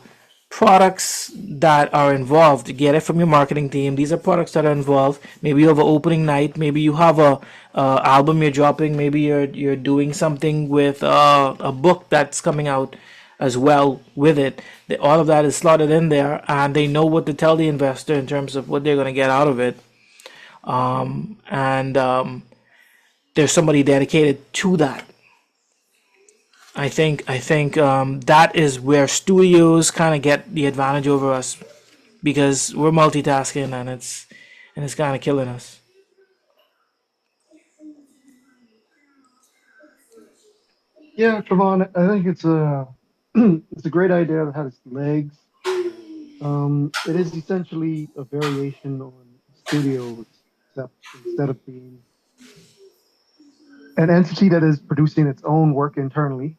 products that are involved. Get it from your marketing team. These are products that are involved. Maybe you have an opening night, maybe you have a album you're dropping, maybe you're doing something with a book that's coming out as well with it. All of that is slotted in there, and they know what to tell the investor in terms of what they're going to get out of it. And there's somebody dedicated to that. I think that is where studios kind of get the advantage over us, because we're multitasking and it's kind of killing us. Yeah, Trevon, I think it's a it's a great idea that has legs. It is essentially a variation on studios, except instead of being an entity that is producing its own work internally,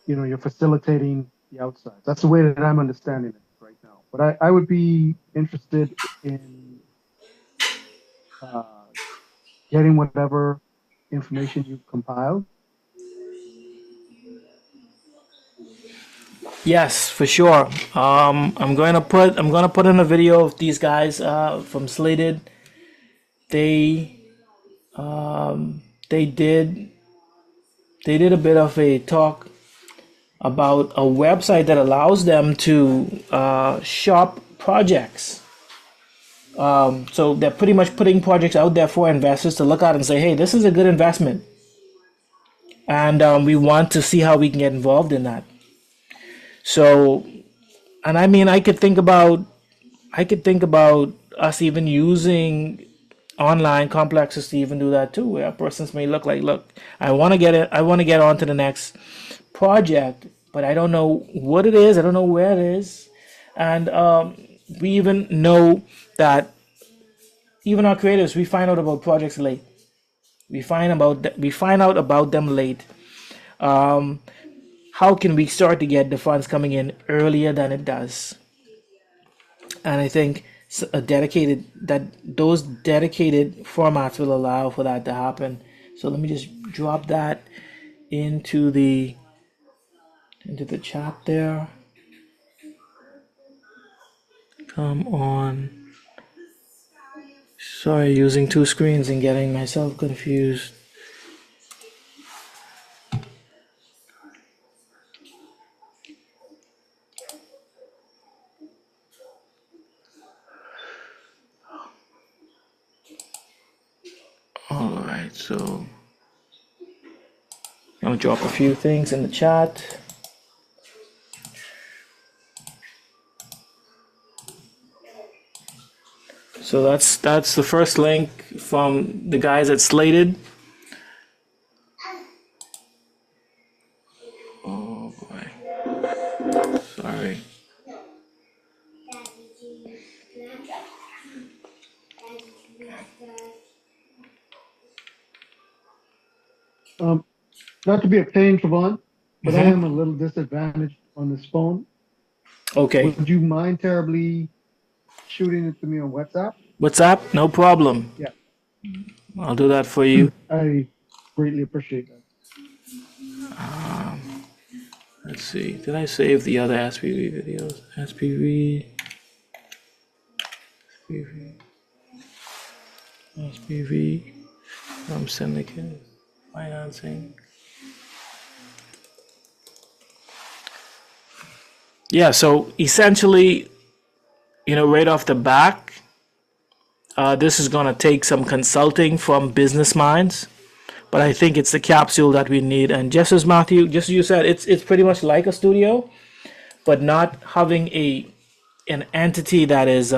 you're facilitating the outside. That's the way that I'm understanding it right now. But I would be interested in getting whatever information you've compiled. Yes, for sure. I'm gonna put in a video of these guys from Slated. They they did a bit of a talk about a website that allows them to shop projects. So they're pretty much putting projects out there for investors to look at and say, hey, this is a good investment, and we want to see how we can get involved in that. So, and I mean, I could think about us even using online complexes to even do that too, where persons may look, I want to get on to the next project, but I don't know what it is, I don't know where it is, and we even know that even our creatives, we find out about projects late. We find out about them late. How can we start to get the funds coming in earlier than it does? And I think those dedicated formats will allow for that to happen. So let me just drop that into the chat there. Come on. Sorry, using two screens and getting myself confused. All right, so I'm gonna drop a few things in the chat. So that's the first link from the guys at Slated. Oh boy, sorry. Not to be a pain, Trevon, but I am a little disadvantaged on this phone. Okay. Would you mind terribly shooting it to me on WhatsApp? WhatsApp, no problem. Yeah, I'll do that for you. I greatly appreciate that. Let's see. Did I save the other SPV videos? SPV from Syndicate Financing. Yeah, so essentially, right off the back, this is going to take some consulting from business minds, but I think it's the capsule that we need. And just as you said, it's pretty much like a studio, but not having an entity that is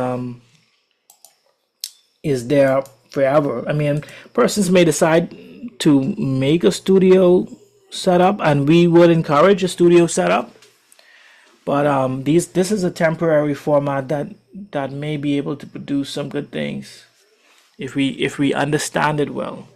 there forever. I mean, persons may decide to make a studio setup, and we would encourage a studio setup. But this is a temporary format that may be able to produce some good things if we understand it well.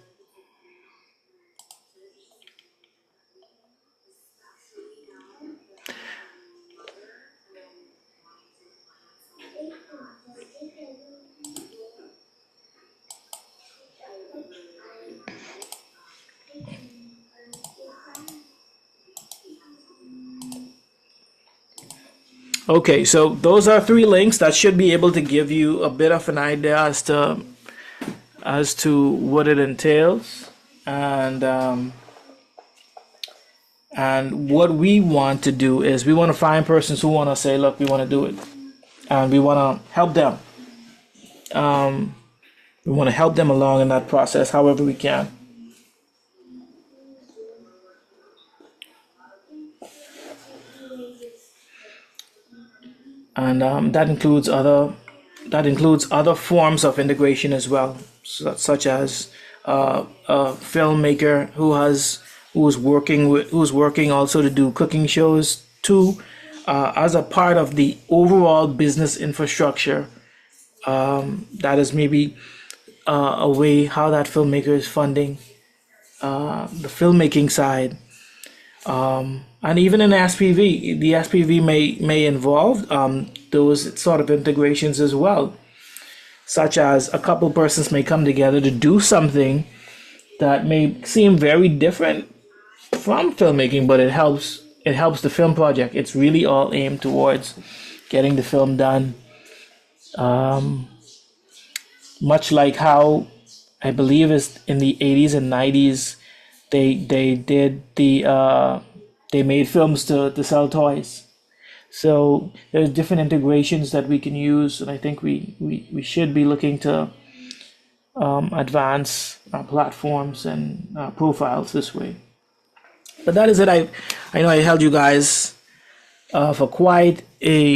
Okay, so those are 3 links that should be able to give you a bit of an idea as to what it entails, and what we want to do is we want to find persons who want to say, look, we want to do it, and we want to help them. We want to help them along in that process however we can. And that includes other forms of integration as well, such as a filmmaker who's working also to do cooking shows too, as a part of the overall business infrastructure. That is maybe a way how that filmmaker is funding the filmmaking side. And even in SPV, the SPV may involve those sort of integrations as well, such as a couple persons may come together to do something that may seem very different from filmmaking, but it helps the film project. It's really all aimed towards getting the film done. Much like how I believe is in the 80s and 90s, they made films to sell toys. So there's different integrations that we can use, and I think we should be looking to advance our platforms and profiles this way. But that is it. I know I held you guys for quite a